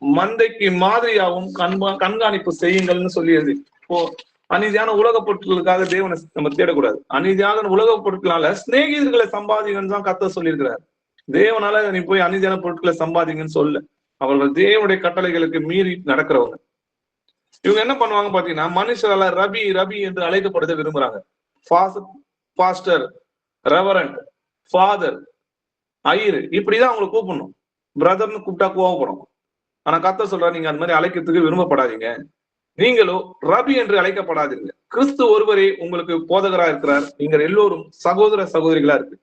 மந்தைக்கு மாதிரியாகவும் கண்காணிப்பு செய்யுங்கள்னு சொல்லி எழுதி. இப்போ அநீதியான உலக பொருட்களுக்காக தேவனை நம்ம தேடக்கூடாது. அநீதியான உலக பொருட்களால சிநேகிதர்களை சம்பாதிங்கன்னு தான் கர்த்தர் சொல்லியிருக்கிறார். தேவனால நீ போய் அநீதியான பொருட்களை சம்பாதிங்கன்னு சொல்ல. அவர்கள் தேவனுடைய கட்டளைகளுக்கு மீறி நடக்கிறவங்க. இவங்க என்ன பண்ணுவாங்க பாத்தீங்கன்னா, மனுஷரால ரபி ரபி என்று அழைக்கப்படுத்த விரும்புறாங்க. பாஸ்டர், ரெவரண்ட், ஃபாதர், ஐயரு இப்படிதான் அவங்களை கூப்பிடணும். பிரதர்னு கூப்பிட்டா கோவப்படும். ஆனா கர்த்தர் சொல்றாரு, நீங்க அந்த மாதிரி அழைக்கிறதுக்கு விரும்பப்படாதீங்க. நீங்களோ ரபி என்று அழைக்கப்படாதீங்க. கிறிஸ்து ஒருவரே உங்களுக்கு போதகரா இருக்கிறார். நீங்கள் எல்லோரும் சகோதர சகோதரிகளா இருக்கு.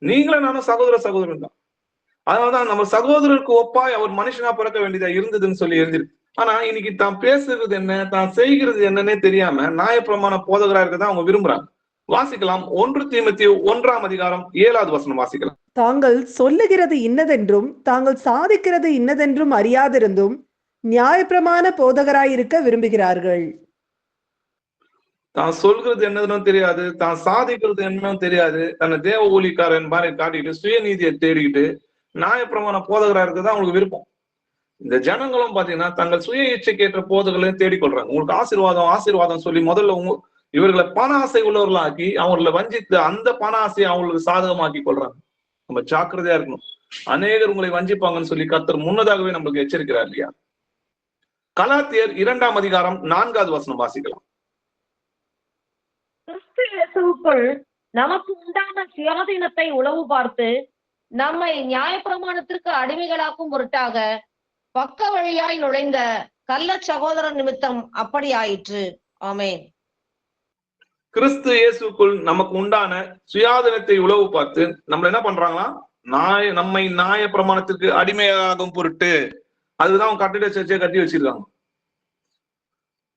நீங்களும் நானும் சகோதர சகோதரன் தான். அதனாலதான் நம்ம சகோதரருக்கு ஒப்பாய் அவர் மனுஷனா பிறக்க வேண்டியதா இருந்ததுன்னு சொல்லி எழுதிருக்கு. ஆனா இன்னைக்கு தான் பேசுறது என்ன, தான் செய்கிறது என்னன்னே தெரியாம நியாயப்பிரமாண போதகரா இருக்கதான் அவங்க விரும்புறாங்க. வாசிக்கலாம். 1 தீமோத்தேயு 1ஆம் அதிகாரம் 7வது வசனம் வாசிக்கலாம். தாங்கள் சொல்லுகிறது இன்னதென்றும் தாங்கள் சாதிக்கிறது இன்னதென்றும் அறியாதிருந்தும் நியாயப்பிரமாண போதகராயிருக்க விரும்புகிறார்கள். தான் சொல்கிறது என்னதுன்னு தெரியாது, தான் சாதிக்கிறது என்னன்னு தெரியாது, தன்னை தேவ ஊழிக்காரன் மாதிரி காட்டிட்டு சுயநீதியை தேடிக்கிட்டு நியாயப்பிரமாண போதகரா இருக்கதான் அவங்களுக்கு விருப்பம். இந்த ஜனங்களும் பாத்தீங்கன்னா தங்கள் சுய இச்சைக்கேற்ற போதகர்களையும் தேடிக்கொள்றாங்க. உங்களுக்கு ஆசீர்வாதம் சொல்லி முதல்ல இவர்களை பண ஆசை உள்ளவர்களாக்கி அவங்களை வஞ்சித்து அந்த பண ஆசையை அவங்களுக்கு சாதகமாக்கி கொள்றாங்க. நம்ம ஜாக்கிரதையா இருக்கணும். அநேகர் உங்களை வஞ்சிப்பாங்கன்னு சொல்லி கர்த்தர் முன்னதாகவே நம்மளுக்கு எச்சரிக்கிறார் இல்லையா? கலாத்தியர் 2ஆம் அதிகாரம் 4வது வசனம் வாசிக்கலாம். கிறிஸ்து இயேசுவுக்குள் நமக்கு உண்டான சுயாதீனத்தை உளவு பார்த்து நம்மை நியாயப்பிரமாணத்திற்கு அடிமைகளாக்கும் பொருட்டாக பக்க வழியாய் நுழைந்த கள்ள சகோதரர் நிமித்தம் அப்படி ஆயிற்று. ஆமென். கிறிஸ்து இயேசுக்குள் நமக்கு உண்டான சுயாதீனத்தை உளவு பார்த்து நம்மள என்ன பண்றாங்களா, நம்மை நியாய பிரமாணத்திற்கு அடிமையாகும் பொருட்டு. அதுதான் அவங்க கட்டிட சர்ச்சையை கட்டி வச்சிருக்காங்க.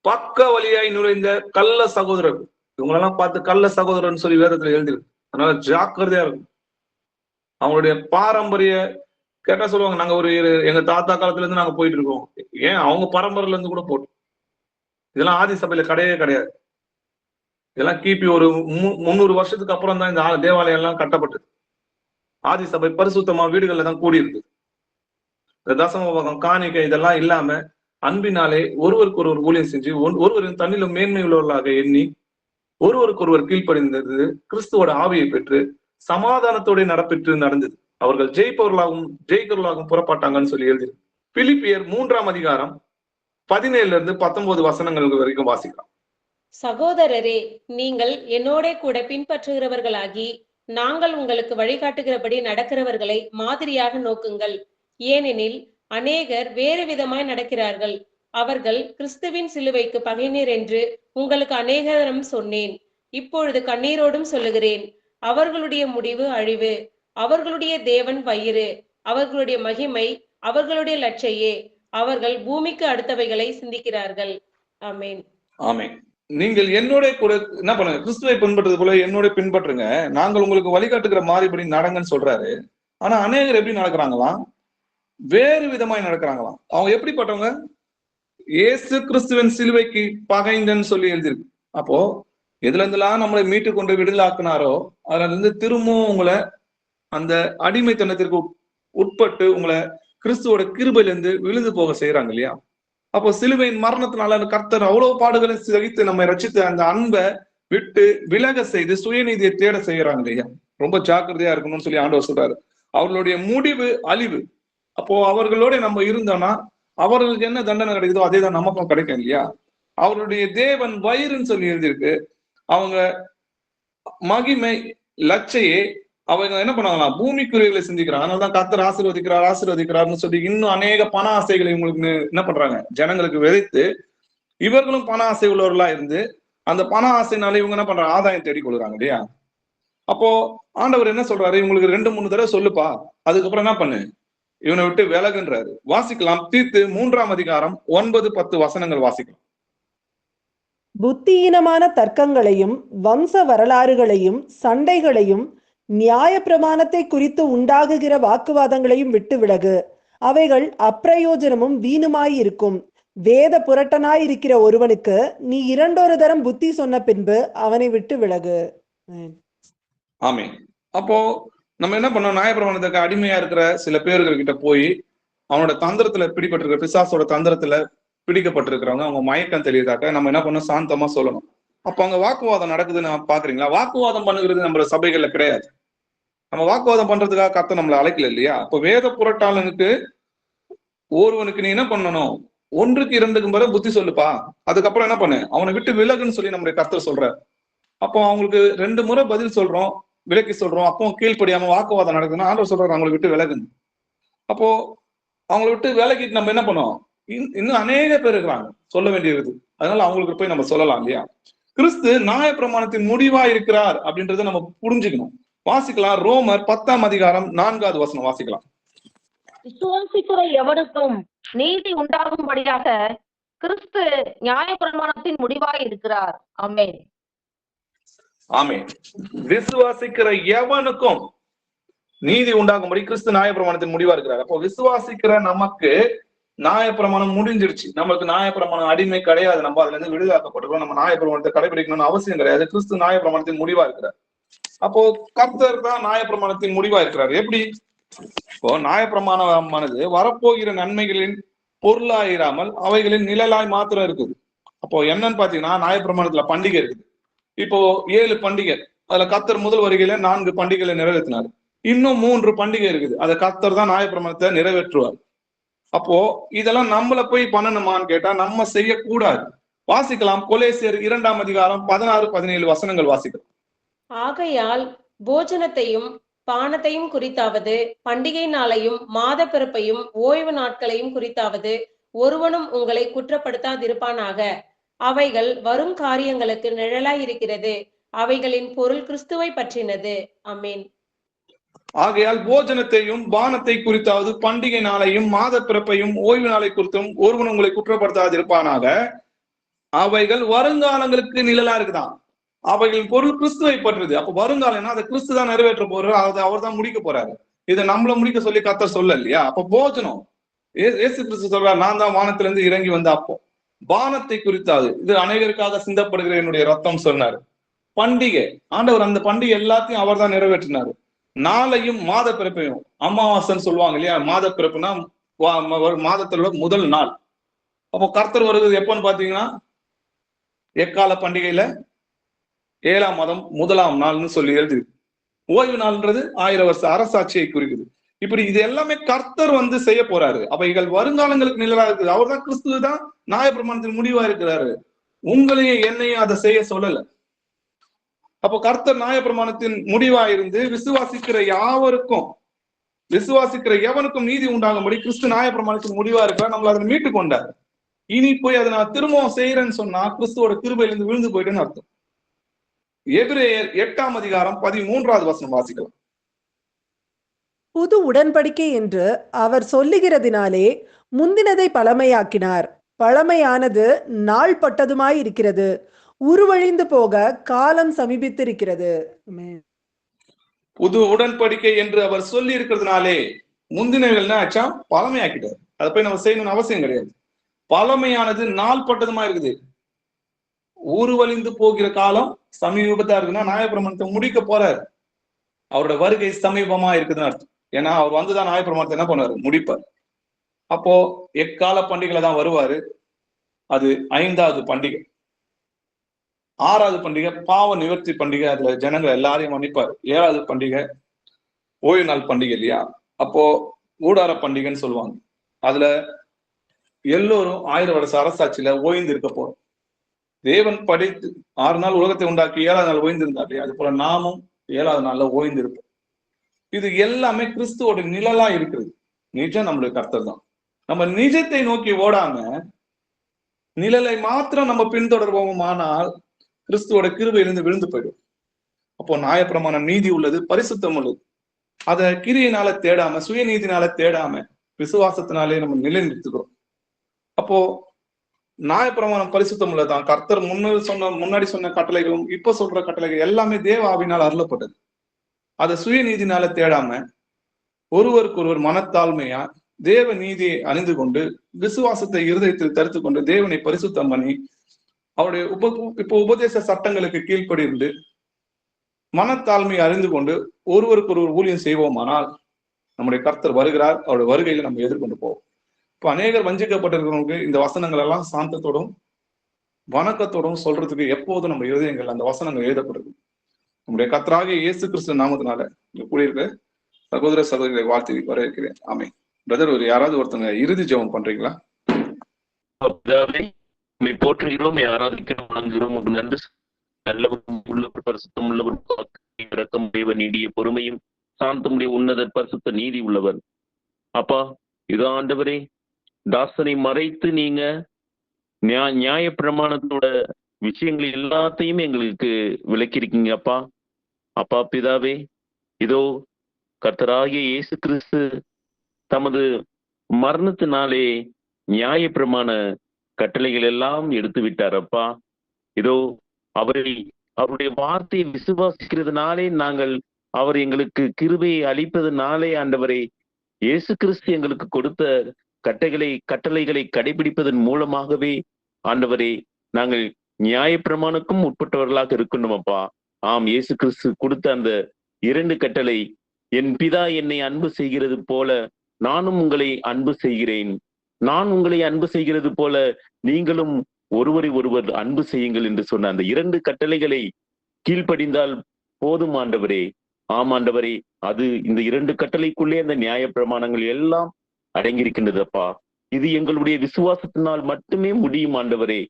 பக்க வழியாய் நுழைந்த கள்ள சகோதரர், இவங்களெல்லாம் பார்த்து கள்ள சகோதரன் சொல்லி வேதத்துல எழுதிருக்கு. அதனால ஜாக்கிரதையா இருக்கும். அவங்களுடைய பாரம்பரிய கேட்டா சொல்லுவாங்க, நாங்க எங்க தாத்தா காலத்துல இருந்து நாங்க போயிட்டு இருக்கோம். ஏன் அவங்க பரம்பரையில இருந்து கூட போட்டோம். இதெல்லாம் ஆதி சபையில கிடையவே கிடையாது. இதெல்லாம் கிபி ஒரு 300 வருஷத்துக்கு அப்புறம் தான் இந்த தேவாலயம் எல்லாம் கட்டப்பட்டது. ஆதி சபை பரிசுத்தமா வீடுகள்ல தான் கூடி இருக்குது. இந்த தசமபாகம், காணிக்கை இதெல்லாம் இல்லாம அன்பினாலே ஒருவருக்கு ஒருவர் ஊழியம் செஞ்சு ஒருவரின் தன்னிலும் மேன்மை உள்ளவர்களாக எண்ணி ஒருவருக்கு ஒருவர் கீழ்ப்படிந்தது கிறிஸ்துவோட ஆவியை பெற்று சமாதானத்தோட நடப்பெற்று நடந்தது. அவர்கள் ஜெயிப்பவர்களாகவும் புறப்பட்டாங்கன்னு சொல்லி எழுதி பிலிப்பியர் 3ஆம் அதிகாரம் 17-19 வசனங்கள் வரைக்கும் வாசிக்கலாம். சகோதரரே, நீங்கள் என்னோட கூட பின்பற்றுகிறவர்களாகி நாங்கள் உங்களுக்கு வழிகாட்டுகிறபடி நடக்கிறவர்களை மாதிரியாக நோக்குங்கள். ஏனெனில் அநேகர் வேறு விதமாய் நடக்கிறார்கள். அவர்கள் கிறிஸ்துவின் சிலுவைக்கு பகைஞர் என்று உங்களுக்கு அநேகரம் சொன்னேன். இப்பொழுது கண்ணீரோடும் சொல்லுகிறேன். அவர்களுடைய முடிவு அழிவு, அவர்களுடைய தேவன் வயிறு, அவர்களுடைய மகிமை அவர்களுடைய லட்சையே. அவர்கள் பூமிக்கு அடுத்தவைகளை சிந்திக்கிறார்கள். ஆமேன். ஆமேன். நீங்கள் என்னோட கூட என்ன பண்ணுங்க, கிறிஸ்துவை பின்பற்றுறது போல என்னோட பின்பற்றுங்க, நாங்கள் உங்களுக்கு வழிகாட்டுகிற மாதிரிபடி நடங்கன்னு சொல்றாரு. ஆனா அநேகர் எப்படி நடக்கிறாங்களாம்? வேறு விதமாய் நடக்கிறாங்களாம். அவங்க எப்படிப்பட்டவங்க? இயேசு கிறிஸ்துவின் சிலுவைக்கு பகைந்தன்னு சொல்லி எழுதிருக்கு. அப்போ எதுல இருந்தெல்லாம் நம்மளை மீட்டு கொண்டு விடுதலாக்குனாரோ அதுல இருந்து திரும்பவும் உங்களை அந்த அடிமைத்தனத்திற்கு உட்பட்டு உங்களை கிறிஸ்துவோட கிருபையில இருந்து விழுந்து போக செய்யறாங்க இல்லையா? அப்போ சிலுவையின் மரணத்தினால கர்த்தர் அவ்வளவு பாடுகளை சகித்து நம்மை ரட்சித்து அந்த அன்பை விட்டு விலக செய்து சுயநீதியை தேட செய்யறாங்க இல்லையா? ரொம்ப ஜாக்கிரதையா இருக்கணும்னு சொல்லி ஆண்டவர் சொல்றாரு. அவர்களுடைய முடிவு அழிவு. அப்போ அவர்களோட நம்ம இருந்தோம்னா அவர்களுக்கு என்ன தண்டனை கிடைக்குதோ அதே தான் நமக்கும் கிடைக்கும் இல்லையா? அவருடைய தேவன் வயிறுன்னு சொல்லி எழுதியிருக்கு. அவங்க மகிமை லட்சையே அவங்க என்ன பண்ணாங்களாம்? பூமிக்குரியர்களை சிந்திக்கிறாங்க. அதனாலதான் கர்த்தர் ஆசீர்வதிக்கிறார்னு சொல்லி இன்னும் அநேக பண ஆசைகளை உங்களுக்கு என்ன பண்றாங்க? ஜனங்களுக்கு விதைத்து இவர்களும் பண ஆசை உள்ளவர்களா இருந்து அந்த பண ஆசைனால இவங்க என்ன பண்றாங்க? ஆதாயம் தேடி கொள்றாங்க இல்லையா? அப்போ ஆண்டவர் என்ன சொல்றாரு? இவங்களுக்கு 2-3 தடவை சொல்லுப்பா, அதுக்கப்புறம் என்ன பண்ணு, இவனை விட்டு விலகுன்றாரு. வாசிக்கலாம். தீத்து 3ஆம் அதிகாரம் 9-10 வசனங்கள் வாசிக்கலாம். புத்தியீனமான தர்க்கங்களையும் வம்ச வரலாறுகளையும் சண்டைகளையும் நியாய பிரமாணத்தை குறித்து உண்டாகுகிற வாக்குவாதங்களையும் விட்டு விலகு. அவைகள் அப்பிரயோஜனமும் வீணுமாயிருக்கும். வேத புரட்டனாய் இருக்கிற ஒருவனுக்கு நீ 2 தரம் புத்தி சொன்ன பின்பு அவனை விட்டு விலகு. ஆமே. அப்போ நம்ம என்ன பண்ணோம்? நியாயப்பிரமாணத்துக்கு அடிமையா இருக்கிற சில பேர்கள் கிட்ட போய் அவனோட தந்திரத்துல பிடிபட்டிருக்கிற பிசாசோட தந்திரத்துல பிடிக்கப்பட்டிருக்கிறவங்க அவங்க மயக்கம் தெரியுதாக்க நம்ம என்ன பண்ணோம்? சாந்தமா சொல்லணும். அப்ப அங்க வாக்குவாதம் நடக்குதுன்னு பாக்குறீங்களா? வாக்குவாதம் பண்ணுகிறது நம்ம சபைகள்ல கிடையாது. நம்ம வாக்குவாதம் பண்றதுக்காக கர்த்தர் நம்மளை அழைக்கல இல்லையா? அப்ப வேத புரட்டாளனுக்கு ஒருவனுக்கு நீ என்ன பண்ணணும்? 1-2 முறை புத்தி சொல்லுப்பா, அதுக்கப்புறம் என்ன பண்ணு, அவனை விட்டு விலகுன்னு சொல்லி நம்முடைய கர்த்தர் சொல்ற. அப்போ அவங்களுக்கு 2 முறை பதில் சொல்றோம், விலக்கி சொல்றோம். அப்போ கீழ்ப்படியாம வாக்குவாதம் நடக்குதுன்னா ஆண்டவர் சொல்றாரு அவங்களை விட்டு விலகுன்னு. அப்போ அவங்களை விட்டு விலகிட்டு நம்ம என்ன பண்ணோம்? இன்னும் அநேக பேர் இருக்கிறாங்க சொல்ல வேண்டியது. அதனால அவங்களுக்கு போய் நம்ம சொல்லலாம் இல்லையா? கிறிஸ்து நியாயப்பிரமாணத்தின் முடிவா இருக்கிறார் அப்படின்றத நம்ம புரிஞ்சுக்கணும். வாசிக்கலாம். ரோமர் 10ஆம் அதிகாரம் 4வது வசனம் வாசிக்கலாம். விசுவாசிக்கிற எவனுக்கும் நீதி உண்டாகும்படியாக கிறிஸ்து நியாயப்பிரமாணத்தின் முடிவாய் இருக்கிறார். ஆமென். ஆமென். விசுவாசிக்கிற எவனுக்கும் நீதி உண்டாகும்படி கிறிஸ்து நியாயப்பிரமாணத்தின் முடிவா இருக்கிறார். அப்போ விசுவாசிக்கிற நமக்கு நியாயப்பிரமாணம் முடிஞ்சிருச்சு. நமக்கு நியாயப்பிரமாணம் அடிமை கிடையாது. நம்ம அதுல இருந்து விடுதலாக்கப்பட்டிருக்கோம். நம்ம நியாயப்பிரமாணத்தை கடைபிடிக்கணும்னு அவசியம் கிடையாது. கிறிஸ்து நியாயப்பிரமாணத்தின் முடிவா இருக்கிறார். அப்போ கர்த்தர் தான் நியாயப்பிரமாணத்தின் முடிவா இருக்கிறார். எப்படி? இப்போ நியாயப்பிரமாணமானது வரப்போகிற நன்மைகளின் பொருளாயிராமல் அவைகளின் நிழலாய் மாத்திரம் இருக்குது. அப்போ என்னன்னு பாத்தீங்கன்னா நியாயப்பிரமாணத்துல பண்டிகை இருக்குது. இப்போ 7 பண்டிகை. அதுல கர்த்தர் முதல் வருகையில 4 பண்டிகைகளை நிறைவேற்றினார். இன்னும் 3 பண்டிகை இருக்குது. அதை கர்த்தர் தான் நியாயப்பிரமாணத்தை நிறைவேற்றுவார். அப்போ இதெல்லாம் நம்மள போய் பண்ணணுமான்னு கேட்டா நம்ம செய்யக்கூடாது. வாசிக்கலாம். கொலேசியர் 2ஆம் அதிகாரம் 16-17 வசனங்கள் வாசிக்கலாம். ஆகையால் போஜனத்தையும் பானத்தையும் குறித்தாவது பண்டிகை நாளையும் மாத பிறப்பையும் ஓய்வு நாட்களையும் குறித்தாவது ஒருவனும் உங்களை குற்றப்படுத்தாதிருப்பானாக. அவைகள் வரும் காரியங்களுக்கு நிழலாய் இருக்கிறது. அவைகளின் பொருள் கிறிஸ்துவை பற்றினது. ஆமென். ஆகையால் போஜனத்தையும் பானத்தை குறித்தாவது பண்டிகை நாளையும் மாத பிறப்பையும் ஓய்வு நாளை குறித்தும் ஒருவன் உங்களை குற்றப்படுத்தாதிருப்பானாக. அவைகள் வருங்காலங்களுக்கு நிழலா இருக்குதான். அவைகளின் பொருள் கிறிஸ்துவை பற்றுது. அப்ப வருங்காலம்னா அதை கிறிஸ்து தான் நிறைவேற்ற போறாரு. அதை அவர் தான் முடிக்க போறாரு. இதை நம்மள முடிக்க சொல்லி கர்த்தர் சொல்ல இல்லையா? அப்ப போஜனம் இயேசு கிறிஸ்து சொல்றாரு, நான் தான் வானத்திலிருந்து இறங்கி வந்த அப்போ. பானத்தை குறித்தாது இது அநேகருக்காக சிந்தப்படுகிற என்னுடைய ரத்தம் சொன்னாரு. பண்டிகை ஆண்டவர் அந்த பண்டிகை எல்லாத்தையும் அவர் தான் நிறைவேற்றினாரு. நாளையும் மாத பிறப்பையும் அமாவாசைன்னு சொல்லுவாங்க இல்லையா? மாத பிறப்புனா மாதத்தோட முதல் நாள். அப்போ கர்த்தர் வருகிறது எப்பன்னு பாத்தீங்கன்னா எக்கால பண்டிகையில 7ஆம் மாதம் 1ஆம் நாள்னு சொல்லி எழுது. ஓய்வு நாள்ன்றது 1000 வருஷ அரசாட்சியை குறிக்குது. இப்படி இது எல்லாமே கர்த்தர் வந்து செய்ய போறாரு. அவைகள் வருங்காலங்களுக்கு நிழலா இருக்குது. அவர் தான் கிறிஸ்துவ தான் நியாயப்பிரமாணத்தின் முடிவா இருக்கிறாரு. உங்களையும் என்னையும் அதை செய்ய சொல்லல. அப்போ கர்த்தர் நியாயப்பிரமாணத்தின் முடிவா இருந்து விசுவாசிக்கிற யாவருக்கும், விசுவாசிக்கிற எவனுக்கும் நீதி உண்டாகும்படி கிறிஸ்து நியாயப்பிரமாணத்தின் முடிவா இருக்கிறார். நம்மள அதை மீட்டு கொண்டார். இனி போய் அதை நான் திரும்பவும் செய்யறேன்னு சொன்னா கிறிஸ்துவோட கிருபையிலிருந்து விழுந்து போயிட்டுன்னு அர்த்தம். எபிரேயர் 8ஆம் அதிகாரம் 13வது வசனம் வாசிக்கலாம். புது உடன்படிக்கை என்று அவர் சொல்லுகிறதினாலே முந்தினதை பழமையாக்கினார். பழமையானது நாள் பட்டதுமாய் இருக்கிறது, உருவழிந்து போக காலம் சமீபித்திருக்கிறது. புது உடன்படிக்கை என்று அவர் சொல்லி இருக்கிறதுனாலே முந்தினவைகள் என்ன ஆச்சா பழமையாக்கிட்டார். அதை போய் நம்ம செய்யணும்னு அவசியம் கிடையாது. பழமையானது நாள் பட்டதுமா இருக்குது, ஊர்வழிந்து போகிற காலம் சமீபத்தா இருக்குன்னா நியாயப்பிரமாணத்தை முடிக்க போறாரு. அவரோட வருகை சமீபமா இருக்குதுன்னு அர்த்தம். ஏன்னா அவர் வந்துதான் நியாயப்பிரமாணத்தை என்ன பண்ணுவாரு, முடிப்பார். அப்போ எக்கால பண்டிகையில தான் வருவாரு. அது 5வது பண்டிகை. 6வது பண்டிகை பாவ நிவர்த்தி பண்டிகை, அதுல ஜனங்கள் எல்லாரையும் மன்னிப்பார். 7வது பண்டிகை ஓய்வு நாள் பண்டிகை இல்லையா, அப்போ ஊடார பண்டிகைன்னு சொல்லுவாங்க. அதுல எல்லோரும் 1000 வருஷ அரசாட்சியில ஓய்ந்து இருக்க போறோம். தேவன் படைத்து 6 நாள் உலகத்தை உண்டாக்கி 7வது நாள் ஓய்ந்து இருந்தாரு. அது போல நாமும் 7வது நாள்ல ஓய்ந்து இருப்போம். இது எல்லாமே கிறிஸ்துவோட நிழலா இருக்குது. நிஜம் நம்மளுடைய கர்த்தர் தான். நம்ம நிஜத்தை நோக்கி ஓடாம நிழலை மாத்திரம் நம்ம பின்தொடர்வோமானால் கிறிஸ்துவோட கிருபையிலிருந்து விழுந்து போயிடும். அப்போ நியாயப்பிரமாணம் நீதி உள்ளது, பரிசுத்தம் உள்ளது. அதை கிரியினால தேடாம, சுயநீதினால தேடாம, விசுவாசத்தினாலே நம்ம நிலைநிறுத்துக்கிறோம். அப்போ நியாயப்பிரமாணம் பரிசுத்தம் உள்ளதான். கர்த்தர் முன்னாடி சொன்ன கட்டளைகளும் இப்ப சொல்ற கட்டளைகள் எல்லாமே தேவ ஆவியினால் அருளப்பட்டது. அதை சுயநீதினால தேடாம ஒருவருக்கு ஒருவர் மனத்தாழ்மையா தேவ நீதியை அணிந்து கொண்டு விசுவாசத்தை இருதயத்தில் தரித்து கொண்டு தேவனை பரிசுத்தம் பண்ணி அவருடைய உபதேச சட்டங்களுக்கு கீழ்ப்படிந்து மனத்தாழ்மையை அறிந்து கொண்டு ஒருவருக்கு ஒருவர் ஊழியம் செய்வோமானால் நம்முடைய கர்த்தர் வருகிறார். அவருடைய வருகையில நம்ம எதிர்கொண்டு போவோம். இப்போ அநேகர் வஞ்சிக்கப்பட்டிருக்கிறவங்களுக்கு இந்த வசனங்கள் எல்லாம் சாந்தத்தோடும் வணக்கத்தோடும் சொல்றதுக்கு எப்போதும் நம்ம இருதயங்கள் அந்த வசனங்கள் எழுதப்பட்டிருக்கு. நம்முடைய கர்த்தராகிய இயேசு கிறிஸ்து நாமத்தினால இங்க கூடியிருக்க சகோதர சகோதரிகளை வாழ்த்தி வரவேற்கிறேன். ஆமென். பிரதர், ஒரு யாராவது ஒருத்தங்க இறுதி ஜெபம் பண்றீங்களா? போற்றுகிறோம், ஆராதிக்கிறோம், வணங்குகிறோம். நன்றி. நல்லவரும் உள்ளவர், பரிசுத்தம் உள்ளவர், இரக்கம் உடையவர், நீடிய பொறுமையும் சாந்தமுடைய உன்னதர், பரிசுத்த நீதி உள்ளவர். அப்பா, இதோ ஆண்டவரே, தாசனை மறைத்து நீங்க நியாய பிரமாணத்தோட விஷயங்கள் எல்லாத்தையும் எங்களுக்கு விளக்கியிருக்கீங்க அப்பா. அப்பா பிதாவே, இதோ கர்த்தராகிய இயேசு கிறிஸ்து தமது மரணத்தினாலே நியாய பிரமாண கட்டளைகள் எல்லாம் எடுத்து விட்டார் அப்பா. இதோ அவருடைய வார்த்தையை விசுவாசிக்கிறதுனாலே நாங்கள் அவர் எங்களுக்கு கிருபையை அளிப்பதனாலே ஆண்டவரே, இயேசு கிறிஸ்து எங்களுக்கு கொடுத்த கட்டளைகளை கடைபிடிப்பதன் மூலமாகவே ஆண்டவரே நாங்கள் நியாயப்பிரமாணுக்கும் உட்பட்டவர்களாக இருக்கணும் அப்பா. ஆம், இயேசு கிறிஸ்து கொடுத்த அந்த 2 கட்டளை, என் பிதா என்னை அன்பு செய்கிறது போல நானும் உங்களை அன்பு செய்கிறேன், நான் உங்களை அன்பு செய்கிறது போல நீங்களும் ஒருவரை ஒருவர் அன்பு செய்யுங்கள் என்று சொன்ன அந்த 2 கட்டளைகளை கீழ்ப்படிந்தால் போதும் ஆண்டவரே. ஆம் ஆண்டவரே, அது இந்த 2 கட்டளைக்குள்ளே அந்த நியாய பிரமாணங்கள் எல்லாம் அடங்கியிருக்கின்றது அப்பா. இது எங்களுடைய விசுவாசத்தினால் மட்டுமே முடியும் ஆண்டவரே.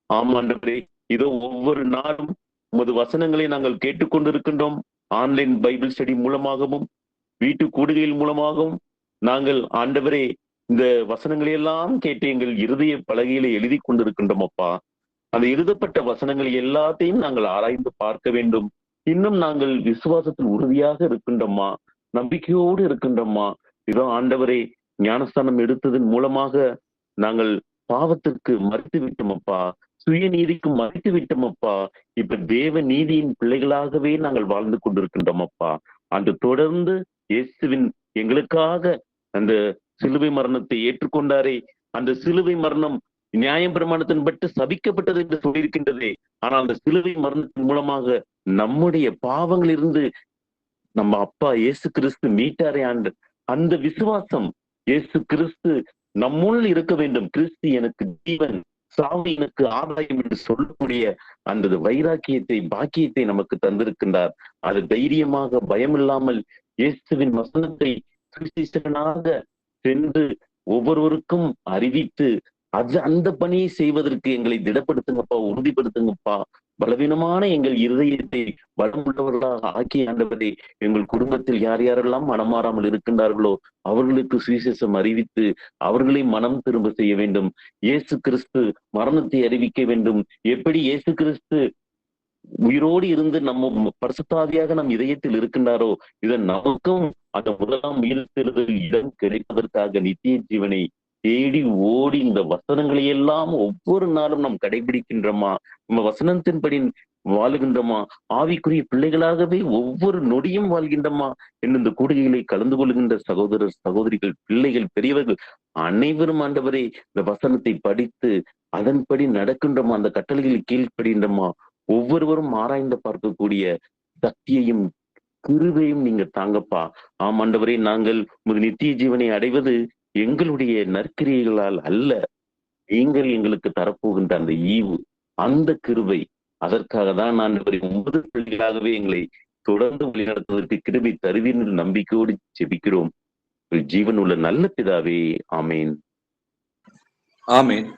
ஆம் ஆண்டவரே, இதோ ஒவ்வொரு நாளும் உமது வசனங்களை நாங்கள் கேட்டுக்கொண்டிருக்கின்றோம். ஆன்லைன் பைபிள் ஸ்டடி மூலமாகவும் வீட்டு கூடுகையில் மூலமாகவும் நாங்கள் ஆண்டவரே இந்த வசனங்களை எல்லாம் கேட்டு எங்கள் இருதய பலகையில எழுதி கொண்டிருக்கின்றோம் அப்பா. அந்த எழுதப்பட்ட வசனங்கள் எல்லாத்தையும் நாங்கள் ஆராய்ந்து பார்க்க வேண்டும். இன்னும் நாங்கள் விசுவாசத்தில் உறுதியாக இருக்கின்றோமா, நம்பிக்கையோடு இருக்கின்றோமா? இதோ ஆண்டவரே, ஞானஸ்தானம் எடுத்ததன் மூலமாக நாங்கள் பாவத்திற்கு மறுத்து விட்டோம் அப்பா, சுயநீதிக்கு மறுத்து விட்டோம் அப்பா. இப்ப தேவ நீதியின் பிள்ளைகளாகவே நாங்கள் வாழ்ந்து கொண்டிருக்கின்றோம் அப்பா. அன்று தொடர்ந்து இயேசுவின் எங்களுக்காக அந்த சிலுவை மரணத்தை ஏற்றுக்கொண்டாரே, அந்த சிலுவை மரணம் நியாய பிரமாணத்தின் பட்டு சபிக்கப்பட்டது என்று சொல்லியிருக்கின்றதே. ஆனால் அந்த சிலுவை மரணத்தின் மூலமாக நம்முடைய பாவங்களிலிருந்து நம்ம அப்பா இயேசு கிறிஸ்து மீட்டாரே ஆண்டு அந்த விசுவாசம், இயேசு கிறிஸ்து நம்முள் இருக்க வேண்டும். கிறிஸ்து எனக்கு ஜீவன், சாவு எனக்கு ஆதாயம் என்று சொல்லக்கூடிய அந்த வைராக்கியத்தை, பாக்கியத்தை நமக்கு தந்திருக்கின்றார். அது தைரியமாக பயமில்லாமல் இயேசுவின் வசனத்தை சுவிசேஷகனாக சென்று ஒவ்வொருவருக்கும் அறிவித்து அந்த பணியை செய்வதற்கு எங்களை திடப்படுத்துங்கப்பா, உறுதிப்படுத்துங்கப்பா. பலவீனமான எங்கள் இருதயத்தை பலமுள்ளவர்களாக ஆக்கிய ஆண்டவரே, எங்கள் குடும்பத்தில் யார் யாரெல்லாம் மனமாறாமல் இருக்கின்றார்களோ அவர்களுக்கு சுவிசேஷம் அறிவித்து அவர்களை மனம் திரும்ப செய்ய வேண்டும். இயேசு கிறிஸ்து மரணத்தை அறிவிக்க வேண்டும். எப்படி இயேசு கிறிஸ்து உயிரோடு இருந்து நம்ம பரிசுத்தாவியாக நம் இதயத்தில் இருக்கின்றாரோ, இதன் நமக்கும் அந்த முதலாம் உயிர்த்தெழுதல் இடம் கிடைப்பதற்காக நித்திய ஜீவனை தேடி ஓடி இந்த வசனங்களை எல்லாம் ஒவ்வொரு நாளும் நாம் கடைபிடிக்கின்றோமா, நம்ம வசனத்தின்படி வாழுகின்றோமா, ஆவிக்குரிய பிள்ளைகளாகவே ஒவ்வொரு நொடியும் வாழ்கின்றோமா என்று இந்த கூடுகைகளை கலந்து கொள்கின்ற சகோதரர், சகோதரிகள், பிள்ளைகள், பெரியவர்கள் அனைவரும் ஆண்டவரே இந்த வசனத்தை படித்து அதன்படி நடக்கின்றோமா, அந்த கட்டளைகளை கீழ்ப்படுகின்றோமா, ஒவ்வொருவரும் ஆராய்ந்து பார்க்கக்கூடிய சக்தியையும் கிருபையும் நீங்க தாங்கப்பா. ஆண்டவரே, நாங்கள் நித்திய ஜீவனை அடைவது எங்களுடைய நற்கிரியைகளால் அல்ல, நீங்கள் எங்களுக்கு தரப்போகின்ற அந்த ஈவு, அந்த கிருபை, அதற்காக தான் ஆண்டவரே உமது பிள்ளைகளாகவே எங்களை தொடர்ந்து வழிநடத்துவதற்கு கிருபை தருவீர் என்று நம்பிக்கையோடு ஜெபிக்கிறோம். ஜீவன் உள்ள நல்ல பிதாவே, ஆமேன். ஆமேன்.